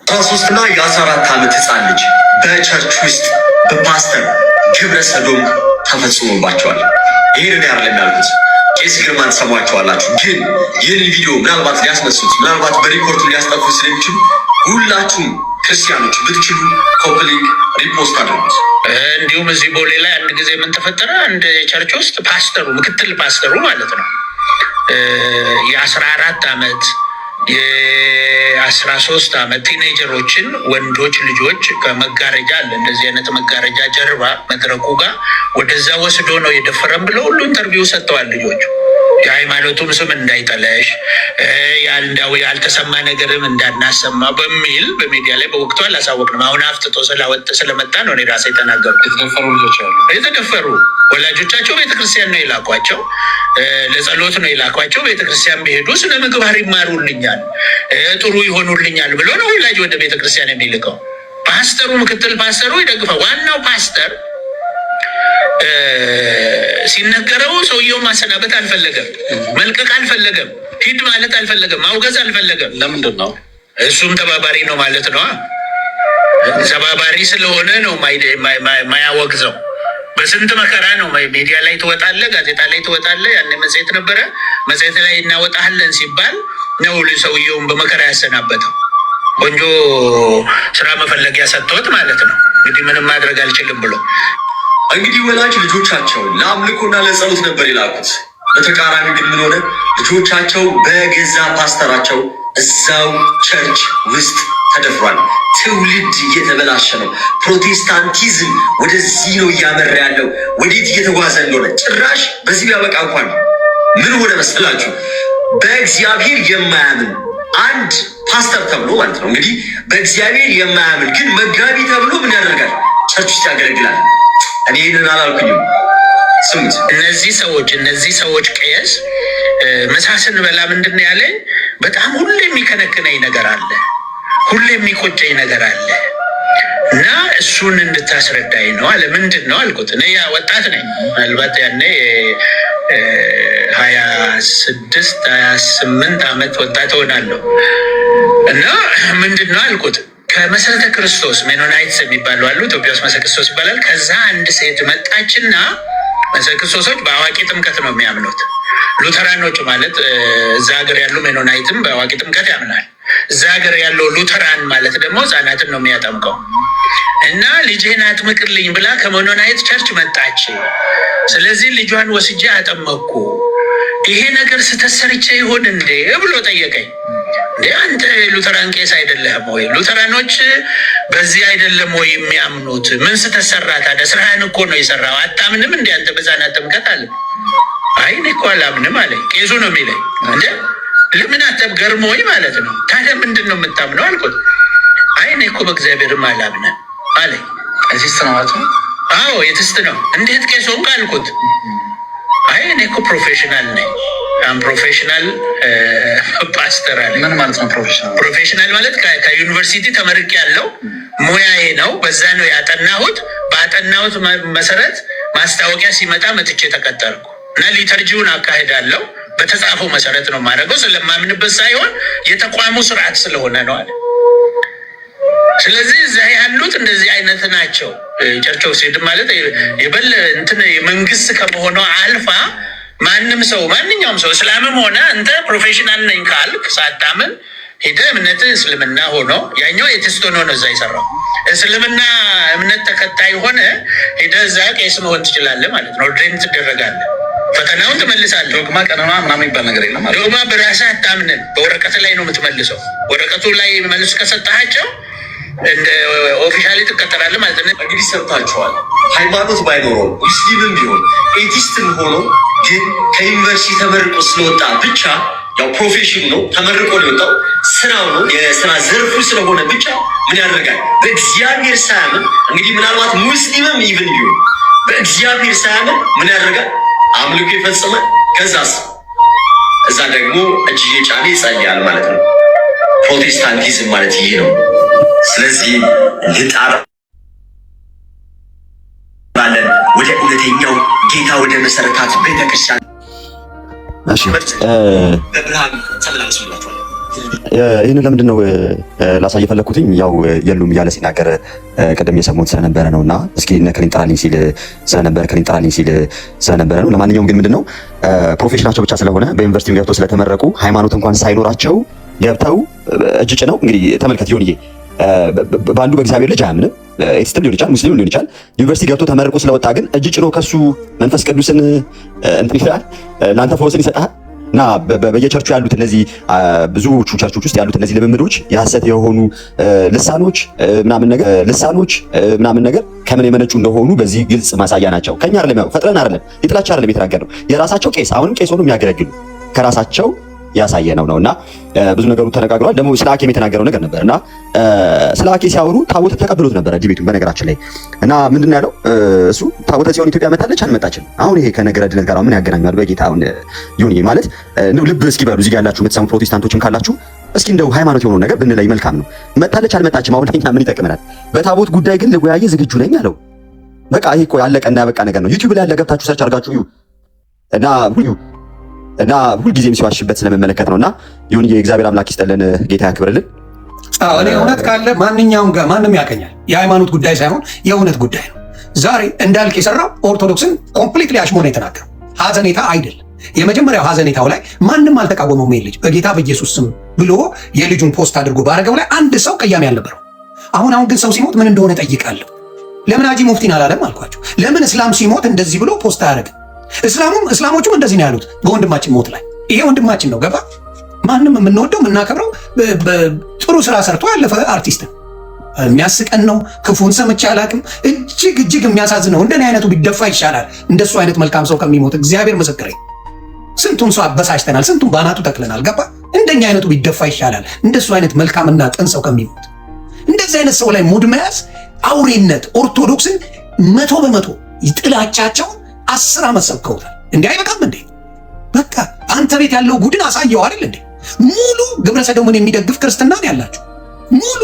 13 እና የ14 ዓመት ህፃን ልጅ በቸርች ውስጥ በፓስተር ግብረ ሰዶም ተፈጽሞባቸዋል። ይሄን አይደለም ያልኩት። ቄስ ግርማን ሰሟቸዋላችሁ። ግን ይህን ቪዲዮ ምናልባት ሊያስነሱት ምናልባት በሪፖርቱ ሊያስጠፉ ስለሚችሉ ሁላችሁም ክርስቲያኖች ብትችሉ ኮፕሊንግ ሪፖስት አድርጉት። እንዲሁም እዚህ ቦሌ ላይ አንድ ጊዜ ምን ተፈጠረ? አንድ ቸርች ውስጥ ፓስተሩ ምክትል ፓስተሩ ማለት ነው የ14 ዓመት የ13 ዓመት ቲኔጀሮችን ወንዶች ልጆች ከመጋረጃ አለ እንደዚህ አይነት መጋረጃ ጀርባ መድረኩ ጋር ወደዛ ወስዶ ነው የደፈረም ብለው ሁሉ ኢንተርቪው ሰጥተዋል። ልጆቹ የሃይማኖቱም ስም እንዳይጠለሽ ያልተሰማ ነገርም እንዳናሰማ በሚል በሚዲያ ላይ በወቅቱ አላሳወቅንም። አሁን አፍጥጦ ስለመጣ ነው እኔ ራሴ የተናገርኩት። የተደፈሩ ልጆች አሉ። የተደፈሩ ወላጆቻቸው ቤተክርስቲያን ነው የላኳቸው፣ ለጸሎት ነው የላኳቸው። ቤተክርስቲያን ቢሄዱ ስነ ምግባር ይማሩልኛል፣ ጥሩ ይሆኑልኛል ብሎ ነው ወላጅ ወደ ቤተክርስቲያን የሚልከው። ፓስተሩ ምክትል ፓስተሩ ይደግፋል። ዋናው ፓስተር ሲነገረው ሰውየው ማሰናበት አልፈለገም፣ መልቀቅ አልፈለገም፣ ሂድ ማለት አልፈለገም፣ ማውገዝ አልፈለገም። ለምንድን ነው? እሱም ተባባሪ ነው ማለት ነው። ተባባሪ ስለሆነ ነው ማያወግዘው። በስንት መከራ ነው ሚዲያ ላይ ትወጣለህ፣ ጋዜጣ ላይ ትወጣለህ። ያን መጽሔት ነበረ፣ መጽሔት ላይ እናወጣለን ሲባል ነው ሰውየውን በመከራ ያሰናበተው። ቆንጆ ስራ መፈለጊያ ሰጥቶት ማለት ነው። እንግዲህ ምንም ማድረግ አልችልም ብሎ እንግዲህ ወላጅ ልጆቻቸውን ለአምልኮና ለጸሎት ነበር የላኩት። በተቃራኒ ግን ምን ሆነ? ልጆቻቸው በገዛ ፓስተራቸው እዛው ቸርች ውስጥ ተደፍሯል። ትውልድ እየተበላሸ ነው። ፕሮቴስታንቲዝም ወደዚህ ነው እያመራ ያለው። ወዴት እየተጓዘ እንደሆነ ጭራሽ በዚህ ቢያበቃ እንኳን ምን ሆነ መሰላችሁ? በእግዚአብሔር የማያምን አንድ ፓስተር ተብሎ ማለት ነው እንግዲህ በእግዚአብሔር የማያምን ግን መጋቢ ተብሎ ምን ያደርጋል? ቸርች ውስጥ ያገለግላል። እኔ ይህንን አላልኩኝም። ስሙት። እነዚህ ሰዎች ቀየስ ምሳ ስንበላ ምንድን ነው ያለኝ? በጣም ሁሌ የሚከነክነኝ ነገር አለ፣ ሁሌ የሚቆጨኝ ነገር አለ እና እሱን እንድታስረዳኝ ነው አለ። ምንድን ነው አልኩት። እኔ ወጣት ነኝ፣ ምናልባት ያኔ 26 28 ዓመት ወጣት ሆናለሁ እና ምንድን ነው አልኩት። ከመሰረተ ክርስቶስ ሜኖናይትስ የሚባሉ አሉ፣ ኢትዮጵያ ውስጥ መሰረተ ክርስቶስ ይባላል። ከዛ አንድ ሴት መጣችና መሰረተ ክርስቶሶች በአዋቂ ጥምቀት ነው የሚያምኑት። ሉተራኖች ማለት እዛ ሀገር ያሉ ሜኖናይትም በአዋቂ ጥምቀት ያምናል። እዛ ሀገር ያለው ሉተራን ማለት ደግሞ ህጻናትን ነው የሚያጠምቀው። እና ልጄን አጥምቅልኝ ብላ ከሜኖናይት ቸርች መጣች። ስለዚህ ልጇን ወስጄ አጠመቅኩ። ይሄ ነገር ስተሰርቼ ይሆን እንዴ ብሎ ጠየቀኝ። እንዴ አንተ ሉተራን ቄስ አይደለህም ወይ? ሉተራኖች በዚህ አይደለም ወይ የሚያምኑት? ምን ስተሰራ ታዲያ? ስራህን እኮ ነው የሰራው። አታምንም እንዴ አንተ በሕፃናት ጥምቀት አለ? አይ እኔ እኮ አላምንም አለ። ቄሱ ነው የሚለኝ። እንዴ ለምን አተብ ገርሞኝ ማለት ነው። ታዲያ ምንድን ነው የምታምነው አልኩት። አይ እኔ እኮ በእግዚአብሔርም አላምንም አለ። እዚህስ ነው ማለት ነው? አዎ የትስት ነው። እንዴት ቄስ ሆንክ አልኩት። አይ እኔ እኮ ፕሮፌሽናል ነኝ። ፕሮፌሽናል ፓስተር አለ። ምን ማለት ነው ፕሮፌሽናል? ፕሮፌሽናል ማለት ከዩኒቨርሲቲ ተመርቄ ያለው ሙያዬ ነው። በዛ ነው ያጠናሁት። ባጠናሁት መሰረት ማስታወቂያ ሲመጣ መጥቼ ተቀጠርኩ እና ሊተርጂውን አካሄዳለሁ። በተጻፈው መሰረት ነው የማደርገው። ስለማምንበት ሳይሆን የተቋሙ ስርዓት ስለሆነ ነው አለ። ስለዚህ እዛ ያሉት እንደዚህ አይነት ናቸው። ቸርቾች ሴድ ማለት የበለ እንትን የመንግስት ከመሆኗ አልፋ ማንም ሰው ማንኛውም ሰው እስላምም ሆነ አንተ ፕሮፌሽናል ነኝ ካልክ ሳታምን ሄደ እምነት እስልምና ሆኖ ያኛው የቴስቶ ነው እዛ ይሰራው እስልምና እምነት ተከታይ ሆነ ሄደ እዛ ቄስ መሆን ትችላለህ ማለት ነው። ኦርዲን ትደረጋለህ። ፈተናውን ትመልሳለህ። ዶግማ ቀኖና ምናምን የሚባል ነገር የለም ማለት ነው። ዶግማ በራስህ አታምንም። በወረቀት ላይ ነው የምትመልሰው። ወረቀቱ ላይ መልስ ከሰጣቸው እንደ ኦፊሻሊ ትቀጠራለህ ማለት ነው። እንግዲህ ሰምታችኋል። ሃይማኖት ባይኖረው ሙስሊምም ቢሆን ኤቲስትም ሆኖ ግን ከዩኒቨርሲቲ ተመርቆ ስለወጣ ብቻ ያው ፕሮፌሽኑ ነው ተመርቆ ሊወጣው ስራው ነው የስራ ዘርፉ ስለሆነ ብቻ ምን ያደርጋል? በእግዚአብሔር ሳያምን እንግዲህ ምናልባት ሙስሊምም ይብን ቢሆን በእግዚአብሔር ሳያምን ምን ያደርጋል? አምልኮ ይፈጽማል። ከዛስ እዛ ደግሞ እጅ እየጫነ ይጸልያል ማለት ነው። ፕሮቴስታንቲዝም ማለት ይሄ ነው። ስለዚህ ልጣር ባለን ወደ እውነተኛው ጌታ ወደ መሰረታት ቤተክርስቲያን በብርሃን ተመላለሱላችኋል። ይህንን ለምንድን ነው ላሳይ የፈለኩትኝ? ያው የሉም እያለ ሲናገር ቅድም የሰሙት ስለነበረ ነው። እና እስኪ ከኔን ጥራልኝ ሲል ስለነበረ ነው። ለማንኛውም ግን ምንድን ነው ፕሮፌሽናቸው ብቻ ስለሆነ በዩኒቨርሲቲ ገብተው ስለተመረቁ ሃይማኖት እንኳን ሳይኖራቸው ገብተው እጅ ጭነው እንግዲህ ተመልከት ይሁንዬ በአንዱ በእግዚአብሔር ልጅ አያምንም። ኤቲስትም ሊሆን ይችላል፣ ሙስሊም ሊሆን ይችላል። ዩኒቨርሲቲ ገብቶ ተመርቆ ስለወጣ ግን እጅ ጭኖ ከሱ መንፈስ ቅዱስን እንትን ይላል፣ ለአንተ ፈውስን ይሰጣል። እና በየቸርቹ ያሉት እነዚህ ብዙዎቹ ቸርቾች ውስጥ ያሉት እነዚህ ልምምዶች የሐሰት የሆኑ ልሳኖች ምናምን ነገር ከምን የመነጩ እንደሆኑ በዚህ ግልጽ ማሳያ ናቸው። ከኛ አይደለም ፈጥረን አይደለም የጥላቻ አይደለም የተናገርነው። የራሳቸው ቄስ አሁንም ቄስ ሆኖ የሚያገለግሉ ከራሳቸው ያሳየ ነውና ብዙ ነገሩ ተነጋግሯል። ደግሞ ስለ አኬም የተናገረው ነገር ነበርና ስለ አኬ ሲያወሩ ታቦት ተቀብሎት ነበረ ዲቤቱን በነገራችን ላይ እና ምንድነው ያለው እሱ ታቦተ ጽዮን ኢትዮጵያ መጣለች አልመጣችም። አሁን ይሄ ከነገረ ድነት ጋር ምን ያገናኛል? በጌታውን ይሁን ማለት ነው። ልብ እስኪ በሉ እዚህ ጋር ያላችሁ የምትሰሙ ፕሮቴስታንቶችም ካላችሁ እስኪ እንደው ሃይማኖት የሆነው ነገር ብንለይ መልካም ነው። መጣለች አልመጣችም አሁን እኛ ምን ይጠቅመናል? በታቦት ጉዳይ ግን ልወያየ ዝግጁ ነኝ አለው። በቃ ይሄ እኮ ያለቀና ያበቃ ነገር ነው። ዩቲዩብ ላይ ያለ ገብታችሁ ሰርች አድርጋችሁ እዩ እና ሁልጊዜም ሲዋሽበት ስለምመለከት ነውና ይሁን የእግዚአብሔር አምላክ ይስጠልን፣ ጌታ ያክብርልን። እኔ እውነት ካለ ማንኛውም ጋር ማንም ያቀኛል። የሃይማኖት ጉዳይ ሳይሆን የእውነት ጉዳይ ነው። ዛሬ እንዳልክ የሰራው ኦርቶዶክስን ኮምፕሊትሊ አሽሞ ነው የተናገረው። ሀዘኔታ አይደለም። የመጀመሪያው ሀዘኔታው ላይ ማንም አልተቃወመውም። ልጅ በጌታ በኢየሱስ ስም ብሎ የልጁን ፖስት አድርጎ ባረገው ላይ አንድ ሰው ቅያሜ አልነበረው። አሁን ግን ሰው ሲሞት ምን እንደሆነ ጠይቃለሁ። ለምን ሀጂ ሙፍቲን አላለም አልኳቸው። ለምን እስላም ሲሞት እንደዚህ ብሎ ፖስት አያደርግም? እስላሞቹም እንደዚህ ነው ያሉት በወንድማችን ሞት ላይ። ይሄ ወንድማችን ነው ገባ። ማንም የምንወደው የምናከብረው ጥሩ ስራ ሰርቶ ያለፈ አርቲስት ነው። የሚያስቀን ነው። ክፉን ሰምቼ አላቅም። እጅግ የሚያሳዝነው እንደኔ አይነቱ ቢደፋ ይሻላል እንደሱ አይነት መልካም ሰው ከሚሞት። እግዚአብሔር ምስክሬ። ስንቱን ሰው አበሳጭተናል፣ ስንቱን ባናቱ ተክለናል። ገባ። እንደኛ አይነቱ ቢደፋ ይሻላል እንደሱ አይነት መልካምና ቅን ሰው ከሚሞት። እንደዚህ አይነት ሰው ላይ ሙድ መያዝ አውሬነት። ኦርቶዶክስን 100% ጥላቻቸውን 10 ዓመት ሰብከውታል። እንዴ አይበቃም እንዴ? በቃ አንተ ቤት ያለው ቡድን አሳየው አይደል እንዴ? ሙሉ ግብረ ሰዶምን የሚደግፍ ክርስትናን ያላችሁ ሙሉ።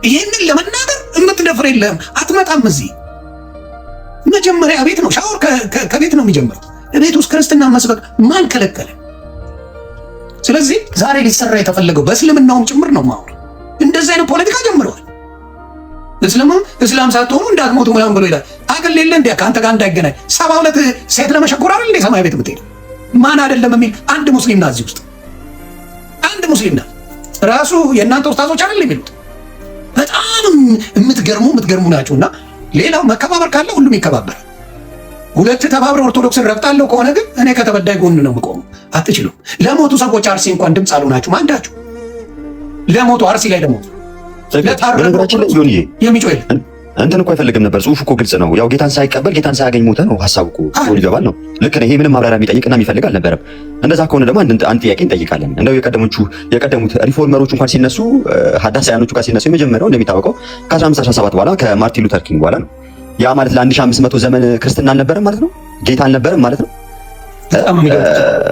ይሄንን ለመናገር የምትደፍር የለም፣ አትመጣም። እዚህ መጀመሪያ ቤት ነው፣ ሻወር ከቤት ነው የሚጀምረው። ቤት ውስጥ ክርስትና መስበክ ማን ከለከለ? ስለዚህ ዛሬ ሊሰራ የተፈለገው በእስልምናውም ጭምር ነው ማወር። እንደዚህ አይነት ፖለቲካ ጀምረዋል። እስላም ሳትሆኑ እንዳትሞቱ ምናምን ብሎ ይላል። አገል የለ እንዴ ከአንተ ጋር እንዳይገናኝ 72 ሴት ለመሸጎር አይደል እንዴ ሰማይ ቤት የምትሄደው? ማን አይደለም የሚል አንድ ሙስሊም ናት እዚህ ውስጥ፣ አንድ ሙስሊም ናት። ራሱ የእናንተ ኡስታዞች አይደል የሚሉት። በጣም የምትገርሙ ናቸውና ሌላው መከባበር ካለ ሁሉም ይከባበራል። ሁለት ተባብረው ኦርቶዶክስን ረግጣለሁ ከሆነ ግን እኔ ከተበዳይ ጎን ነው የምቆመው። አትችሉም። ለሞቱ ሰዎች አርሲ እንኳን ድምፅ አልሆናችሁም አንዳችሁ። ለሞቱ አርሲ ላይ ለሞቱ በነገራችን ላይ ዮኒዬ የሚጮህ የለም። እንትን እኮ አይፈልግም ነበር። ጽሁፍ እኮ ግልጽ ነው። ያው ጌታን ሳይቀበል ጌታን ሳያገኝ ሞተ ነው ሀሳቡ እኮ ሊገባል ነው። ልክ ነው። ይሄ ምንም ማብራሪያ የሚጠይቅና የሚፈልግ አልነበረም። እንደዛ ከሆነ ደግሞ አንድ ጥያቄ እንጠይቃለን። እንደው የቀደሙት ሪፎርመሮች እንኳን ሲነሱ ሐዳሳያኖቹ ጋር ሲነሱ የመጀመሪያው እንደሚታወቀው ከ1517 በኋላ ከማርቲን ሉተር ኪንግ በኋላ ነው። ያ ማለት ለ1500 ዘመን ክርስትና አልነበረም ማለት ነው። ጌታ አልነበረም ማለት ነው።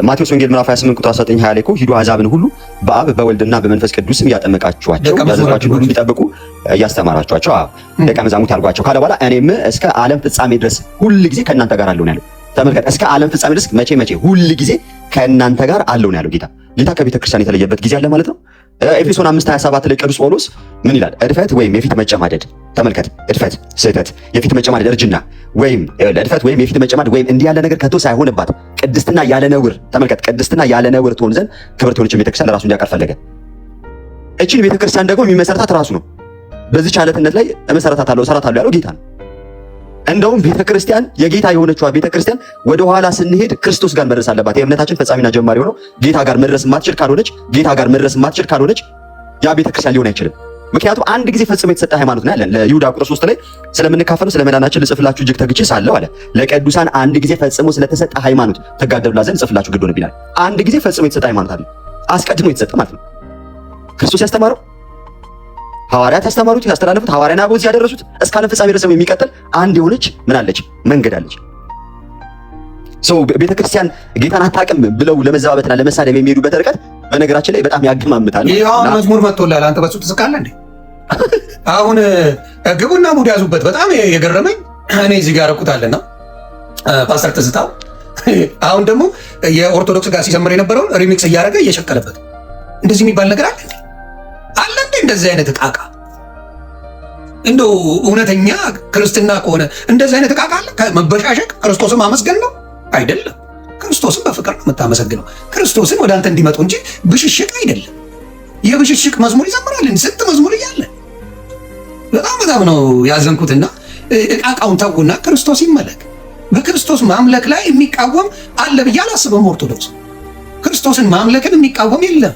ማቴዎስ ወንጌል ምዕራፍ 28 ቁጥር 19 20 ላይ እኮ ሂዱ አሕዛብን ሁሉ በአብ በወልድና በመንፈስ ቅዱስም እያጠመቃችኋቸው ያዘዟችሁን ሁሉ እንዲጠብቁ እያስተማራችኋቸው ደቀ መዛሙርት አድርጓቸው ካለ በኋላ እኔም እስከ ዓለም ፍጻሜ ድረስ ሁል ጊዜ ከእናንተ ጋር አለሁ ነው ያለው። ተመልከት፣ እስከ ዓለም ፍጻሜ ድረስ መቼ ሁል ጊዜ ከእናንተ ጋር አለሁ ነው ያለው ጌታ። ጌታ ከቤተ ክርስቲያን የተለየበት ጊዜ አለ ማለት ነው። ኤፌሶን 5:27 ላይ ቅዱስ ጳውሎስ ምን ይላል? እድፈት ወይም የፊት መጨማደድ፣ ተመልከት፣ እድፈት ስህተት፣ የፊት መጨማደድ እርጅና፣ ወይም እድፈት ወይም የፊት መጨማደድ ወይም እንዲህ ያለ ነገር ከቶ ሳይሆንባት ቅድስትና ያለ ነውር፣ ተመልከት፣ ቅድስትና ያለ ነውር ትሆን ዘንድ ክብርት የሆነች ቤተክርስቲያን ለራሱ እንዲያቀር ፈለገ። እቺን ቤተክርስቲያን ደግሞ የሚመሰረታት ራሱ ነው። በዚህ ቻለትነት ላይ እመሰረታታለሁ እሰራታለሁ ያለው ጌታ ነው። እንደውም ቤተክርስቲያን የጌታ የሆነችዋ ቤተክርስቲያን ወደ ኋላ ስንሄድ ክርስቶስ ጋር መድረስ አለባት። የእምነታችን ፈጻሚና ጀማሪ ሆነው ጌታ ጋር መድረስ ማትችል ካልሆነች ያ ቤተክርስቲያን ሊሆን አይችልም። ምክንያቱም አንድ ጊዜ ፈጽሞ የተሰጠ ሃይማኖት ነው ያለን። ለይሁዳ ቁጥር 3 ላይ ስለምንካፈለው ስለመዳናችን ልጽፍላችሁ እጅግ ተግቼ ሳለሁ አለ። ለቅዱሳን አንድ ጊዜ ፈጽሞ ስለተሰጠ ሃይማኖት ተጋደሉላ ዘንድ ጽፍላችሁ ግድ ሆነብኛል። አንድ ጊዜ ፈጽሞ የተሰጠ ሃይማኖት አለ፣ አስቀድሞ የተሰጠ ማለት ነው። ክርስቶስ ያስተማረው፣ ሐዋርያት ያስተማሩት፣ ያስተላለፉት፣ ሐዋርያና አበው ያደረሱት እስከ ዓለም ፍጻሜ ድረስ የሚቀጥል አንድ የሆነች ምን አለች? መንገድ አለች። ሰው ቤተክርስቲያን ጌታን አታውቅም ብለው ለመዘባበትና ለመሳደብ የሚሄዱበት ርቀት በነገራችን ላይ በጣም ያገማምታል። ይሄው መዝሙር መጥቶላል። አንተ በሱ ትስቃለህ እንዴ? አሁን ግቡና ሙድ ያዙበት። በጣም የገረመኝ እኔ እዚህ ጋር እቁታለና ፓስተር ትዝታው አሁን ደግሞ የኦርቶዶክስ ጋር ሲዘምር የነበረውን ሪሚክስ እያደረገ እየሸቀለበት እንደዚህ የሚባል ነገር አለ እንዴ? አለ እንዴ? እንደዚህ አይነት ዕቃቃ እንደው እውነተኛ ክርስትና ከሆነ እንደዚህ አይነት ዕቃቃ አለ? መበሻሸቅ ክርስቶስን ማመስገን ነው አይደለም። ክርስቶስን በፍቅር ነው የምታመሰግነው። ክርስቶስን ወደ አንተ እንዲመጡ እንጂ ብሽሽቅ አይደለም። የብሽሽቅ መዝሙር ይዘምራል። ስንት መዝሙር እያለ በጣም ነው ያዘንኩትና ዕቃቃውን ተውና ክርስቶስ ይመለክ። በክርስቶስ ማምለክ ላይ የሚቃወም አለ ብዬ አላስብም። ኦርቶዶክስ ክርስቶስን ማምለክን የሚቃወም የለም።